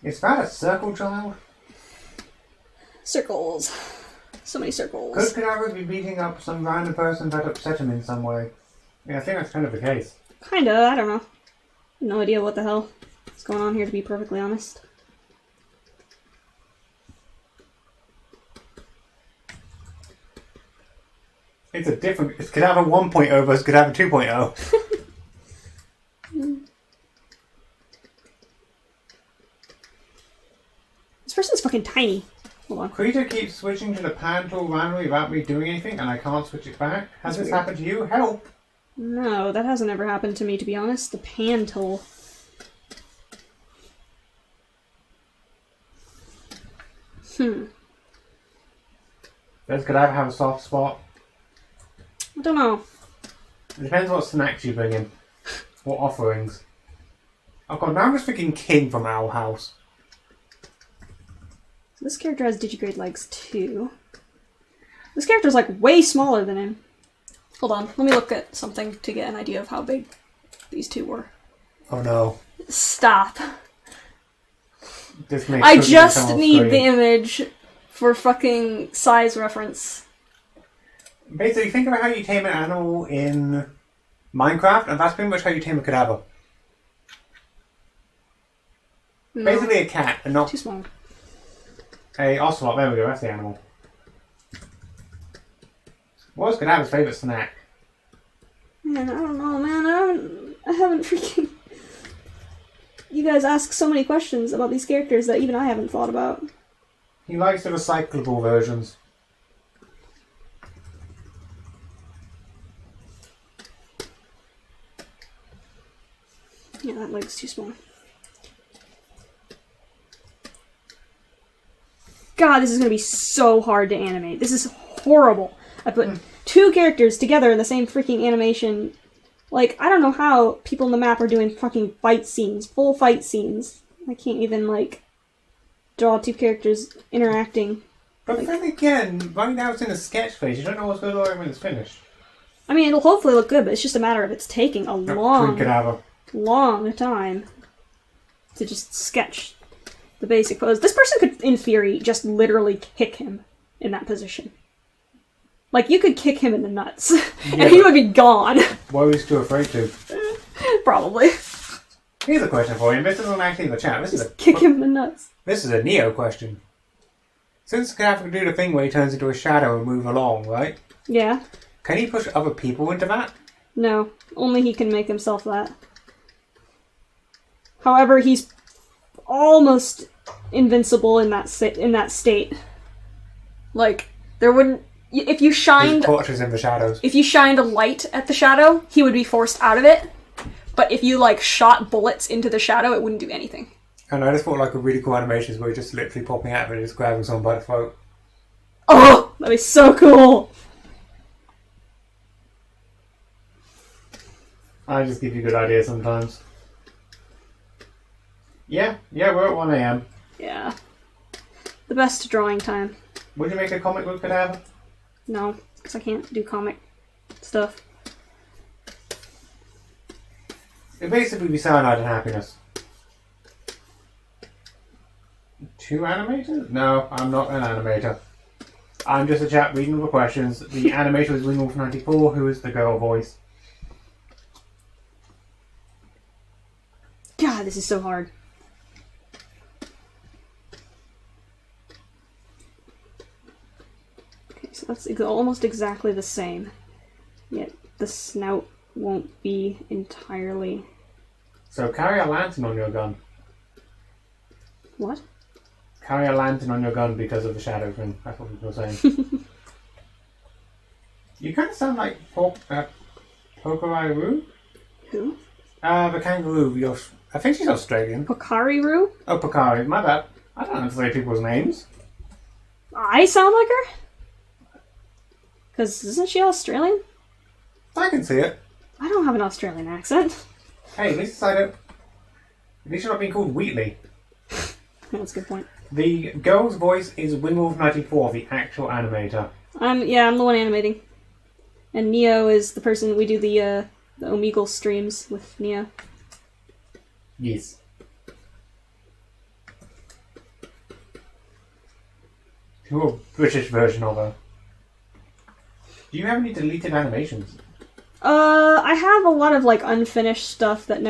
Is that a circle child? Circles. So many circles. Could Cadaver be beating up some random person that upset him in some way? Yeah, I think that's kind of the case. Kinda, I don't know. No idea what the hell is going on here, to be perfectly honest. It's a different... It's Cadaver 1.0 versus Cadaver 2.0. This person's fucking tiny. Hold on. Krita keeps switching to the pan tool randomly without me doing anything, and I can't switch it back. Has That's this weird. happened to you? Help! No, that hasn't ever happened to me, to be honest. The pan tool. Does Cadaver have a soft spot? I don't know. It depends what snacks you bring in. What offerings. Oh god, now I'm just thinking King from Owl House. So this character has digigrade legs too. This character's like way smaller than him. Hold on, let me look at something to get an idea of how big these two were. Oh no. Stop. This makes I cooking just sound need screen. the image for fucking size reference. Basically, think about how you tame an animal in Minecraft, and that's pretty much how you tame a cadaver. No, Basically a cat, and not too small. a ocelot. There we go, that's the animal. What's Cadaver's favourite snack? Man, I don't know, man. I haven't freaking... You guys ask so many questions about these characters that even I haven't thought about. He likes the recyclable versions. Yeah, that leg's too small. God, this is gonna be so hard to animate. This is horrible. I put 2 characters together in the same freaking animation. Like, I don't know how people in the map are doing fucking fight scenes, full fight scenes. I can't even, like, draw 2 characters interacting. But then again, right now it's in a sketch phase. You don't know what's going on when it's finished. I mean, it'll hopefully look good, but it's just a matter of it's taking a long time to just sketch the basic pose. This person could, in theory, just literally kick him in that position. Like, you could kick him in the nuts, and he would be gone. Why are we still afraid to? Probably. Here's a question for you. This isn't actually in the chat. This is a Kick him in the nuts. This is a Neo question. Since Cadaver can do the thing where he turns into a shadow and move along, right? Yeah. Can he push other people into that? No. Only he can make himself that. However, he's almost invincible in that state. Like, there wouldn't... If you shined... His torches in the shadows. If you shined a light at the shadow, he would be forced out of it. But if you, like, shot bullets into the shadow, it wouldn't do anything. And I just thought, like, a really cool animation is where you're just literally popping out of it and just grabbing someone by the throat. Oh! That'd be so cool! I just give you good ideas sometimes. Yeah, we're at 1 AM. Yeah. The best drawing time. Would you make a comic book cadaver? No, because I can't do comic stuff. It'd basically be cyanide and happiness. 2 animators? No, I'm not an animator. I'm just a chap reading all the questions. The animator is Wingwolf94, who is the girl voice. God, this is so hard. Okay, so that's almost exactly the same. Yet the snout won't be entirely... So carry a lantern on your gun. What? Carry a lantern on your gun because of the shadow thing. That's what people were saying. You kind of sound like Pokerairu? Who? The kangaroo. I think she's Australian. Pokari-Ru? Oh, Pokari. My bad. I don't know how to say people's names. I sound like her? Because isn't she Australian? I can see it. I don't have an Australian accent. Hey, at least I don't... At least you're not being called Wheatley. That's a good point. The girl's voice is Wingwolf94, the actual animator. Yeah, I'm the one animating. And Neo is the person we do the Omegle streams with Neo. Yes. You're a British version of her. Do you have any deleted animations? I have a lot of like unfinished stuff that I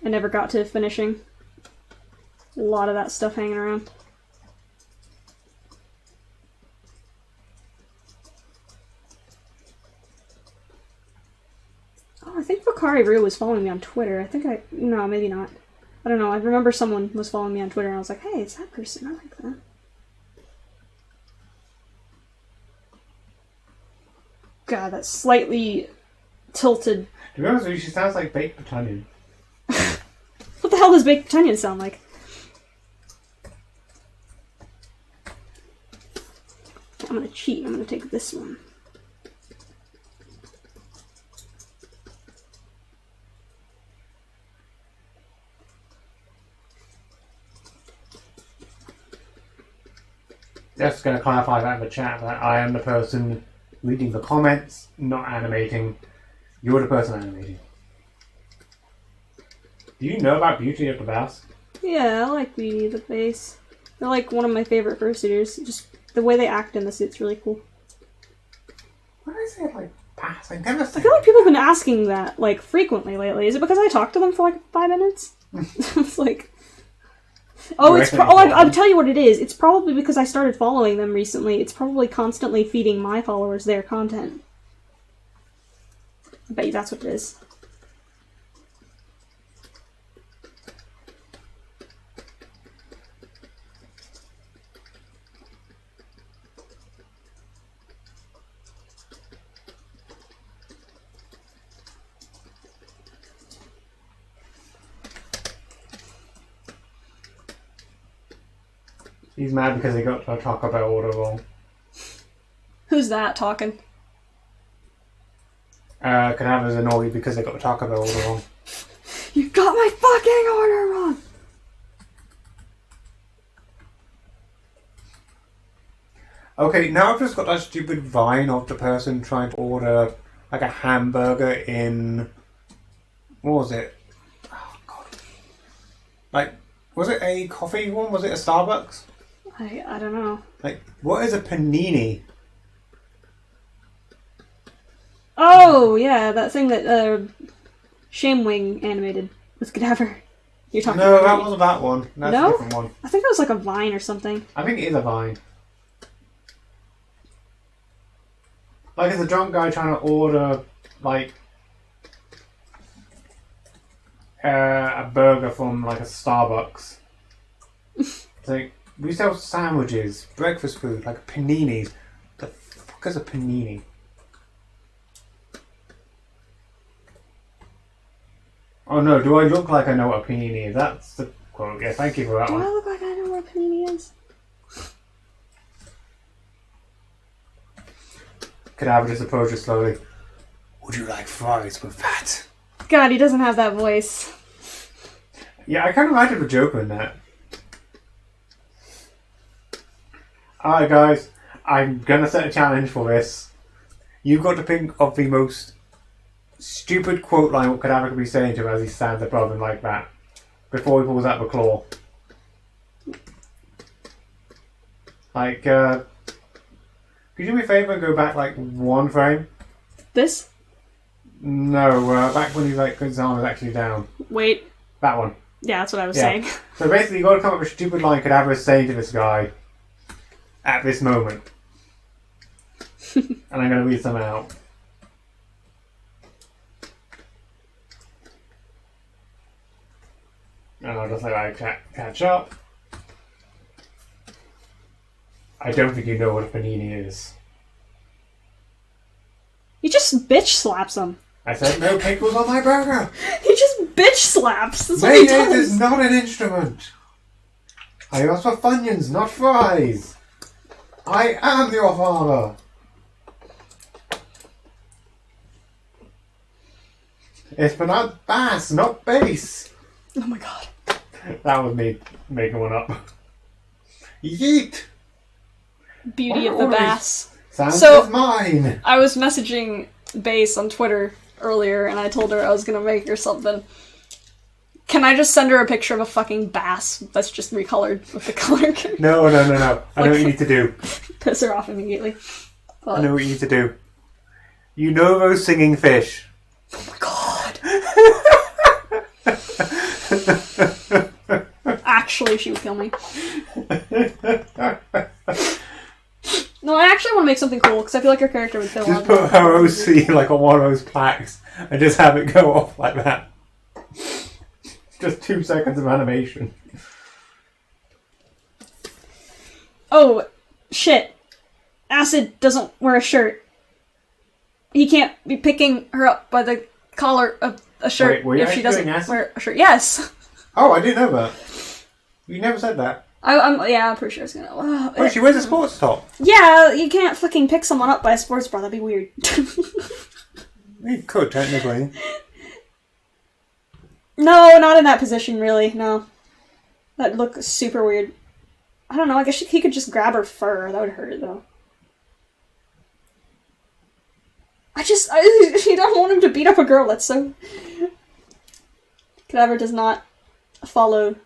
never got to finishing. A lot of that stuff hanging around. Oh, I think Pokari-Ru was following me on Twitter. No, maybe not. I don't know. I remember someone was following me on Twitter and I was like, hey, it's that person. I like that. God, that's slightly tilted. To be honest with you, she sounds like Baked Britannian. What the hell does Baked Britannian sound like? I'm gonna cheat. I'm gonna take this one. Just going to clarify that in the chat that I am the person reading the comments, not animating. You're the person animating. Do you know about Beauty of the Bass? Yeah, I like Beauty the Bass. They're like one of my favorite fursuiters. Just the way they act in the suit's really cool. Why did I say like bass? I never I said feel like people have been asking that like frequently lately. Is it because I talked to them for like 5 minutes? It's like... Oh, I'll tell you what it is. It's probably because I started following them recently. It's probably constantly feeding my followers their content. I bet you that's what it is. He's mad because he got a Taco Bell order wrong. Who's that talking? Cadaver's annoyed because they got the Taco Bell order wrong. You got my fucking order wrong! Okay, now I've just got that stupid vine of the person trying to order like a hamburger in... What was it? Oh, God. Like, was it a coffee one? Was it a Starbucks? I don't know. Like, what is a panini? Oh, yeah, that thing that Shamewing animated with Cadaver. You're talking No, about that right? wasn't that one. That's No? a different one. I think that was like a Vine or something. I think it is a vine. Like, it's a drunk guy trying to order, like, a burger from, like, a Starbucks. like, we sell sandwiches, breakfast food, like paninis. The fuck is a panini? Oh no, do I look like I know what a panini is? That's the quote. Yeah, thank you for that Do one. I look like I know what a panini is? Cadaver just approaches slowly. Would you like fries with that? God, he doesn't have that voice. Yeah, I kind of imagine a joke in that. Alright guys, I'm gonna set a challenge for this. You've got to think of the most stupid quote line what Cadaver could be saying to him as he stands above him like that. Before he pulls out the claw. Like, could you do me a favour and go back like one frame? This? No, back when his arm was actually down. Wait. That one. Yeah, that's what I was saying. So basically you got to come up with a stupid line Cadaver is saying to this guy at this moment. And I'm going to read some out. And I'll just let I catch up. I don't think you know what a panini is. He just bitch slaps him. I said no pickles on my burger. He just bitch slaps. That's what he Mayonnaise does. is not an instrument. I asked for Funyuns, not fries. I am your father. It's pronounced bass, not bass. Oh my god. That was me making one up. Yeet. Beauty of the bass. Sounds So- is mine. I was messaging Base on Twitter earlier, and I told her I was gonna make her something. Can I just send her a picture of a fucking bass that's just recolored with the color? No. I know what you need to do. Piss her off immediately. But, I know what you need to do. You know those singing fish. oh my god. Actually, she would kill me. No, I actually want to make something cool, because I feel like her character would fit a Just lot. put her OC like on one of those plaques and just have it go off like that. Just 2 seconds of animation. Oh, shit. Acid doesn't wear a shirt. He can't be picking her up by the collar of a shirt Wait, were you if she actually doesn't doing acid? wear a shirt. Yes! Oh, I didn't know that. You never said that. I'm pretty sure it's gonna... Wait, she wears a sports top. Yeah, you can't fucking pick someone up by a sports bra. That'd be weird. You could, technically. No, not in that position, really. No. That'd look super weird. I don't know, I guess he could just grab her fur. That would hurt, though. I don't want him to beat up a girl. That's so... Cadaver does not follow...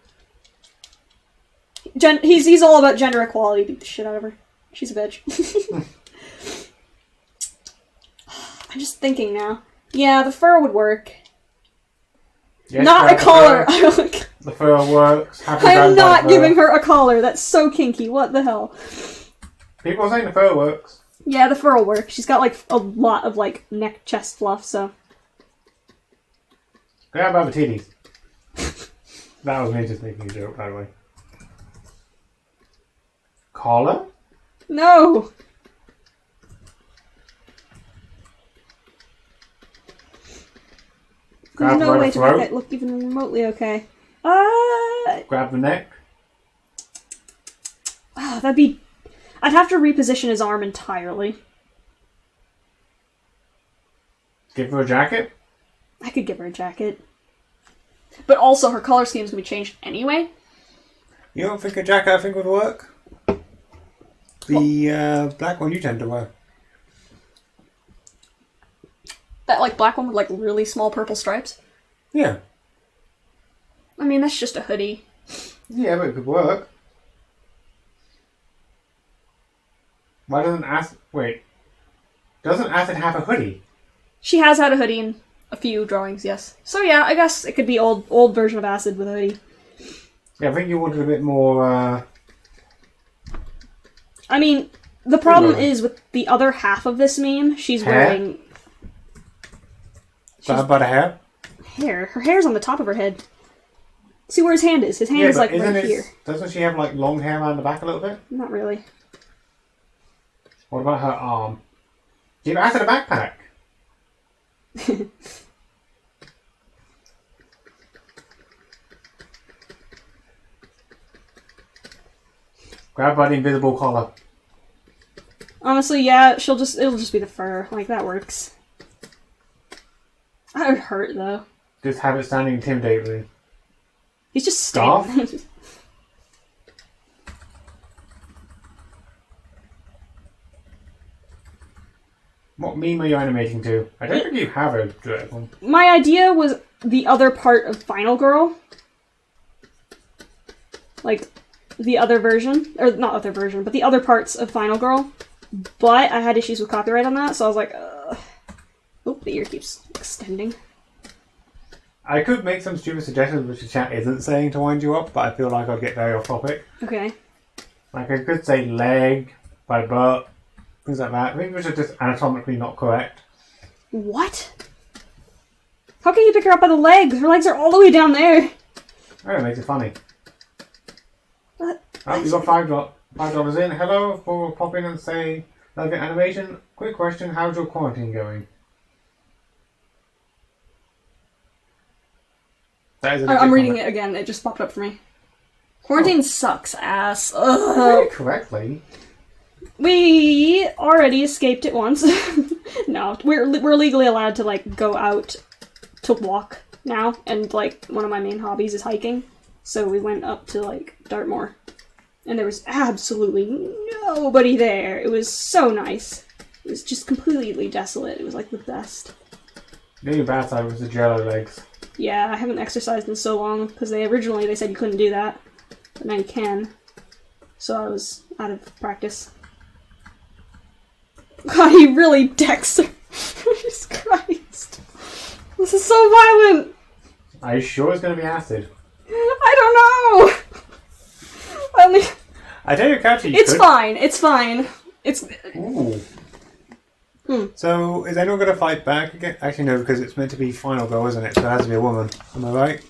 He's all about gender equality. Beat the shit out of her. She's a bitch. I'm just thinking now. Yeah, the fur would work. Yes, Not a collar. The fur works. Happy I am grandpa not fur. giving her a collar. That's so kinky. What the hell? People are saying the fur works. Yeah, the fur will work. She's got like a lot of like neck chest fluff, so. Grab by the titties. That was me just making a joke, by the way. Collar? No! Grab There's no by way the to make throat. that look even remotely okay. Grab the neck. That'd be... I'd have to reposition his arm entirely. Give her a jacket. I could give her a jacket. But also, her color scheme's gonna be changed anyway. You don't think a jacket I think would work? The black one you tend to wear. That like black one with like really small purple stripes. Yeah. I mean, that's just a hoodie. Yeah, but it could work. Why doesn't Acid... Wait. Doesn't Acid have a hoodie? She has had a hoodie in a few drawings, yes. So yeah, I guess it could be old version of Acid with a hoodie. Yeah, I think you wanted a bit more, I mean, the problem Hello. is with the other half of this meme, she's Hair? wearing... Grab by the hair. Hair? Her hair's on the top of her head. See where his hand is? His hand is like right here. Doesn't she have like long hair around the back a little bit? Not really. What about her arm? Give Acid a backpack. Grab by the invisible collar. Honestly, yeah, it'll just be the fur. Like, that works. That would hurt, though. Just have it standing intimidatingly. He's just standing. What meme are you animating to? I don't think you have a direct one. My idea was the other part of Final Girl. Like, the other version. Or, not other version, but the other parts of Final Girl. But I had issues with copyright on that, so I was like, ugh. Oh, the ear keeps extending. I could make some stupid suggestions which the chat isn't saying to wind you up, but I feel like I'll get very off topic. Okay. Like, I could say leg, by butt, things like that. Maybe which are just anatomically not correct. What? How can you pick her up by the legs? Her legs are all the way down there. Oh, it makes it funny. What? Oh, you got $5 in. Hello, for pop in and say, love your animation. Quick question, how's your quarantine going? I'm reading it again. It just popped up for me. Quarantine sucks ass. Ugh. Very correctly. We already escaped it once. No, we're legally allowed to like go out to walk now, and like one of my main hobbies is hiking. So we went up to like Dartmoor, and there was absolutely nobody there. It was so nice. It was just completely desolate. It was like the best. The only bad side was the jello legs. Yeah, I haven't exercised in so long, because originally they said you couldn't do that, but now you can. So I was out of practice. God, he really decks her. Jesus Christ. This is so violent! Are you sure it's going to be acid? I don't know! I tell you, Catchy, it's fine, it's fine. It's... Ooh. So, is anyone going to fight back again? Actually, no, because it's meant to be Final Girl, isn't it? So it has to be a woman. Am I right?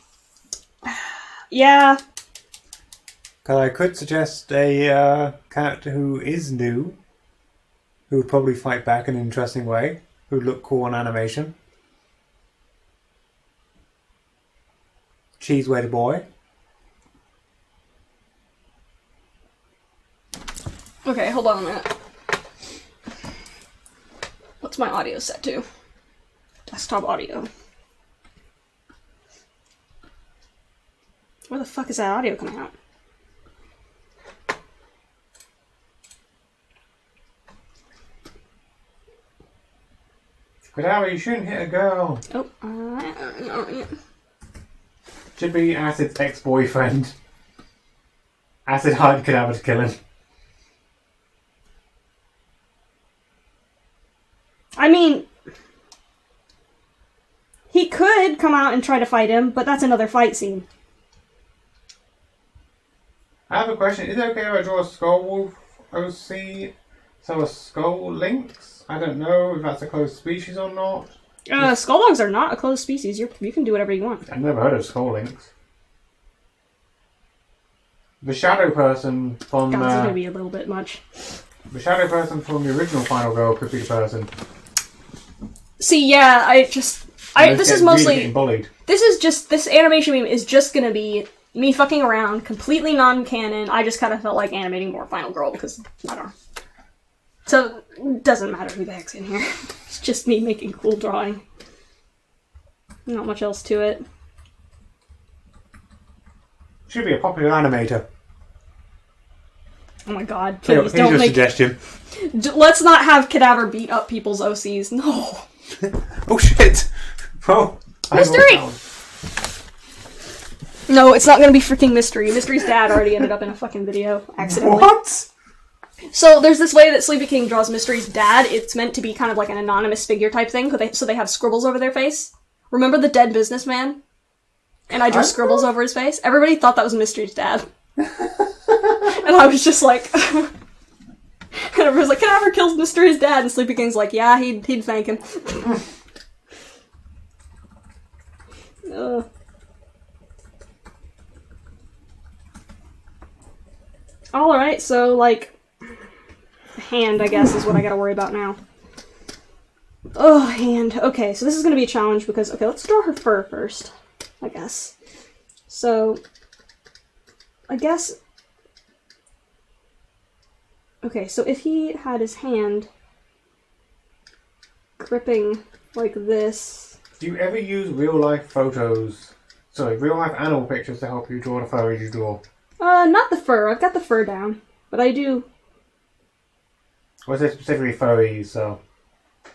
Yeah. Because I could suggest a character who is new, who would probably fight back in an interesting way, who would look cool on animation. Cheese Waiter Boy. Okay, hold on a minute. What's my audio set to? Desktop audio. Where the fuck is that audio coming out? But Harry, you shouldn't hit a girl. Oh, Should be Acid's ex-boyfriend. Acid hired Cadaver to kill him. I mean, he could come out and try to fight him, but that's another fight scene. I have a question. Is it okay if I draw a skull wolf OC? So a skull lynx? I don't know if that's a closed species or not. Skull dogs are not a closed species. You can do whatever you want. I've never heard of skull lynx. The shadow person from... God, this is going to be a little bit much. The shadow person from the original Final Girl could be the person. See, yeah, this is mostly... Bullied. This animation meme is just gonna be me fucking around, completely non-canon. I just kind of felt like animating more Final Girl because, I don't know. So, it doesn't matter who the heck's in here. It's just me making cool drawing. Not much else to it. Should be a popular animator. Oh my god, please Here's don't your make... suggestion. Let's not have Cadaver beat up people's OCs. No. Oh shit! Oh, Mystery! No, it's not gonna be freaking Mystery. Mystery's dad already ended up in a fucking video, accidentally. What? So there's this way that Sleepy King draws Mystery's dad. It's meant to be kind of like an anonymous figure type thing, so they have scribbles over their face. Remember the dead businessman? And I drew scribbles over his face? Everybody thought that was Mystery's dad. And I was just like... and everyone's like, Cadaver kills Mystery's dad, and Sleepy King's like, yeah, he'd thank him. Alright, so, like, hand, I guess, is what I gotta worry about now. Oh, hand. Okay, so this is gonna be a challenge because, okay, let's draw her fur first, I guess. So, I guess... Okay, so if he had his hand gripping like this... Do you ever use real-life photos? Sorry, real-life animal pictures to help you draw the furries you draw? Not the fur. I've got the fur down. But I do... Or is it specifically furries, so...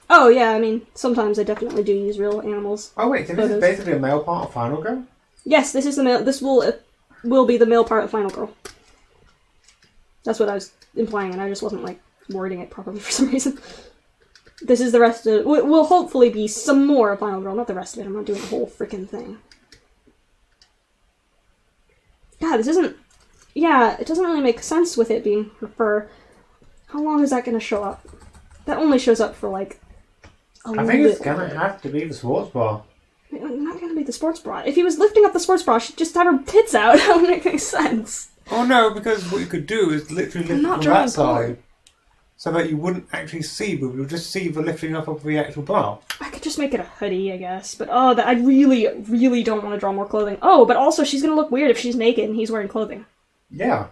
Oh, yeah, I mean, sometimes I definitely do use real animals. Oh, wait, so this is basically a male part of Final Girl? Yes, this is the male... This will be the male part of Final Girl. That's what I was implying, and I just wasn't, like, wording it properly for some reason. This is the rest of... Will hopefully be some more of Final Girl, not the rest of it. I'm not doing the whole freaking thing. God, this isn't... Yeah, it doesn't really make sense with it being her fur. How long is that going to show up? That only shows up for, like, I think it's going to have to be the sports bra. Not going to be the sports bra. If he was lifting up the sports bra, she'd just have her tits out. That would make any sense. Oh, no, because what you could do is literally lift it from that side. So that you wouldn't actually see boob, you'll just see the lifting up of the actual bra. I could just make it a hoodie, I guess. But oh, I really, really don't want to draw more clothing. Oh, but also she's gonna look weird if she's naked and he's wearing clothing. Yeah.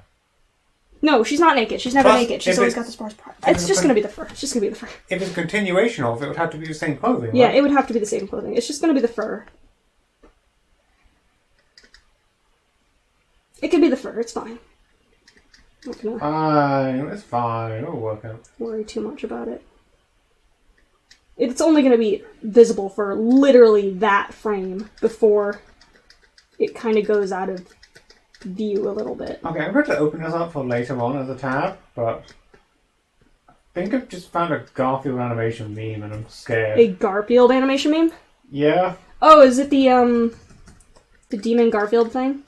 No, she's not naked. She's never naked. She's always got the sports bra. It's just gonna be the fur. It's just gonna be the fur. If it's a continuation of it, it would have to be the same clothing, Yeah, right? it would have to be the same clothing. It's just gonna be the fur. It could be the fur. It's fine. Fine, it's fine. It'll work out. Worry too much about it. It's only going to be visible for literally that frame before it kind of goes out of view a little bit. Okay, I'm going to open this up for later on as a tab, but I think I've just found a Garfield animation meme and I'm scared. A Garfield animation meme? Yeah. Oh, is it the Demon Garfield thing?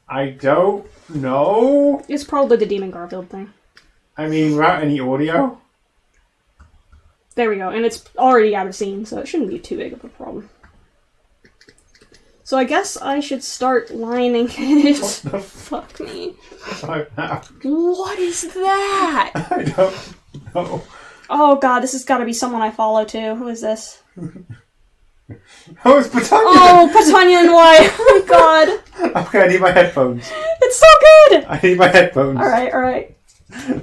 I don't know. It's probably the Demon Garfield thing. I mean, without any audio. There we go, and it's already out of scene, so it shouldn't be too big of a problem. So I guess I should start lining it. What the fuck me? What is that? I don't know. Oh god, this has got to be someone I follow too. Who is this? Oh, it's Petunia! Oh, Petunia and White! Oh my god! Okay, I need my headphones. It's so good! I need my headphones. Alright. Sorry.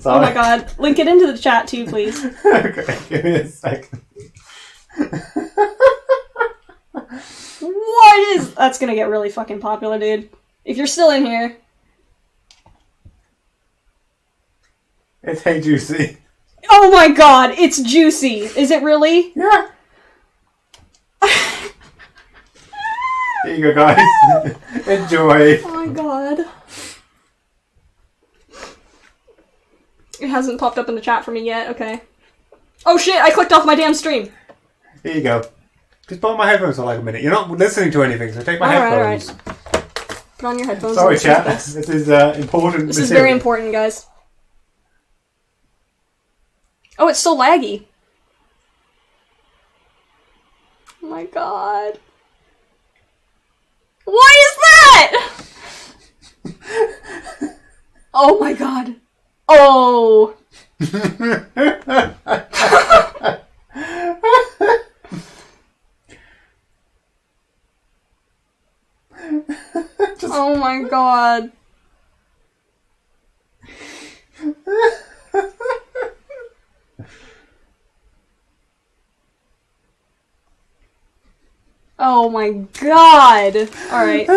Oh my god. Link it into the chat too, please. Okay, give me a second. What is... That's gonna get really fucking popular, dude. If you're still in here. It's Hey Juicy. Oh my god, it's Juicy. Is it really? Yeah. Here you go, guys. Enjoy. Oh my god. It hasn't popped up in the chat for me yet. Okay. Oh shit, I clicked off my damn stream. Here you go. Just put on my headphones for like a minute. You're not listening to anything, so take my headphones. Alright. Put on your headphones. Sorry, chat. This is important. This is very important, guys. Oh, it's so laggy. Oh my god. What is that? Oh my god. Oh. Oh my god. Oh my god! Alright.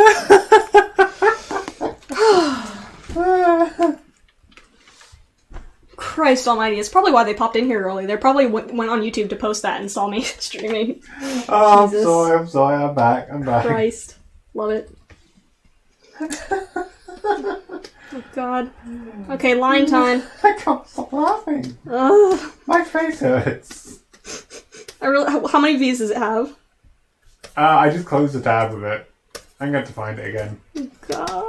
Christ almighty, it's probably why they popped in here early. They probably went on YouTube to post that and saw me streaming. Oh, Jesus. I'm sorry, I'm back. Christ. Love it. Oh god. Okay, line time. I can't stop laughing. Ugh. My face hurts. How many V's does it have? I just closed the tab with it. I'm going to find it again. God.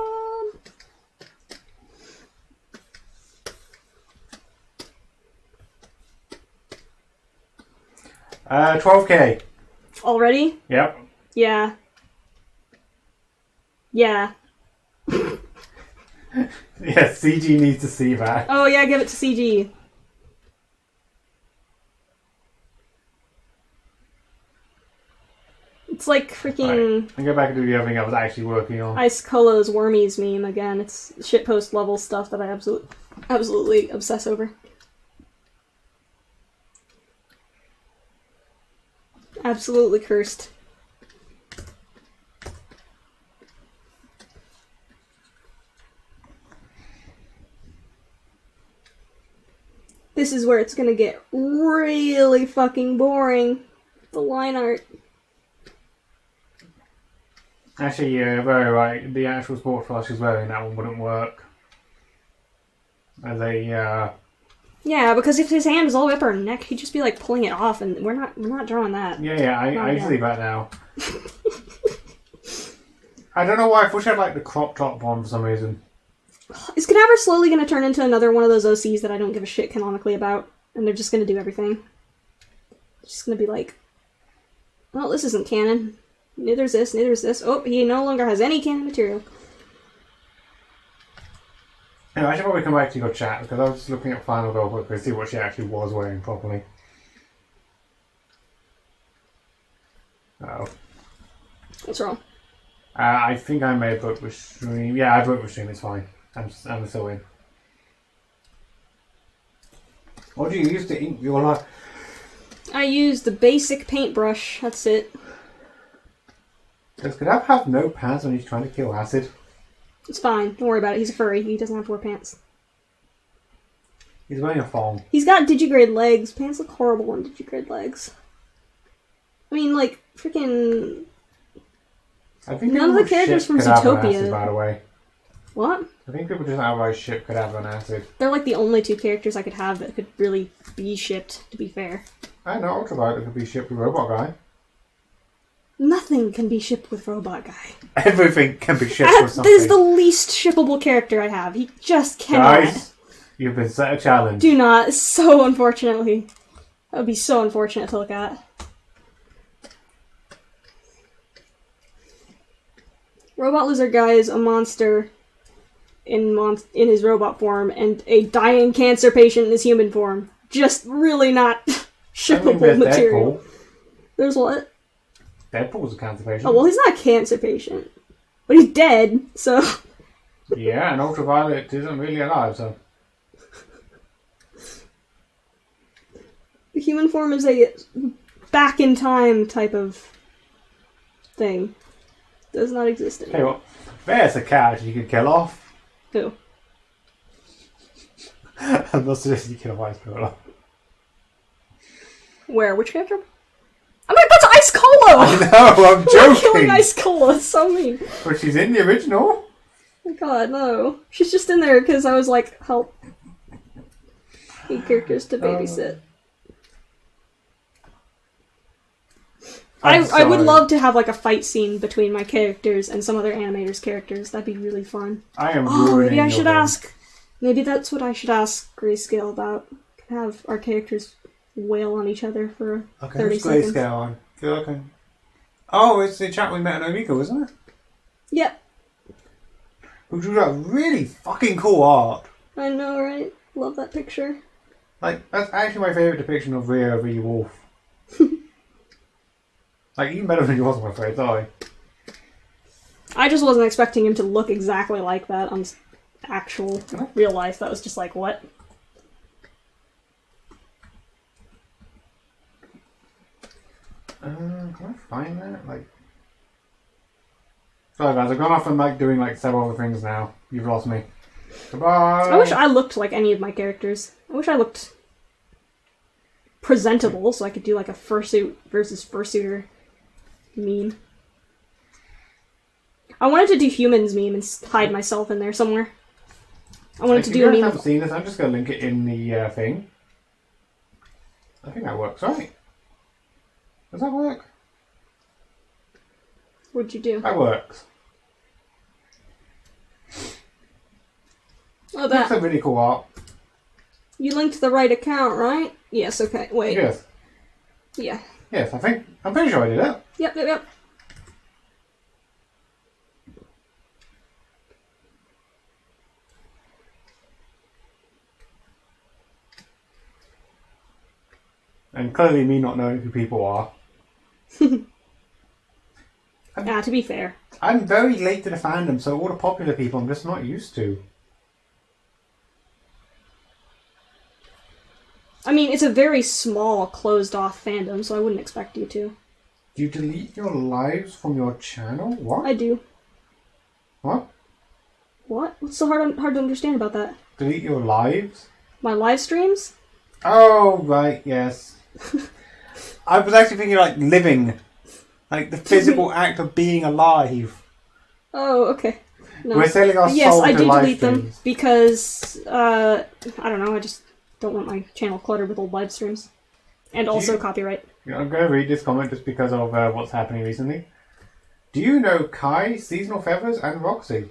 $12K. Already? Yep. Yeah. Yeah. Yes, CG needs to see that. Oh yeah, give it to CG. It's like freaking... Right. And go back and do the other thing I was actually working on. Ice Colo's Wormies meme again. It's shitpost level stuff that I absolutely obsess over. Absolutely cursed. This is where it's gonna get really fucking boring. The line art. Actually, yeah, very right. The actual sports bra she's wearing, that one wouldn't work. As a, Yeah, because if his hand is all the way up her neck, he'd just be like pulling it off, and we're not drawing that. Yeah, I see that now. I don't know why, I thought she had like the crop top one for some reason. Is Cadaver slowly going to turn into another one of those OCs that I don't give a shit canonically about? And they're just going to do everything? Just going to be like, well, this isn't canon. Neither's this, neither's this. Oh, he no longer has any canon material. Anyway, I should probably come back to your chat, because I was just looking at Final Girl quickly to see what she actually was wearing properly. Oh. What's wrong? I think I may have broke the stream. Yeah, I broke the stream, it's fine. I'm still in. What do you use to ink your life? I used the basic paintbrush, that's it. Does Gadab have no pants when he's trying to kill acid? It's fine, don't worry about it, he's a furry, he doesn't have to wear pants. He's wearing a thong. He's got digigrade legs, pants look horrible on digigrade legs. I mean, like, freaking... None of the characters from Zootopia. Acid, by the way. What? I think people just outright ship Cadaver and Acid. They're like the only two characters I could have that could really be shipped, to be fair. I know, Ultraviolet could be shipped with Robot Guy. Nothing can be shipped with Robot Guy. Everything can be shipped with something. This is the least shippable character I have. He just cannot. Guys, you've been set a challenge. Do not. So unfortunately. That would be so unfortunate to look at. Robot Lizard Guy is a monster in his robot form, and a dying cancer patient in his human form. Just really not shippable material. Deadpool. There's what? Deadpool's a cancer patient. Oh, well, he's not a cancer patient. But he's dead, so... Yeah, and Ultraviolet isn't really alive, so... The human form is a back-in-time type of thing. Does not exist anymore. Hey, what? There's a character you could kill off. Who? I'm not suggesting you kill a Ice Cola. Where? Which character? I mean, that's Ice Cola! I know, I'm joking! Killing Ice Cola, it's so mean. But she's in the original. Oh my god, no. She's just in there because I was like, help. Need characters to babysit. I would love to have like a fight scene between my characters and some other animators' characters. That'd be really fun. I am maybe I should ask. Maybe that's what I should ask Grayscale about. Have our characters wail on each other for 30 seconds. Grayscale on? Okay. Oh, it's the chat we met in Omiko, isn't it? Yep. Who drew that really fucking cool art. I know, right? Love that picture. Like, that's actually my favourite depiction of Rio v. Wolf. Like, even better than he was, I'm afraid, sorry. I just wasn't expecting him to look exactly like that on actual real life. That was just like, what? Can I find that? Like... Sorry guys, I've gone off and like doing like several other things now. You've lost me. Goodbye! I wish I looked like any of my characters. I wish I looked presentable so I could do like a fursuit versus fursuiter meme. I wanted to do humans meme and hide myself in there somewhere. I wanted to do a meme. If you haven't seen this, I'm just going to link it in the thing. I think that works, right? Does that work? What'd you do? That works. Oh, that's a really cool art. You linked the right account, right? Yes, okay. Wait. Yes. Yeah. Yes, I'm pretty sure I did it. Yep. And clearly me not knowing who people are. To be fair. I'm very late to the fandom, so all the popular people I'm just not used to. I mean, it's a very small, closed-off fandom, so I wouldn't expect you to. Do you delete your lives from your channel? What? I do. What? What? What's so hard to understand about that? Delete your lives? My live streams? Oh, right, yes. I was actually thinking like living. Like the physical act of being alive. Oh, okay. No. We're selling our Yes, soul I to do live delete them streams. because, I don't know, I just don't want my channel cluttered with old live streams. And also copyright. I'm going to read this comment just because of what's happening recently. Do you know Kai, Seasonal Feathers, and Roxy?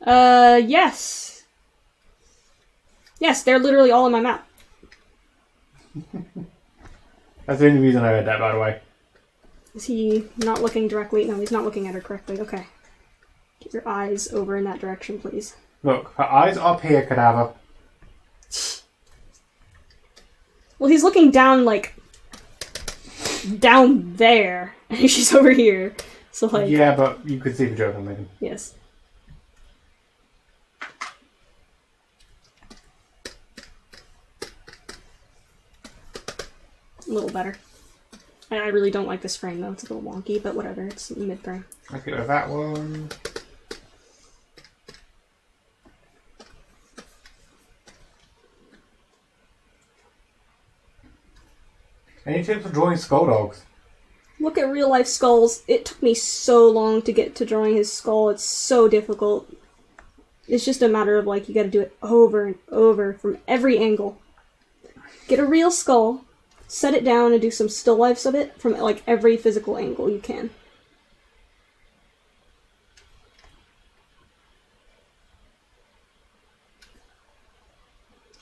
Yes. Yes, they're literally all on my map. That's the only reason I read that, by the way. Is he not looking directly? No, he's not looking at her correctly. Okay. Get your eyes over in that direction, please. Look, her eyes up here, Cadaver. Well, he's looking down, like, down there. And she's over here. So, like... Yeah, but you could see the joke I'm making. Yes. A little better. I really don't like this frame, though. It's a little wonky, but whatever. It's mid-frame. Let's get rid of that one. Any tips for drawing skull dogs? Look at real-life skulls. It took me so long to get to drawing his skull. It's so difficult. It's just a matter of, like, you gotta do it over and over from every angle. Get a real skull, set it down, and do some still lifes of it from, like, every physical angle you can.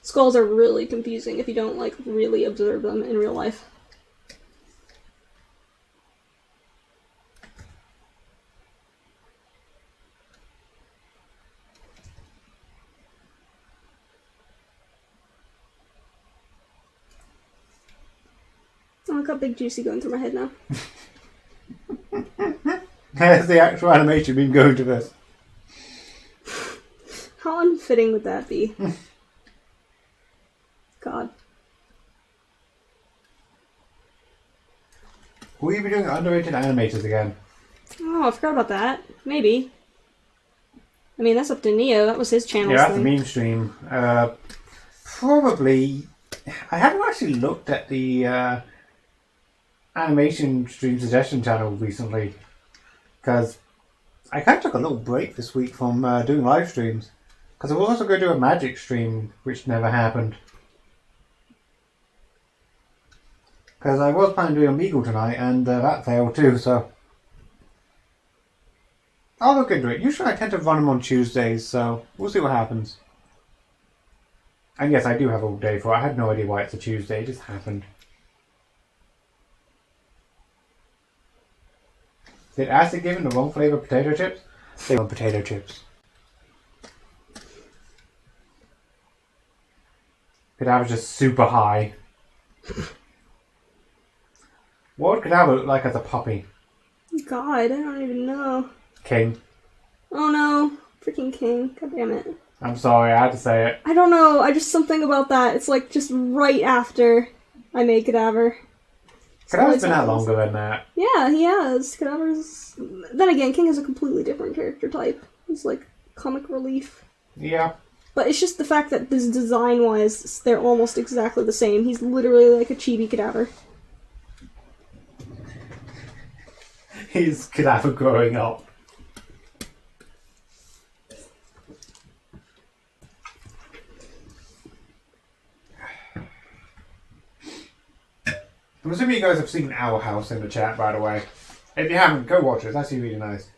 Skulls are really confusing if you don't, like, really observe them in real life. Oh, I got Big Juicy going through my head now. Has the actual animation been going to this? How unfitting would that be? God. Will you be doing underrated animators again? Oh, I forgot about that. Maybe. I mean, that's up to Neo. That was his channel. Yeah, that's the meme stream. Probably. I haven't actually looked at the animation stream suggestion channel recently because I kind of took a little break this week from doing live streams because I was also going to do a magic stream, which never happened. Because I was planning to do Omegle tonight, and that failed too, so... I'll look into it. Usually I tend to run them on Tuesdays, so we'll see what happens. And yes, I do have all day for it. I had no idea why it's a Tuesday, it just happened. Did Acid give him the wrong flavour potato chips? They want potato chips. Cadaver was just super high. What would Cadaver look like as a puppy? God, I don't even know. King. Oh no. Freaking King. God damn it. I'm sorry, I had to say it. I don't know. I just something about that. It's like just right after I made Cadaver. Cadaver's been out longer than that. Yeah, he has. Cadaver's... Then again, King is a completely different character type. He's like comic relief. Yeah. But it's just the fact that this design-wise, they're almost exactly the same. He's literally like a chibi Cadaver. He's Cadaver growing up. I'm assuming you guys have seen Owl House in the chat, by the way. If you haven't, go watch it. It's actually really nice.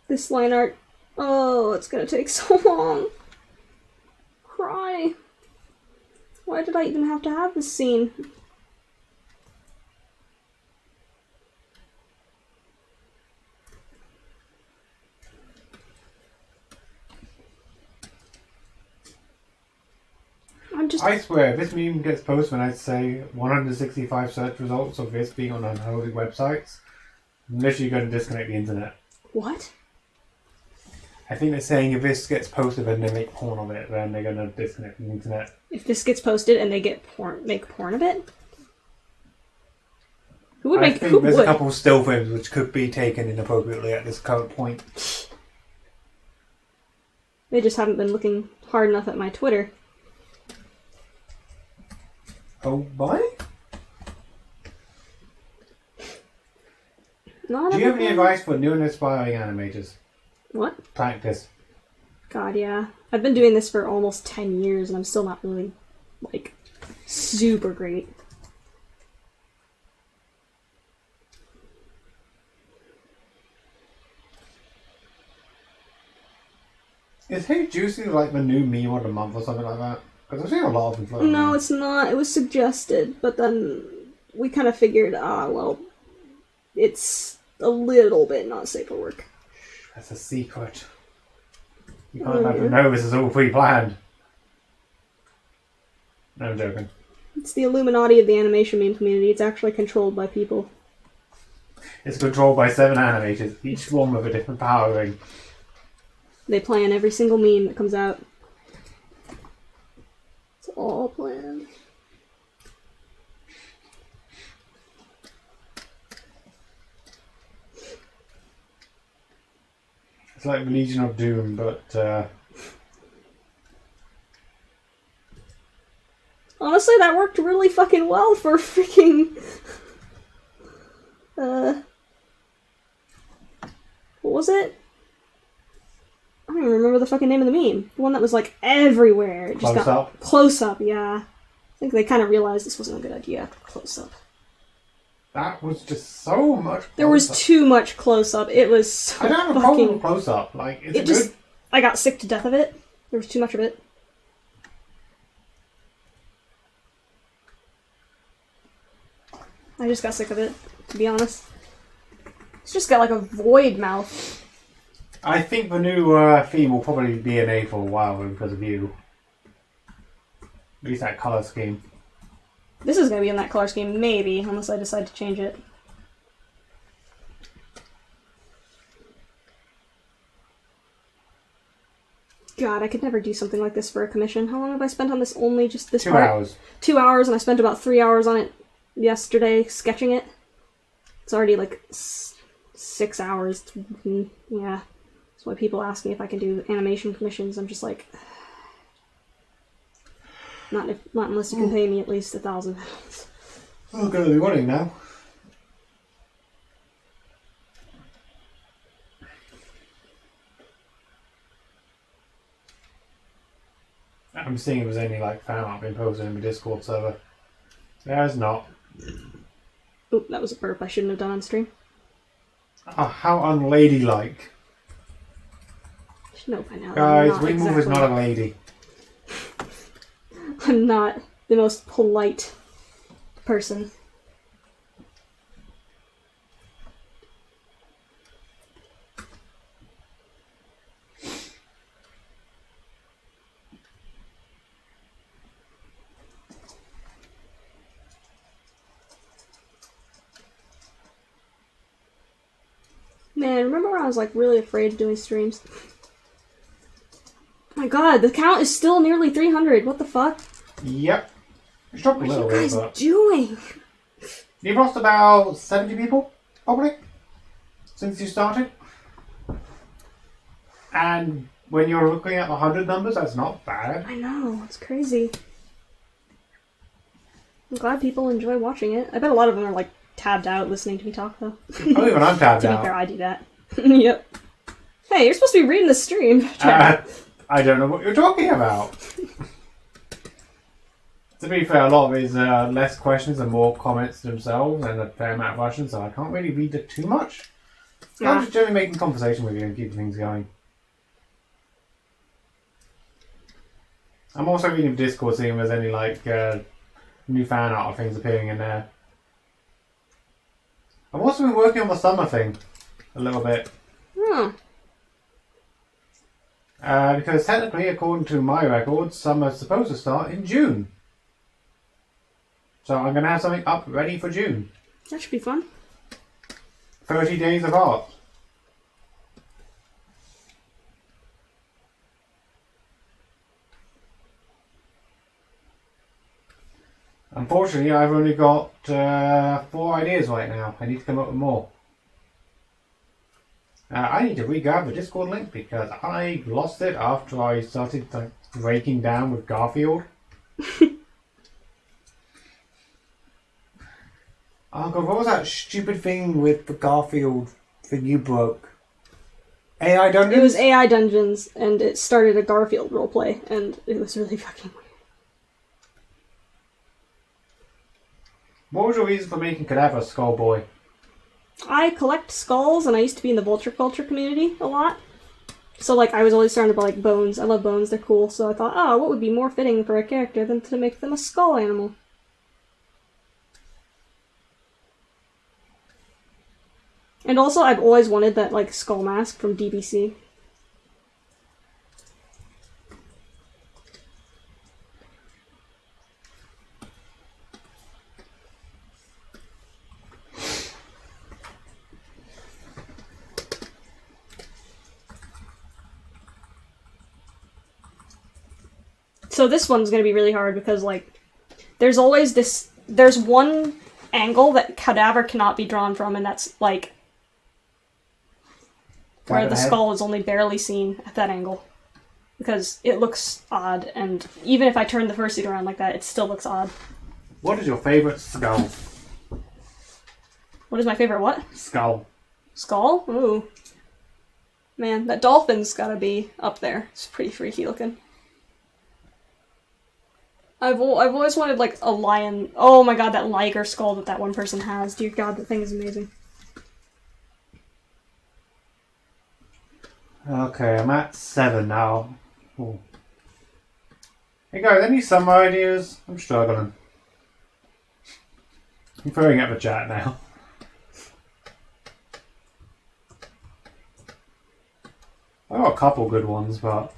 This line art... Oh, it's gonna take so long. Cry. Why did I even have to have this scene? I swear, if this meme gets posted when I say 165 search results of this being on unholy websites, I'm literally going to disconnect the internet. What? I think they're saying if this gets posted and they make porn of it, then they're going to disconnect the internet. If this gets posted and they make porn of it? Who would I think there's a couple of still frames which could be taken inappropriately at this current point. They just haven't been looking hard enough at my Twitter. Oh boy? Not Do you have any advice for new and aspiring animators? What? Practice. God, yeah. I've been doing this for almost 10 years and I'm still not really, like, super great. Is Hey Juicy like the new meme of the month or something like that? Because I've seen a lot of them floating No, around. it's not. It was suggested, but then we kind of figured, well, it's a little bit not safe for work. That's a secret. You can't let them know this is all pre-planned. No, I'm joking. It's the Illuminati of the animation meme community. It's actually controlled by people. It's controlled by 7 animators, each one with a different power ring. They plan every single meme that comes out. It's all planned. It's like Legion of Doom, but Honestly, that worked really fucking well for freaking... what was it? I don't even remember the fucking name of the meme. The one that was like everywhere. It just Close got Up? Close Up, yeah. I think they kind of realized this wasn't a good idea after Close Up. that was just so much There was close-up. too much Close Up. It was so I don't have a fucking... problem with close-up. Like, it's It a just... good... I got sick to death of it. There was too much of it. I just got sick of it, to be honest. It's just got like a void mouth. I think the new theme will probably be an A for a while because of you. At least that colour scheme. This is gonna be in that color scheme, maybe, unless I decide to change it. God, I could never do something like this for a commission. How long have I spent on this? Only just this 2 part? hours. 2 hours, and I spent about 3 hours on it yesterday sketching it. It's already like 6 hours. Yeah. That's why people ask me if I can do animation commissions. I'm just like, not unless you can pay me at least £1,000. Oh, going to be running now. I'm seeing if there's any like fan art being posted in the Discord server. There's not. Oop, that was a burp I shouldn't have done on stream. Oh, how unladylike. I should know by now. Guys, I'm Wingmove is not a lady. I'm not the most polite person. Man, remember when I was like really afraid of doing streams? My god, the count is still nearly 300. What the fuck? Yep. It's dropped a What are little you bit, guys but doing? you've lost about 70 people, probably, since you started. And when you're looking at the 100 numbers, that's not bad. I know, it's crazy. I'm glad people enjoy watching it. I bet a lot of them are like tabbed out listening to me talk though. Oh, even I'm tabbed To be out. fair, I do that. Yep. Hey, you're supposed to be reading the stream. I don't know what you're talking about. To be fair, a lot of it is less questions and more comments themselves and a fair amount of questions, so I can't really read it too much. I'm just generally making conversation with you and keeping things going. I'm also reading Discord, seeing if there's any like new fan art or things appearing in there. I've also been working on the summer thing a little bit. Oh. Because technically, according to my records, summer's supposed to start in June. So I'm going to have something up ready for June. That should be fun. 30 days of art. Unfortunately, I've only got 4 ideas right now. I need to come up with more. I need to re-grab the Discord link because I lost it after I started like, breaking down with Garfield. Oh god, what was that stupid thing with the Garfield thing you broke? AI Dungeons? It was AI Dungeons, and it started a Garfield roleplay, and it was really fucking weird. What was your reason for making Cadaver Skullboy? I collect skulls, and I used to be in the vulture culture community a lot. So, like, I was always surrounded by, like, bones. I love bones, they're cool. So I thought, oh, what would be more fitting for a character than to make them a skull animal? And also, I've always wanted that, like, skull mask from DBC. So this one's gonna be really hard because, like, there's always this... There's one angle that Cadaver cannot be drawn from, and that's, like... where the skull is only barely seen at that angle. Because it looks odd, and even if I turn the fursuit around like that, it still looks odd. What is your favourite skull? What is my favorite what? Skull. Skull? Ooh. Man, that dolphin's gotta be up there. It's pretty freaky looking. I've always wanted, like, a lion. Oh my god, that liger skull that one person has. Dear god, that thing is amazing. Okay, I'm at 7 now. Ooh. Hey guys, any summer ideas? I'm struggling. I'm throwing at the chat now. I got a couple good ones, but...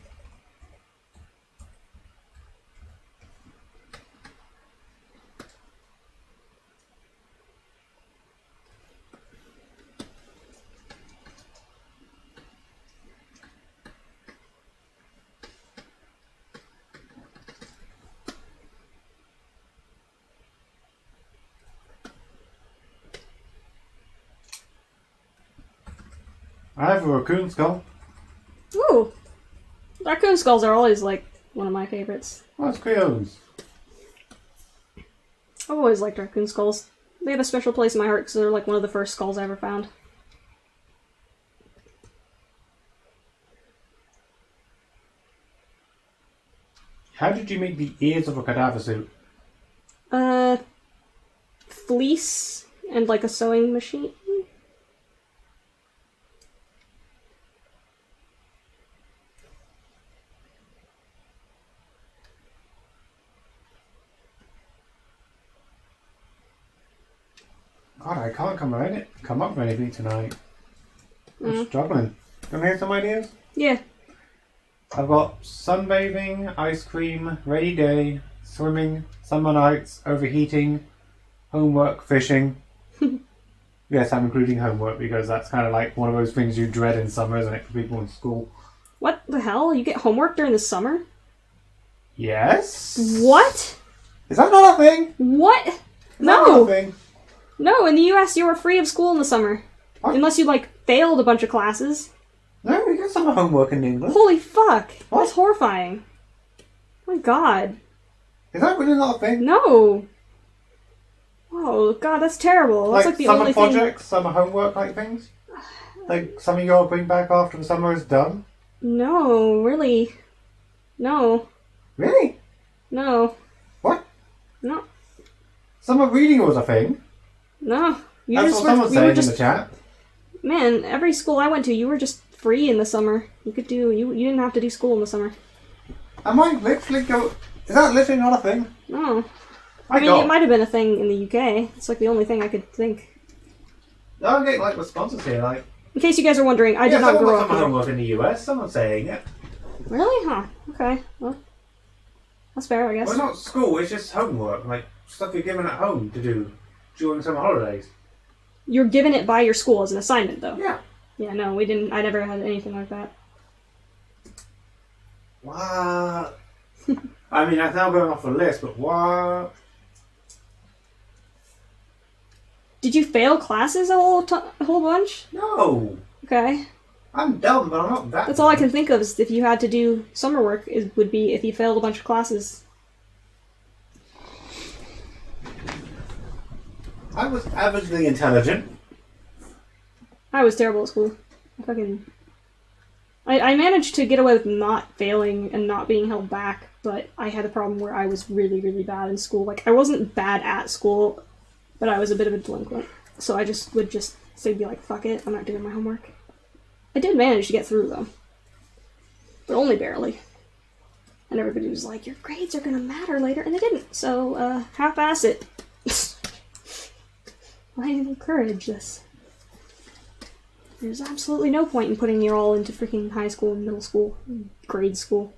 I have a raccoon skull. Ooh. Raccoon skulls are always, like, one of my favorites. Oh, it's Creoles. I've always liked raccoon skulls. They have a special place in my heart because they're, like, one of the first skulls I ever found. How did you make the ears of a cadaver suit? Fleece and, like, a sewing machine. God, I can't come up with anything tonight. I'm struggling. Can I hear some ideas? Yeah. I've got sunbathing, ice cream, rainy day, swimming, summer nights, overheating, homework, fishing. Yes, I'm including homework because that's kind of like one of those things you dread in summer, isn't it, for people in school? What the hell? You get homework during the summer? Yes. What? Is that not a thing? What? Is that not a thing? No, in the US you were free of school in the summer. What? Unless you, like, failed a bunch of classes. No, we get summer homework in England. Holy fuck. What? That's horrifying. Oh my god. Is that really not a thing? No. Oh god, that's terrible. That's like the summer only projects, summer homework like things? Like something you'll bring back after the summer is done? No, really. No. Really? No. What? No. Summer reading was a thing? No. That's what someone's saying in the chat. Man, every school I went to, you were just free in the summer. You didn't have to do school in the summer. Am I literally go? Is that literally not a thing? No. I mean, it might have been a thing in the UK. It's like the only thing I could think. No, I'm getting like responses here, like. In case you guys are wondering, I did not grow up. Someone homework in the US. Someone's saying it. Really? Huh. Okay. Well, that's fair, I guess. Well, it's not school. It's just homework, like stuff you're given at home to do during summer holidays. You're given it by your school as an assignment, though. Yeah. Yeah. No, we didn't. I never had anything like that. What? I mean, that's now going off the list, but what? Did you fail classes a whole bunch? No. Okay. I'm dumb, but I'm not that. That's all I can think of is if you had to do summer work, would be if you failed a bunch of classes. I was averagely intelligent. I was terrible at school. I managed to get away with not failing and not being held back, but I had a problem where I was really, really bad in school. Like, I wasn't bad at school, but I was a bit of a delinquent. So I would be like, fuck it, I'm not doing my homework. I did manage to get through, though. But only barely. And everybody was like, your grades are gonna matter later, and they didn't. So, half-ass it. Why encourage this? There's absolutely no point in putting you all into freaking high school and middle school and grade school.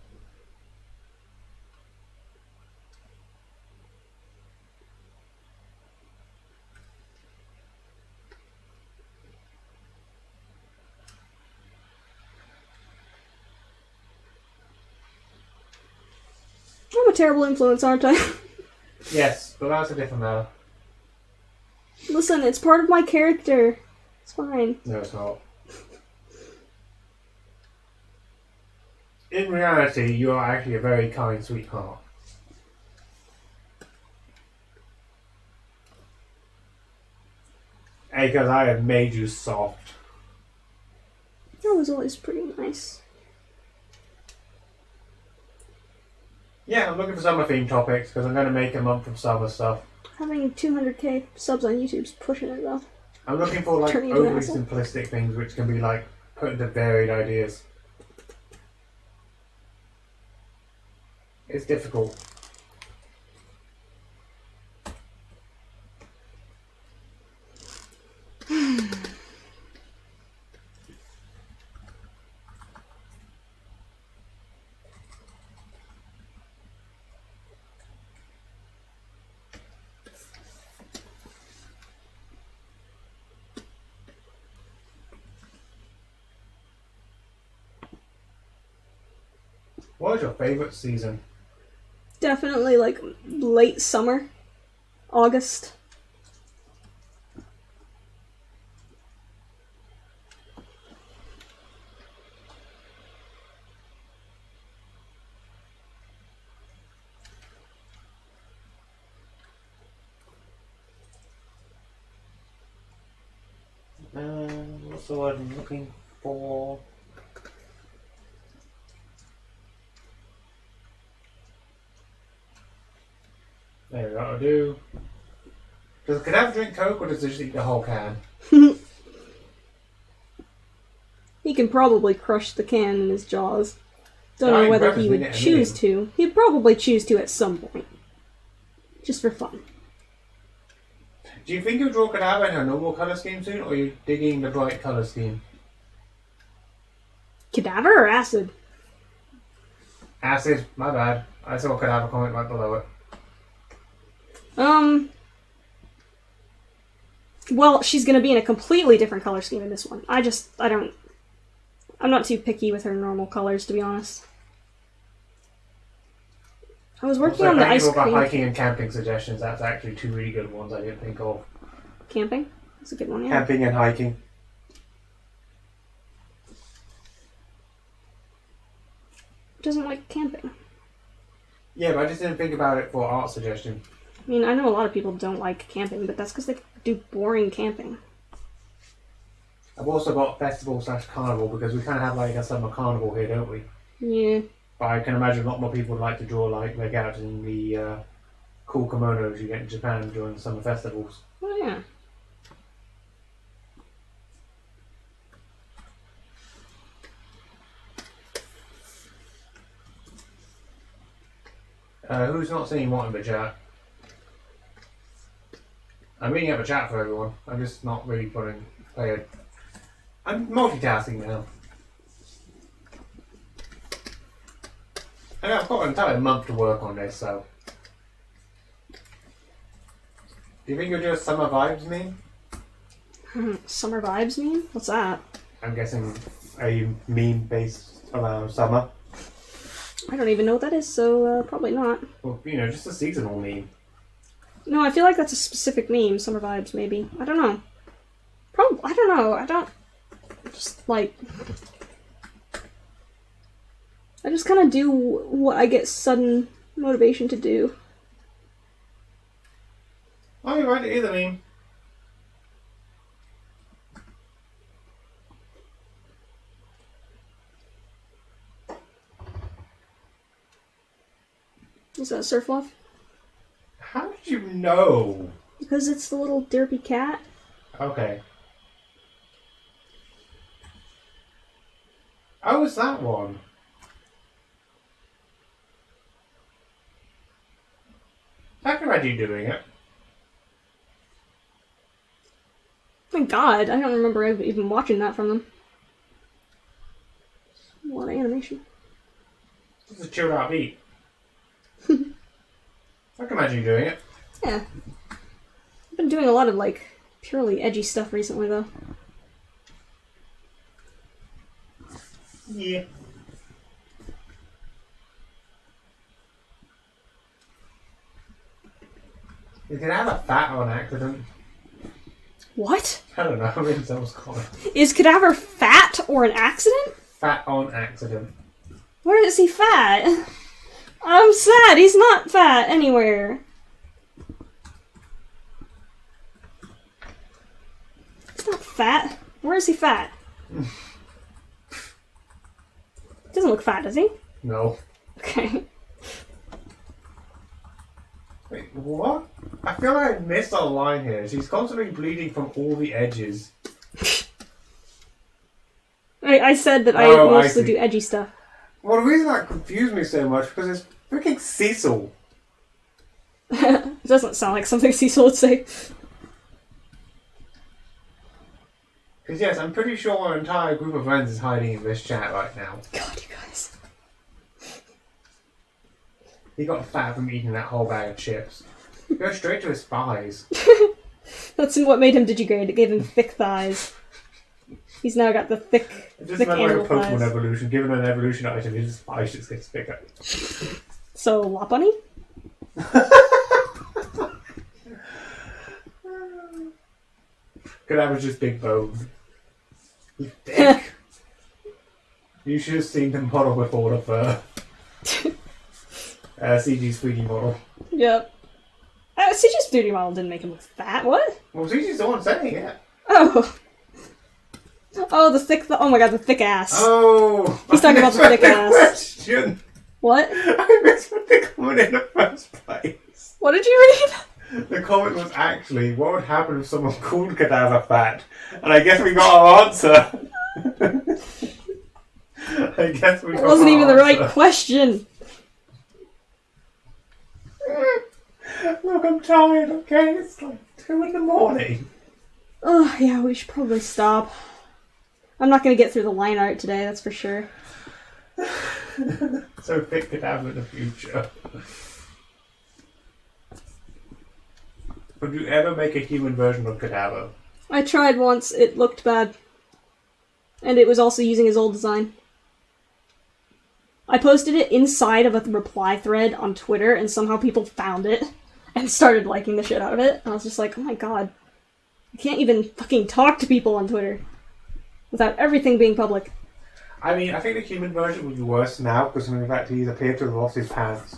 I'm a terrible influence, aren't I? Yes, but that's a different matter. Listen, it's part of my character. It's fine. No, it's not. In reality, you are actually a very kind sweetheart. Because I have made you soft. That was always pretty nice. Yeah, I'm looking for summer theme topics because I'm going to make a month of summer stuff. Having 200k subs on YouTube's pushing it though. I'm looking for like Turning into an overly asshole. simplistic things which can be like put into varied ideas. It's difficult. What is your favourite season? Definitely like late summer. August. What's the word I'm looking for? There we go, I'll do. Does a cadaver drink Coke or does it just eat the whole can? He can probably crush the can in his jaws. Don't I know whether reckon he we would get a choose million. to. He'd probably choose to at some point. Just for fun. Do you think you'll draw cadaver in a normal colour scheme soon or are you digging the bright colour scheme? Cadaver or acid? Acid, my bad. I saw a cadaver comment right below it. Well, she's gonna be in a completely different color scheme in this one. I'm not too picky with her normal colors, to be honest. I was working Also, on the thank ice you for cream. hiking and camping suggestions. That's actually two really good ones I didn't think of. Camping? That's a good one, yeah. Camping and hiking. Doesn't like camping. Yeah, but I just didn't think about it for art suggestion. I mean, I know a lot of people don't like camping, but that's because they do boring camping. I've also got festival / carnival because we kind of have like a summer carnival here, don't we? Yeah. But I can imagine a lot more people would like to draw like their characters in the cool kimonos you get in Japan during the summer festivals. Oh, yeah. Who's not saying what in the chat? I'm reading out the chat for everyone. I'm just not really playing. I'm multitasking now. And I've got an entire month to work on this, so. Do you think you'll do a summer vibes meme? Summer vibes meme? What's that? I'm guessing a meme based around summer. I don't even know what that is, so probably not. Well, you know, just a seasonal meme. No, I feel like that's a specific meme. Summer vibes, maybe. I don't know. Probably. I don't know. I don't. Just like. I just kind of do what I get sudden motivation to do. Oh, you're right. It is a meme. Is that Surf Love? How did you know? Because it's the little derpy cat. Okay. Oh, it's that one. How can I do doing it? Thank God, I don't remember even watching that from them. A lot of animation. It's a chilled out beat. I can imagine you doing it. Yeah. I've been doing a lot of, like, purely edgy stuff recently, though. Yeah. You can have a fat on accident. What? I don't know, maybe someone's calling. Is Cadaver fat or an accident? Fat on accident. Where is he fat? I'm sad, he's not fat anywhere. He's not fat. Where is he fat? Doesn't look fat, does he? No. Okay. Wait, what? I feel like I missed a line here. She's constantly bleeding from all the edges. I said that I Oh, I mostly see. do edgy stuff. Well, the reason that confused me so much because it's freaking Cecil. It doesn't sound like something Cecil would say. Because yes, I'm pretty sure our entire group of friends is hiding in this chat right now. God, you guys. He got fat from eating that whole bag of chips. Go straight to his thighs. That's what made him digigrade. It gave him thick thighs. He's now got the thick, It just thick meant like a animal Pokemon thighs. evolution. Given an evolution item, his thighs just gets bigger. So, Lopunny? Because that was just big bone. He's thick. You should have seen the model before the fur. CG's 3D model. Yep. CG's 3D model didn't make him look fat. What? Well, CG's the one saying it. Oh. Oh, the thick... oh my god, the thick ass. Oh! He's talking about the thick ass. Question. What? I missed what the comment in the first place. What did you read? The comment was actually, what would happen if someone called Cadaver fat? And I guess we got our answer. I guess we got It wasn't our even the right answer. question. Look, I'm tired, okay? It's like 2 in the morning. Oh, yeah, we should probably stop. I'm not going to get through the line art today, that's for sure. So fit Cadaver in the future. Would you ever make a human version of Cadaver? I tried once, it looked bad. And it was also using his old design. I posted it inside of a reply thread on Twitter, and somehow people found it and started liking the shit out of it. And I was just like, oh my god. I can't even fucking talk to people on Twitter without everything being public. I mean, I think the human version would be worse now because of the fact he's appeared to have lost his pants.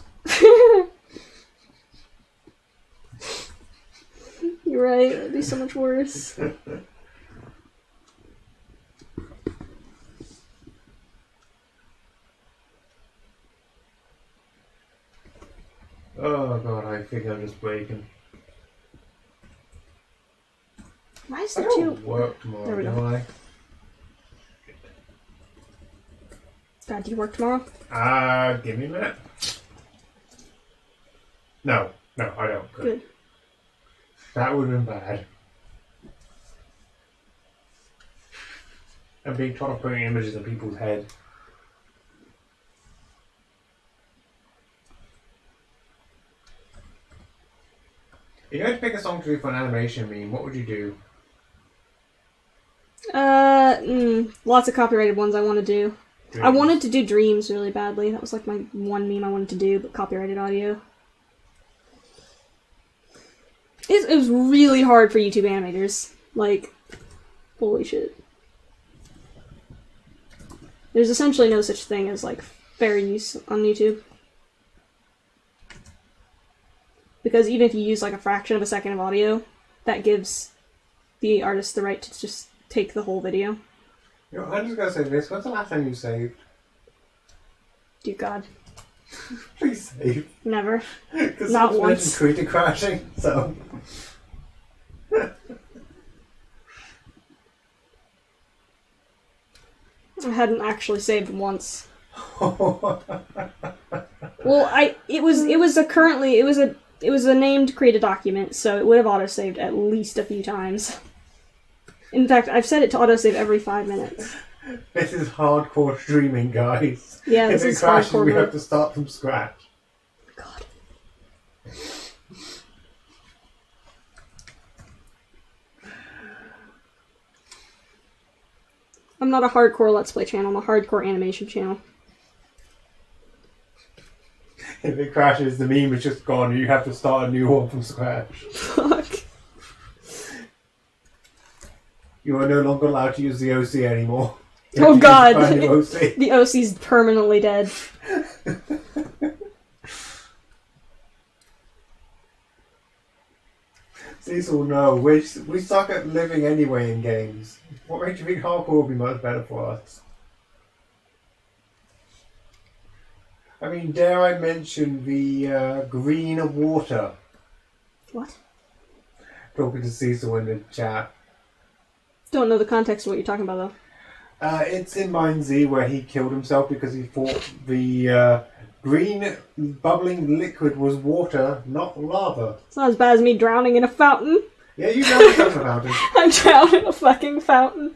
You're right, it'd be so much worse. Oh god, I think I'm just breaking. Why is I there don't two? work tomorrow, There we do go. I? God, do you work tomorrow? Give me a minute. No, I don't. Good. That would have been bad. And being taught of putting images in people's head. If you had to pick a song to do for an animation meme, what would you do? Lots of copyrighted ones I want to do. Dreams. I wanted to do Dreams really badly. That was like my one meme I wanted to do, but copyrighted audio. It was really hard for YouTube animators. Like, holy shit. There's essentially no such thing as, like, fair use on YouTube. Because even if you use, like, a fraction of a second of audio, that gives the artist the right to just take the whole video. You know, I'm just gonna say this. When's the last time you saved? Dear God. Please save. Never. Not once. Krita crashing, so... I hadn't actually saved once. Well, it was a named krita document, so it would have autosaved at least a few times. In fact, I've set it to autosave every 5 minutes. This is hardcore streaming, guys. Yeah, this if is it crashes, hardcore. we have to start from scratch. God. I'm not a hardcore Let's Play channel, I'm a hardcore animation channel. If it crashes, the meme is just gone, you have to start a new one from scratch. Fuck. You are no longer allowed to use the OC anymore. Oh god! OC. The OC's permanently dead. Cecil, no. We suck at living anyway in games. What makes you think hardcore would be much better for us? I mean, dare I mention the green water? What? Talking to Cecil in the chat. Don't know the context of what you're talking about, though. It's in Mine Z where he killed himself because he thought the green bubbling liquid was water, not lava. It's not as bad as me drowning in a fountain. Yeah, you drowned yourself in a fountain. I drowned in a fucking fountain.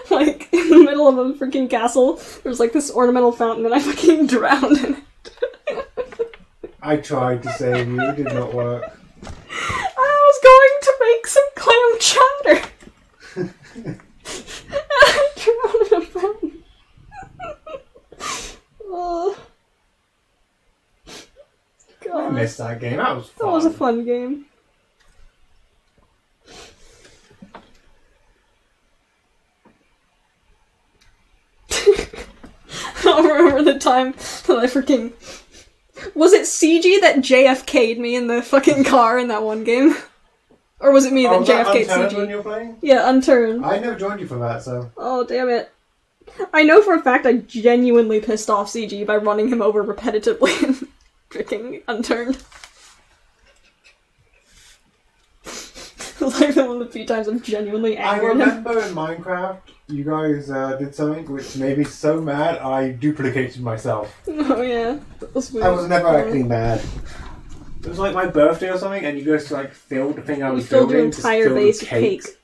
Like, in the middle of a freaking castle, there's like this ornamental fountain and I fucking drowned in it. I tried to save you, it did not work. I was going to make some clam chowder. I drowned in a fountain. Oh. God. I missed that game, that was fun. That was a fun game. I remember the time that I freaking... Was it CG that JFK'd me in the fucking car in that one game? Or was it me that JFK'd CG? When you were playing? Yeah, Unturned. I never joined you for that, so... Oh, damn it. I know for a fact I genuinely pissed off CG by running him over repetitively in freaking Unturned. It was like one of the few times I'm genuinely I angry at him. remember in Minecraft, you guys did something which made me so mad I duplicated myself. Oh yeah, that was weird. I was never actually mad. It was like my birthday or something, and you guys like filled the thing I was filled building. your entire base with cake.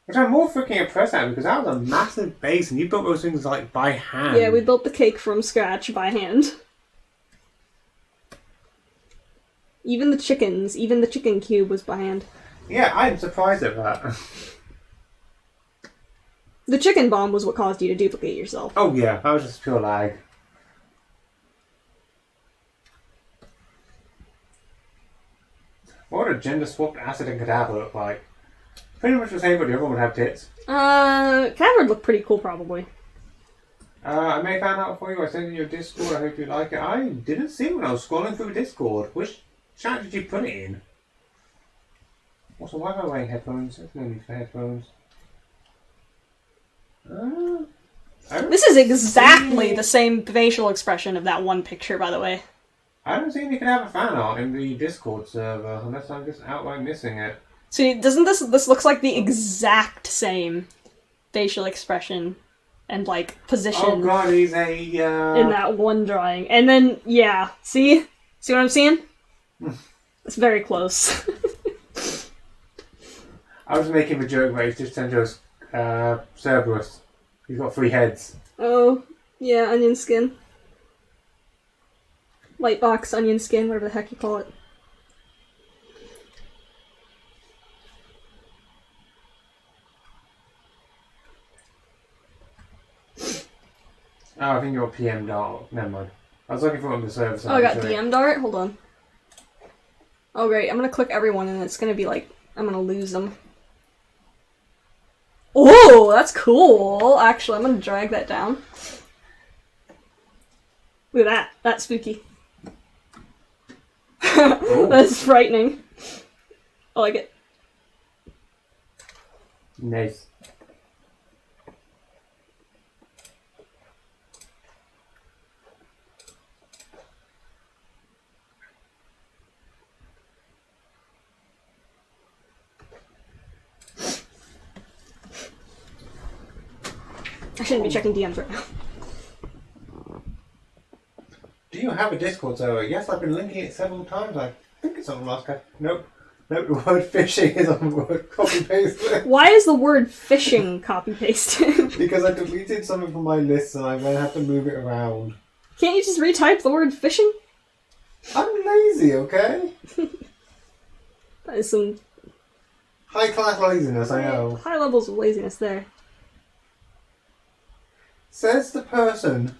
Which I'm more freaking impressed at because that was a massive base, and you built those things like by hand. Yeah, we built the cake from scratch by hand. Even the chickens, even the chicken cube was by hand. Yeah, I'm surprised at that. The chicken bomb was what caused you to duplicate yourself. Oh yeah, that was just pure lag. What would a gender-swapped acid and cadaver look like? Pretty much the same, but the other one would have tits. Cadaver would look pretty cool, probably. I may find out for you. I sent in your Discord. I hope you like it. I didn't see it when I was scrolling through Discord. Which chat did you put it in? Also, why am I wearing headphones? There's no need for headphones. This is exactly the same facial expression of that one picture, by the way. I don't think you can have a fan art in the Discord server, unless I'm just outright missing it. See, doesn't this looks like the exact same facial expression and, like, position Oh god, he's a, in that one drawing. And then, yeah, see? See what I'm seeing? It's very close. I was making a joke, but he's just turned to a Cerberus. He's got 3 heads. Oh, yeah, onion skin. Lightbox, onion skin, whatever the heck you call it. Oh, I think you're PM Dart. Never mind. I was looking for it on the server side. Oh, I got DM Dart? Hold on. Oh, great. I'm gonna click everyone and it's gonna be like, I'm gonna lose them. Oh, that's cool. Actually, I'm gonna drag that down. Look at that. That's spooky. That's frightening. I like it. Nice. I shouldn't be checking DMs right now. Do you have a Discord server? Yes, I've been linking it several times. I think it's on the last guy. Nope. Nope, the word fishing is on the word copy paste. Why is the word fishing copy pasted? Because I deleted something from my list and I'm going to have to move it around. Can't you just retype the word fishing? I'm lazy, okay? That is some High class laziness, I know. high levels of laziness there. Says the person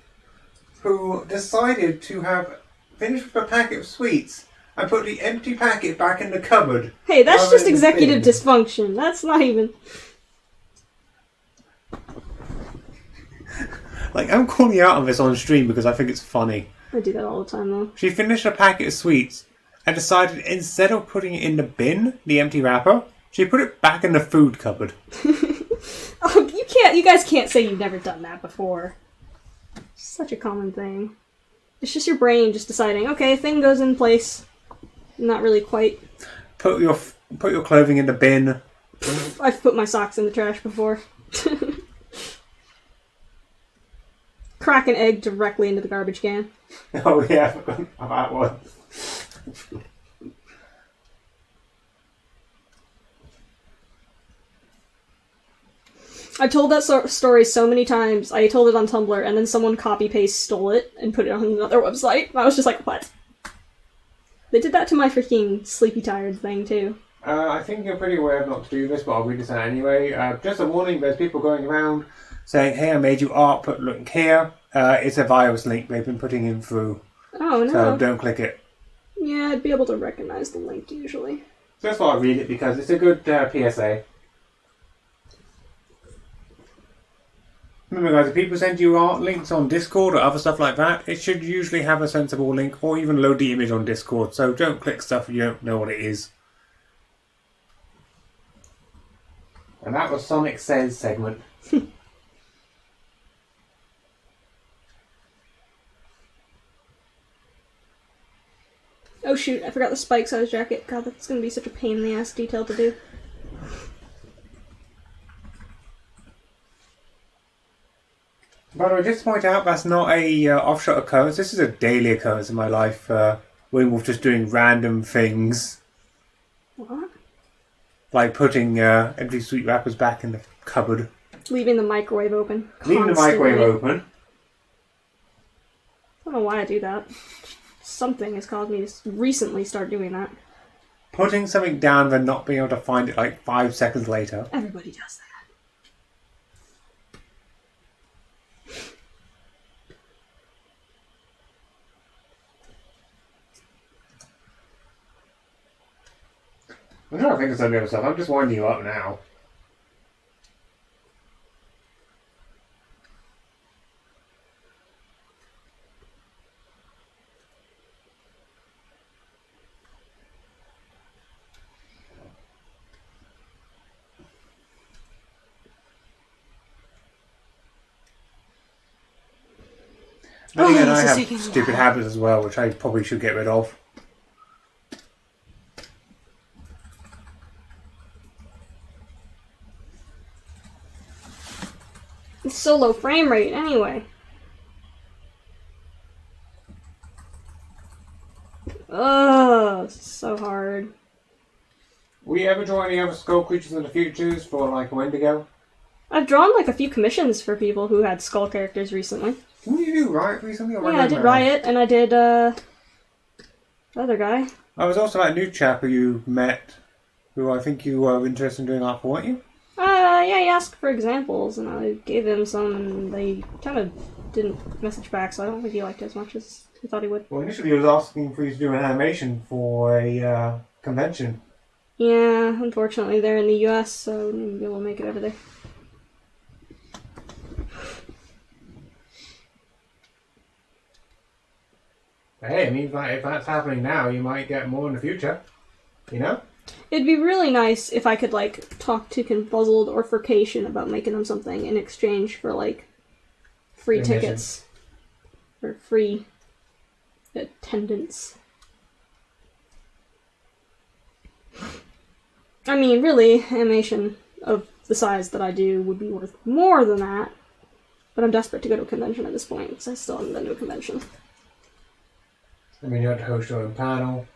who decided to have finished with a packet of sweets and put the empty packet back in the cupboard. Hey, that's rather just than the executive bin. dysfunction. That's not even... Like, I'm calling you out on this on stream because I think it's funny. I do that all the time, though. She finished a packet of sweets and decided instead of putting it in the bin, the empty wrapper, she put it back in the food cupboard. Oh, you guys can't say you've never done that before. Such a common thing. It's just your brain just deciding, okay, thing goes in place. Not really quite. Put your clothing in the bin. I've put my socks in the trash before. Crack an egg directly into the garbage can. Oh yeah, I forgot about one. I've told that story so many times. I told it on Tumblr, and then someone copy-paste stole it and put it on another website. I was just like, what? They did that to my freaking Sleepy Tired thing, too. I think you're pretty aware of not to do this, but I'll read this out anyway. Just a warning, there's people going around saying, hey, I made you art, but look here. It's a virus link they've been putting in through. Oh, no. So don't click it. Yeah, I'd be able to recognize the link, usually. So that's why I read it, because it's a good PSA. Remember guys, if people send you art links on Discord or other stuff like that, it should usually have a sensible link or even load the image on Discord, so don't click stuff you don't know what it is. And that was Sonic Says segment. Oh shoot, I forgot the spike size jacket. God, that's gonna be such a pain in the ass detail to do. By the way, just to point out, that's not a offshot occurrence. This is a daily occurrence in my life. Wingwolf just doing random things. What? Like putting empty sweet wrappers back in the cupboard. Leaving the microwave open. Leaving the microwave open. I don't know why I do that. Something has caused me to recently start doing that. Putting something down and then not being able to find it like 5 seconds later. Everybody does that. I'm trying to think of some other stuff. I'm just winding you up now. But again, I have stupid habits as well, which I probably should get rid of. It's so low frame rate anyway. Ugh, so hard. Will you ever draw any other skull creatures in the futures for like a Wendigo? I've drawn like a few commissions for people who had skull characters recently. Didn't you do Riot recently? Yeah, I did Riot, and I did the other guy. I was also that new chap who you met, who I think you were interested in doing art for, weren't you? Yeah, he asked for examples, and I gave him some, and they kind of didn't message back, so I don't think he liked it as much as he thought he would. Well, initially he was asking for you to do an animation for a convention. Yeah, unfortunately they're in the US, so maybe we'll make it over there. Hey, I mean, if that's happening now, you might get more in the future. You know? It'd be really nice if I could, like, talk to Confuzzled or Furcation about making them something in exchange for, like, free Admission. tickets. Or free attendance. I mean, really, animation of the size that I do would be worth more than that. But I'm desperate to go to a convention at this point, because I still haven't been to a convention. I mean, you had to host your own panel.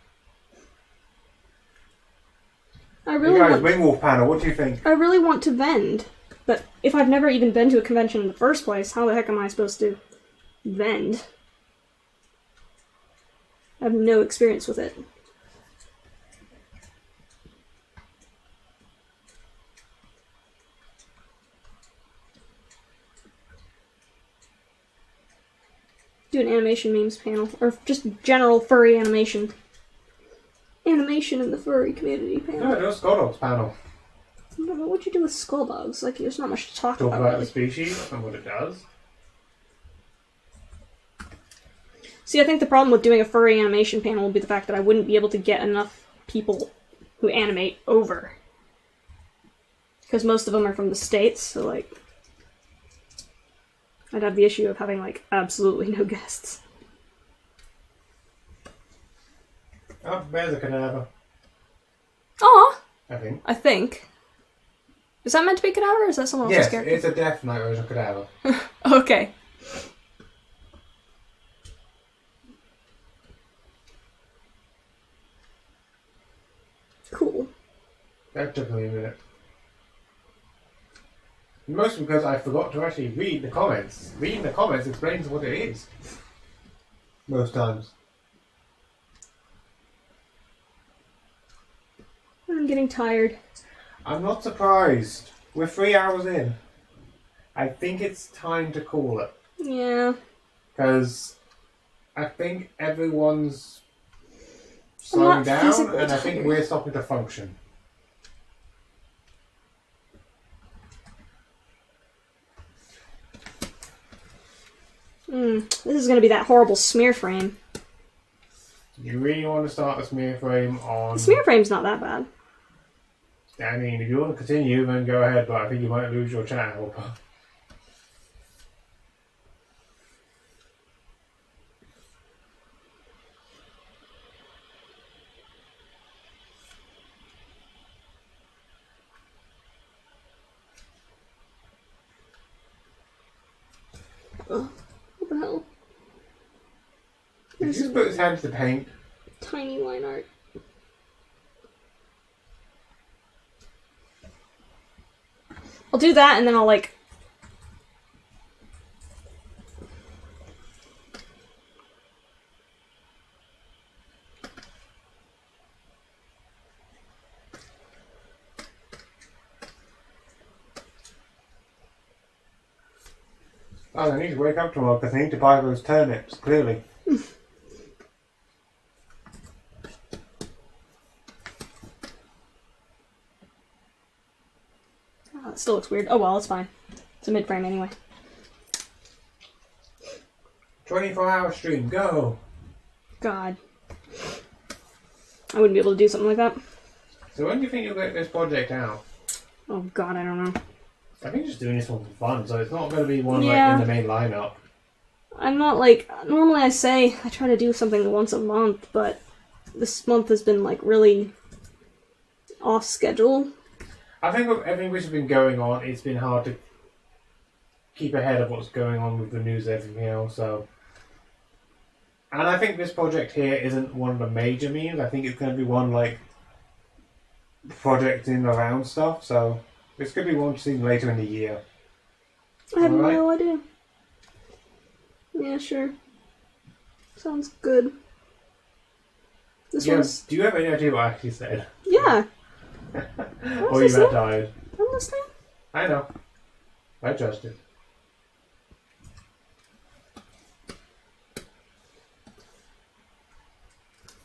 I really You guys, Wingwolf panel, what do you think? I really want to vend, but if I've never even been to a convention in the first place, how the heck am I supposed to vend? I have no experience with it. Do an animation memes panel, or just general furry animation. Animation in the furry community panel. No, do a Skull Dogs panel. What would you do with skull dogs? Like, there's not much to talk Talk about. about Really. the species and what it does. See, I think the problem with doing a furry animation panel would be the fact that I wouldn't be able to get enough people who animate over. Because most of them are from the States, so, like, I'd have the issue of having, like, absolutely no guests. Oh, there's a cadaver. Aw! I think. Is that meant to be Cadaver, or is that someone else's Yes, character? it's a Death Knight version of cadaver. Okay. Cool. That took me a minute. Mostly because I forgot to actually read the comments. Reading the comments explains what it is. Most times. I'm getting tired. I'm not surprised. We're 3 hours in. I think it's time to call it. Yeah. Because I think everyone's slowing down and I think we're starting to function. This is going to be that horrible smear frame. You really want to start a smear frame on... The smear frame's not that bad. I mean, if you want to continue, then go ahead, but I think you might lose your chat helper. What the hell? Did you just put his hand to the paint? Tiny line art. I'll do that and then I'll like... Oh, I need to wake up tomorrow because I need to buy those turnips, clearly. Oh, it still looks weird. Oh well, it's fine. It's a mid-frame anyway. 24-hour stream, go! God. I wouldn't be able to do something like that. So when do you think you'll get this project out? Oh god, I don't know. I think just doing this one for fun, so it's not going to be one Yeah. like in the main lineup. I'm not like... Normally I say I try to do something once a month, but this month has been like really off schedule. I think with everything which has been going on, it's been hard to keep ahead of what's going on with the news and everything else, so... And I think this project here isn't one of the major memes. I think it's going to be one like project in around stuff. So this could be one seen later in the year. I have no idea. Yeah, sure. Sounds good. This one's... Do you have any idea what I actually said? Yeah. Or you got tired? I'm listening. I know. I trust it.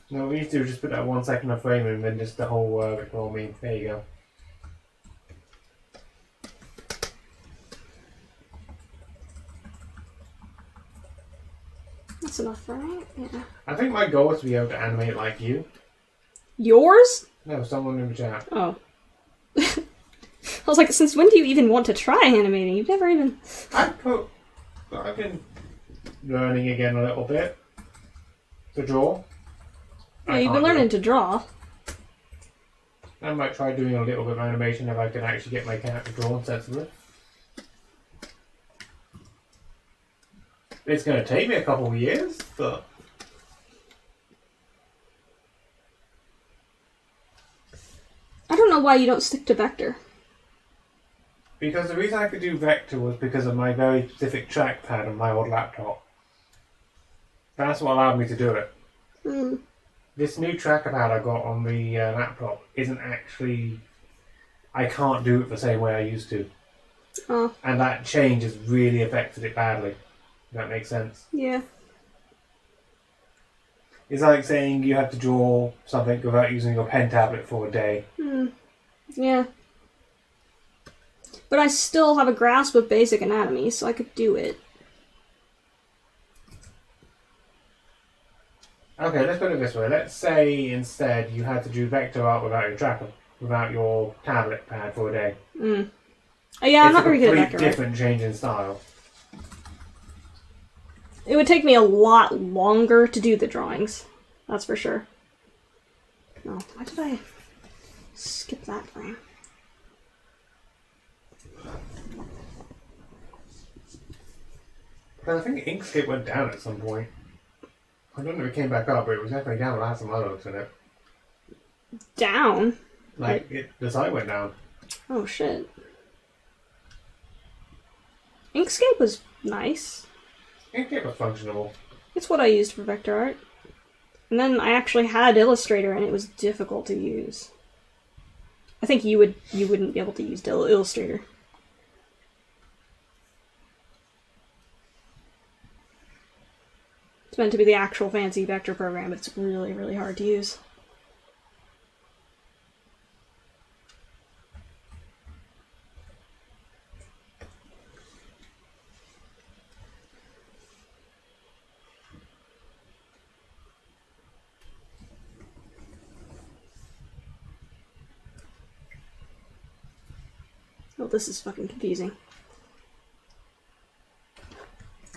No, we need to just put that 1 second of frame and then just the whole Victor meme. There you go. That's enough, right? Yeah. I think my goal is to be able to animate like you. Yours? No, someone in the chat. Oh. I was like, since when do you even want to try animating? You've never even... I've been learning again a little bit to draw. Yeah, you've been learning to draw. I might try doing a little bit of animation if I can actually get my character drawn sensibly. It's going to take me a couple of years, but... I don't know why you don't stick to vector. Because the reason I could do vector was because of my very specific trackpad on my old laptop. That's what allowed me to do it. Mm. This new trackpad I got on the laptop isn't actually... I can't do it the same way I used to. Oh. And that change has really affected it badly. If that makes sense. Yeah. It's like saying you have to draw something without using your pen tablet for a day. Mm. Yeah. But I still have a grasp of basic anatomy, so I could do it. Okay, let's put it this way. Let's say instead you had to do vector art without your tracker, without your tablet pad for a day. Mm. Oh, yeah, I'm not very good at vector art. Different change in style. It would take me a lot longer to do the drawings. That's for sure. No, why did I skip that frame? But I think Inkscape went down at some point. I don't know if it came back up, but it was definitely down when I had some other looks in it. Down? The site went down. Oh, shit. Inkscape was nice. Inkscape was functional. It's what I used for vector art. And then I actually had Illustrator, and it was difficult to use. I think you wouldn't be able to use Illustrator. It's meant to be the actual fancy vector program, but it's really, really hard to use. Oh, this is fucking confusing.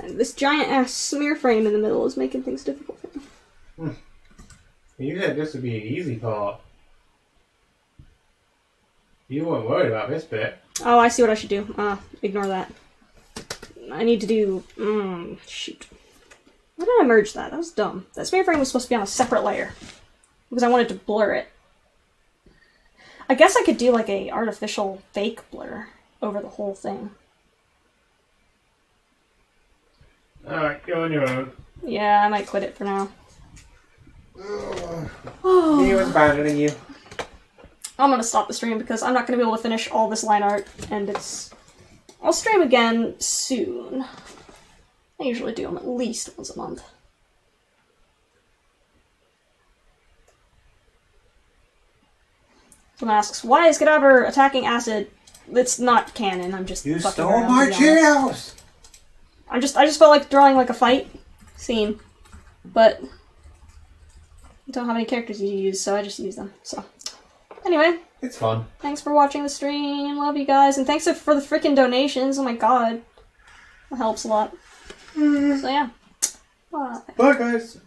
And this giant-ass smear frame in the middle is making things difficult for me. You said this would be an easy part. You weren't worried about this bit. Oh, I see what I should do. Ignore that. I need to do... shoot. Why did I merge that? That was dumb. That smear frame was supposed to be on a separate layer. Because I wanted to blur it. I guess I could do like a artificial fake blur over the whole thing. Alright, go on your own. Yeah, I might quit it for now. He was abandoning you. I'm gonna stop the stream because I'm not gonna be able to finish all this line art, and it's... I'll stream again soon. I usually do them at least once a month. Someone asks, why is Cadaver attacking Acid? It's not canon, I'm just You fucking stole around, my Cheetos! I just felt like drawing like a fight scene, but I don't have any characters to use, so I just use them. So, anyway. It's fun. Thanks for watching the stream, love you guys, and thanks for the freaking donations, oh my god. That helps a lot. So yeah. Bye. Bye guys.